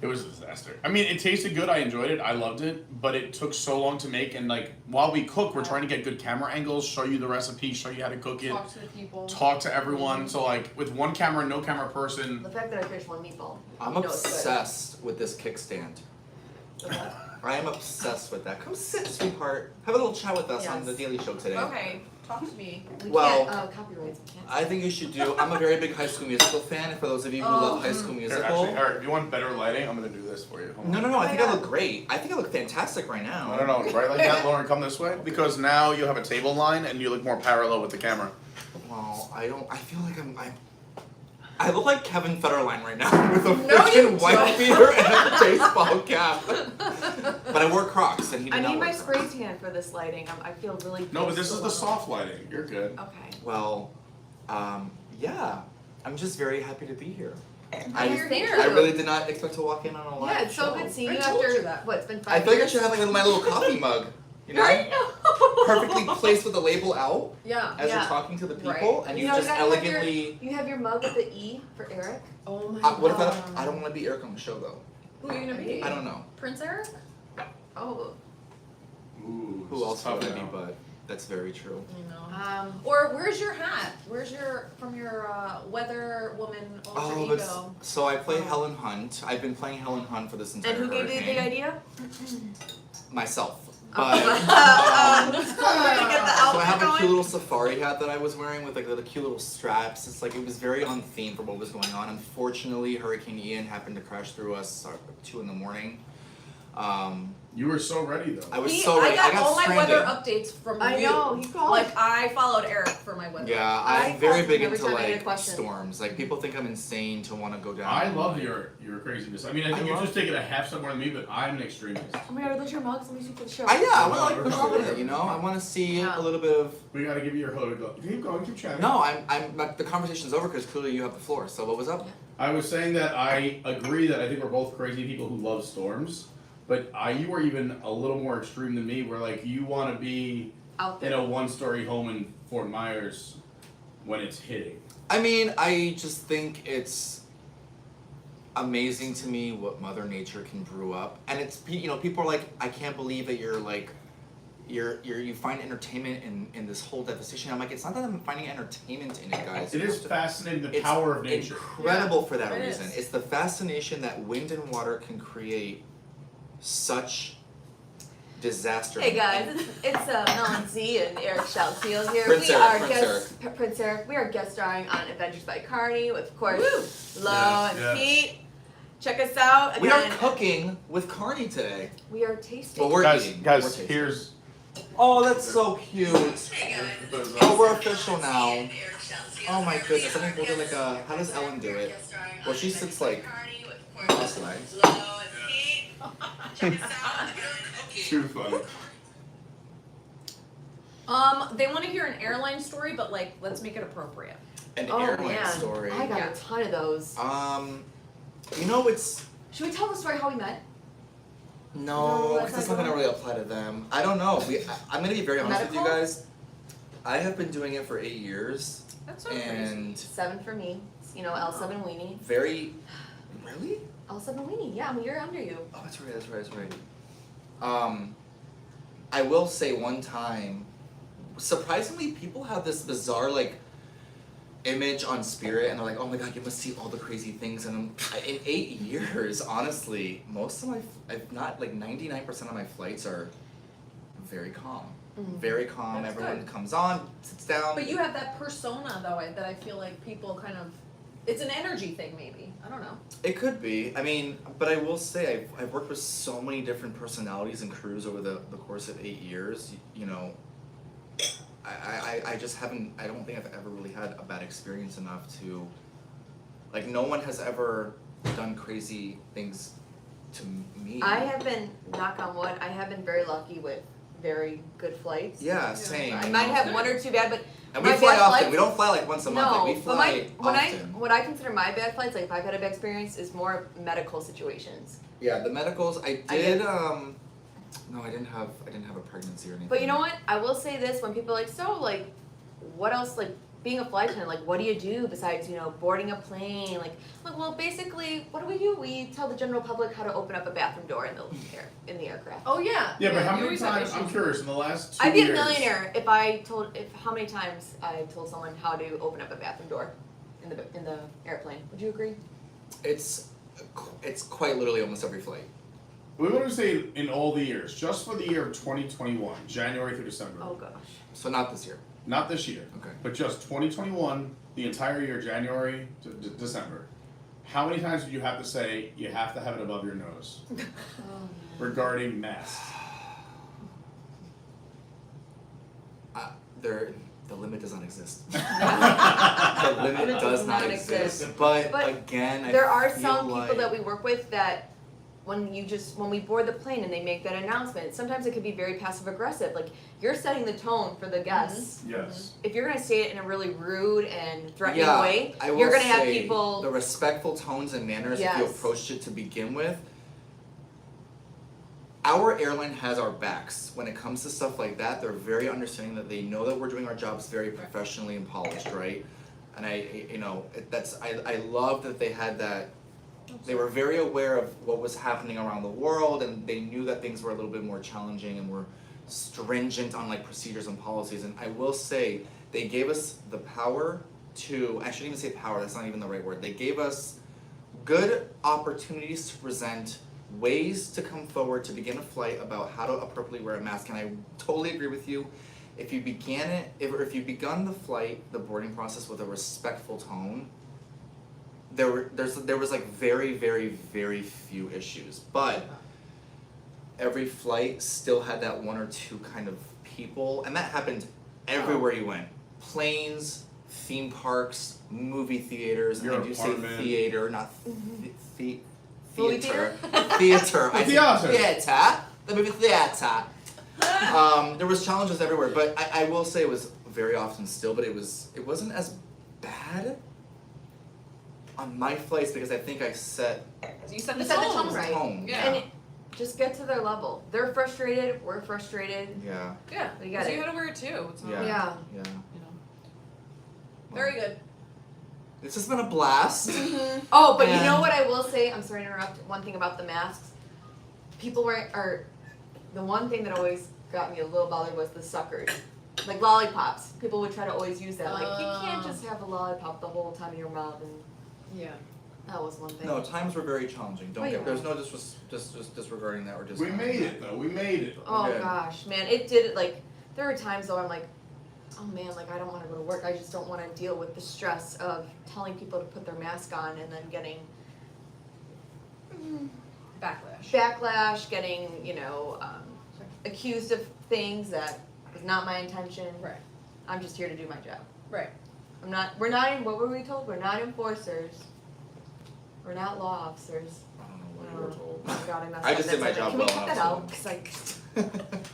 It was a disaster. I mean, it tasted good. I enjoyed it. I loved it, but it took so long to make. And like while we cook, we're trying to get good camera angles, show you the recipe, show you how to cook it, Talk to the people. talk to everyone. So like with one camera, no camera person. The fact that I finished one meatball. I'm you know it's good. obsessed with this kickstand. The what? I am obsessed with that. Come sit, sweetheart. Have a little chat with us on Yes. the Daily Show today. Okay, talk to me. We Well, can't, copyrights, we can't. I think you should do. I'm a very big High School Musical fan. And for those of you who love High School Here, Musical, actually, Eric, if you want better lighting, I'm gonna do this for you. Hold on. no. I think I yeah. look great. I think I look fantastic right now. I don't know, right like that, Lauren, come this way. Because now you have a table line and you look more parallel with the camera. Well, I don't. I feel like I look like Kevin Federline right now with a No, freaking you white don't. beater and a baseball cap. But I wore Crocs and he did I not need wear my Crocs. spray tan for this lighting. I feel really. No, but close this to is the level. soft lighting. You're good. Okay. Well, yeah. I'm just very happy to be here. You're here. I really did not expect to walk in on a live Yeah, it's so show. good seeing I you told after you that. what? It's been 5 I years. feel like I should have like my little coffee mug. You know? I know. Perfectly placed with the label out Yeah. as you're Yeah. talking to the people, Right. and You you know, just you gotta have elegantly. You have your mug with the E for Eric. Oh my What if god. I don't want to be Eric on the show though? Who are you gonna be? I don't know. Prince Eric? Oh. Ooh, Who else tough would I be, now. but that's very true. Or where's your hat? Where's your from your weather woman alter Oh, but ego? so I play Helen Hunt. I've been playing Helen Hunt for this entire And who gave you the big hurricane. idea? Myself. Oh. But Just trying to get the so I outfit have a going. cute little safari hat that I was wearing with like the cute little straps. It's like it was very on theme for what was going on. Unfortunately, Hurricane Ian happened to crash through us at 2 in the morning. You were so ready though. I was so ready. I I got got all my stranded. weather updates from I you. know, he called. Like, I followed Eric for my weather. Yeah, I I'm very called big him every into time I had a like question. storms. Like people think I'm insane to want to go down. I love your craziness. I mean, I think I you're love- just taking a half step more than me, but I'm an extremist. Oh my god, those are your mugs. Let me see for the show. I want to like push through it. You know, I want to see Yeah. a little bit of. We gotta give you your hood. Keep going, keep chatting. No, the conversation's over because clearly you have the floor. So what was up? I was saying that I agree that I think we're both crazy people who love storms, but you are even a little more extreme than me, where like you want to be Out in there. a one-story home in Fort Myers when it's hitting. I mean, I just think it's amazing to me what Mother Nature can brew up, and it's people are like, I can't believe that you're like. You find entertainment in this whole devastation. I'm like, it's not that I'm finding entertainment in it, guys. It is fascinating the It's power of nature. incredible for that it reason. is. It's the fascination that wind and water can create such disaster. Hey guys, it's Melon Z and Eric Shalfield here. Prince we Eric, are Prince Prince Eric. We are guest starring on Adventures by Carney with, of course, Lo Yes, and yes. Pete. Check us out. We are Again, cooking with Carney today. we are tasting. Well, we're Guys, eating. We're tasting. here's. Oh, that's so cute. Oh, we're official now. Oh my goodness, I think we'll do like a. How does Ellen do it? Well, she sits like cross-legged. Too funny. They want to hear an airline story, but like, let's make it appropriate. An Oh airline man, story. I got Yeah. a ton of those. It's. Should we tell the story how we met? No, No, because that's it's not not gonna going. really apply to them. I don't know. I'm gonna be very honest with you Medical? guys. I have been doing it for 8 years, That's so crazy. and 7 for me. L7 weenie. very. Really? L7 weenie. Yeah, I'm a year under you. Oh, that's right. I will say one time, surprisingly, people have this bizarre like image on Spirit, and they're like, "Oh my God, you must see all the crazy things." And in 8 years, honestly, most of if not like 99% of my flights are very calm. Mhm. Very calm. That's Everyone good. comes on, sits down. But you have that persona, though, that I feel like people kind of. It's an energy thing, maybe. I don't know. It could be. I mean, but I will say I've worked with so many different personalities and crews over the course of 8 years. You know, I just haven't. I don't think I've ever really had a bad experience enough to. Like, no one has ever done crazy things to me. I have been, knock on wood, I have been very lucky with very good flights. Yeah, same. I you might know. have 1 or 2 bad, but And we my fly bad often. flights- We don't fly like once a month. no, Like, we but fly often. what I consider my bad flights, like if I've had a bad experience, is more medical situations. Yeah, the medicals. I I did. get- No, I didn't have a pregnancy or anything. But you know what? I will say this: when people are like, so like, what else? Like being a flight attendant, like, what do you do besides boarding a plane? Like, well, basically, what do? We tell the general public how to open up a bathroom door in the aircraft. Oh yeah. Yeah, but how you many always have times? I'm issues. curious. In the last 2 I'd be years, a millionaire if how many times I told someone how to open up a bathroom door in the airplane. Would you agree? It's quite literally almost every flight. We want to say in all the years, just for the year of 2021, January through December. Oh gosh. So not this year. Not this year, Okay. but just 2021, the entire year, January to December. How many times did you have to say you have to have it above your nose regarding masks? The limit does not exist. The limit does not exist. But again, There I are feel some like people that we work with that when we board the plane and they make that announcement, sometimes it could be very passive aggressive. Like you're setting the tone for the guests. Yes. If you're gonna say it in a really rude and threatening yeah, way, I will you're gonna have say people. the respectful tones and manners if you Yes. approached it to begin with. Our airline has our backs when it comes to stuff like that. They're very understanding that they know that we're doing our jobs very professionally and polished, right? And I love that they had that. They were very aware of what was happening around the world, and they knew that things were a little bit more challenging and were stringent on like procedures and policies. And I will say they gave us the power to. I shouldn't even say power. That's not even the right word. They gave us good opportunities to present ways to come forward to begin a flight about how to appropriately wear a mask. And I totally agree with you. If you begun the flight, the boarding process with a respectful tone, there was like very, very, very few issues. But every flight still had that one or two kind of people, and that happened everywhere you went. Planes, theme parks, movie theaters. Your I do say apartment. theater, not Movie theater. Theater. I Theater. said theater. The movie theater. There was challenges everywhere, but I will say it was very often still, but it wasn't as bad on my flights because I think I set You set You the set the tone tone right. tone. Yeah. And just get to their level. They're frustrated. We're frustrated. Yeah. Yeah, We got so it. you gotta wear it too. It's not Yeah. like, Yeah. Yeah. you know. Very good. This has been a blast. Oh, but you And- know what I will say? I'm sorry to interrupt. One thing about the masks. People the one thing that always got me a little bothered was the suckers. Like lollipops. People would try to always use that. Like, you can't just have a lollipop the whole time in your mouth, and Yeah. that was one thing. No, times were very challenging. Don't Oh, get. yeah. There's no just disregarding that or We discounting made that. it though. We made it. Oh Good. gosh, man, it did it. Like, there were times though I'm like, oh man, like I don't want to go to work. I just don't want to deal with the stress of telling people to put their mask on and then getting Backlash. backlash, getting accused of things that was not my intention. Right. I'm just here to do my job. Right. We're not. What were we told? We're not enforcers. We're not law officers. I don't know what you were told. Oh God, I messed I up. just did my That's job okay. well Can we cut that enough, out? Cause like.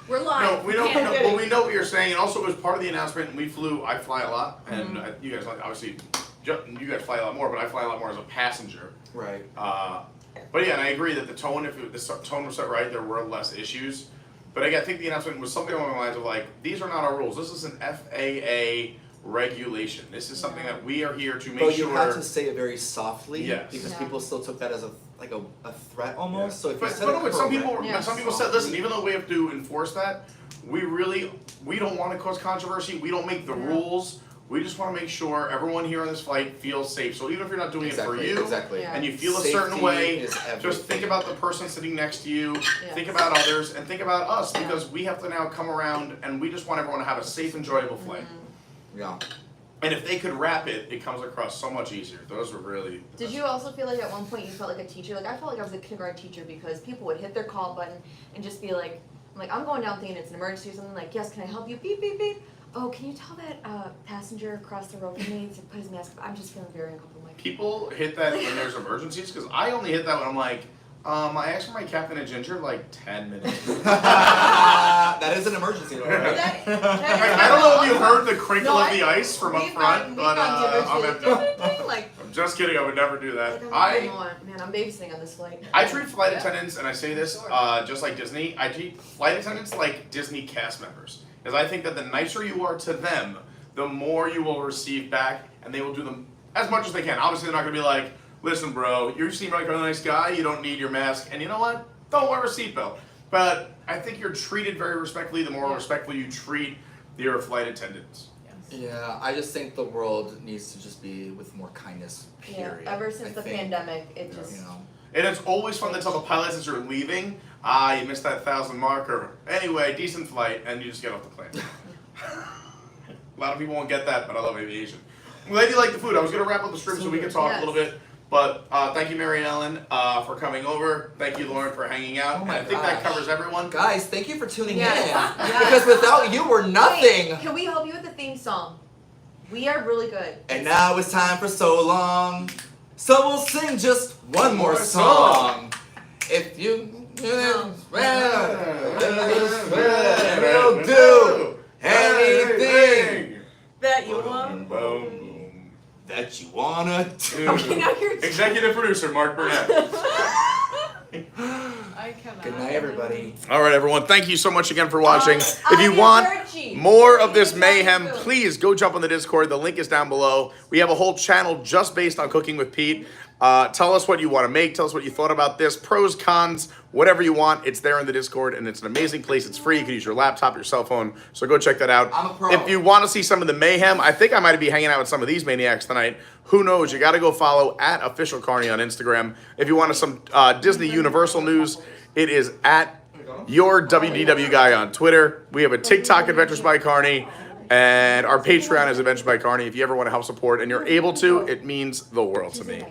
We're live. No, we know, can't well, we know what you're saying, and also it was part of the announcement. And I fly a lot, and you guys obviously, you guys fly a lot more, but I fly a lot more as a passenger. Right. But yeah, and I agree that the tone, if the tone was set right, there were less issues. But again, I think the announcement was something along the lines of like, these are not our rules. This is an FAA regulation. This is something that we are here to make But sure. you had to say it very softly Yes. because Yeah. people still took that as a threat almost. So if you But, said but it no, but some people, correctly- Yeah. some people said, listen, even though we have to enforce that, we don't want to cause controversy. We don't make the rules. We just want to make sure everyone here on this flight feels safe. So even if you're not doing it for you, Exactly. Yeah. and you feel a Safety certain way, is just everything. think about the person sitting next to you, Yes. think about others, and think about us, Yeah. because we have to now come around and we just want everyone to have a safe, enjoyable flight. Yeah. And if they could wrap it, it comes across so much easier. Those were really. the Did best. you also feel like at one point you felt like a teacher? Like I felt like I was a kindergarten teacher because people would hit their call button and just be like, I'm going down thinking it's an emergency or something, like, yes, can I help you? Beep, beep, beep. Oh, can you tell that passenger across the road from me to put his mask up? I'm just feeling very uncomfortable. Like, People hit that when there's emergencies, because I only hit that when I'm like, I asked for my captain and ginger like 10 minutes. That is an emergency, though, right? Like, I don't know if you heard the crinkle No, of the ice from up front, but like, I'm just kidding. I would never do that. man, I'm babysitting on this flight. I treat flight attendants, and I say this just like Disney, I treat flight attendants like Disney cast members. Because I think that the nicer you are to them, the more you will receive back, and they will do them as much as they can. Obviously, they're not going to be like, listen, bro, you seem like a nice guy, you don't need your mask, and you know what? Don't wear a seatbelt. But I think you're treated very respectfully the more respectfully you treat your flight attendants. Yeah, I just think the world needs to just be with more kindness, period. Ever since I the think, pandemic, it just. You know. And it's always fun to tell the pilots as you're leaving, you missed that 1,000 marker. Anyway, decent flight, and you just get off the plane. A lot of people won't get that, but I love aviation. I'm glad you like the food. I was going to wrap up the stream so we can talk a little bit. But thank you, Mary Ellen, for coming over. Thank you, Lauren, for hanging out. Oh my and I think that gosh. covers everyone. Guys, thank you for tuning Yes. in. Yes. Because without you, we're nothing. Wait, can we help you with the theme song? We are really good. And now it's time for So Long. So we'll sing just one more song. If you we'll do anything That you want. Boom. that you wanna do. Okay, now you're. Executive producer, Mark Burnett. I cannot. Good night, everybody. All right, everyone. Thank you so much again for watching. If you I'm want Richey. more of this Richey, mayhem, thank you. please go jump on the Discord. The link is down below. We have a whole channel just based on cooking with Pete. Tell us what you want to make. Tell us what you thought about this. Pros, cons, whatever you want. It's there in the Discord, and it's an amazing place. It's free. You can use your laptop, your cell phone. So go check that out. I'm a pro. If you want to see some of the mayhem, I think I might be hanging out with some of these maniacs tonight. Who knows? You got to go follow @officialcarney on Instagram. If you want some Disney Universal news, it is your WDW guy on Twitter. We have a TikTok, Adventures by Carney, and our Patreon is Adventures by Carney. If you ever want to help support and you're able to, it means the world to me.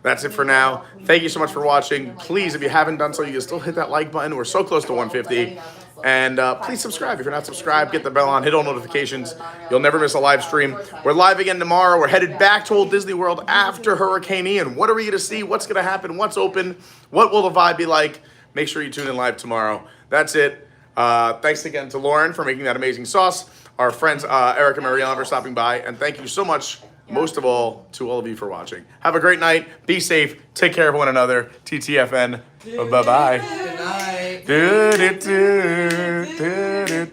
That's it for now. Thank you so much for watching. Please, if you haven't done so, you can still hit that like button. We're so close to 150. And please subscribe. If you're not subscribed, get the bell on, hit all notifications. You'll never miss a live stream. We're live again tomorrow. We're headed back to Old Disney World after Hurricane Ian. What are we going to see? What's going to happen? What's open? What will the vibe be like? Make sure you tune in live tomorrow. That's it. Thanks again to Lauren for making that amazing sauce. Our friends Eric and Mariana for stopping by. And thank you so much, most of all, to all of you for watching. Have a great night. Be safe. Take care of one another. TTFN. Bye-bye. Good night. Do, do, do, do, do.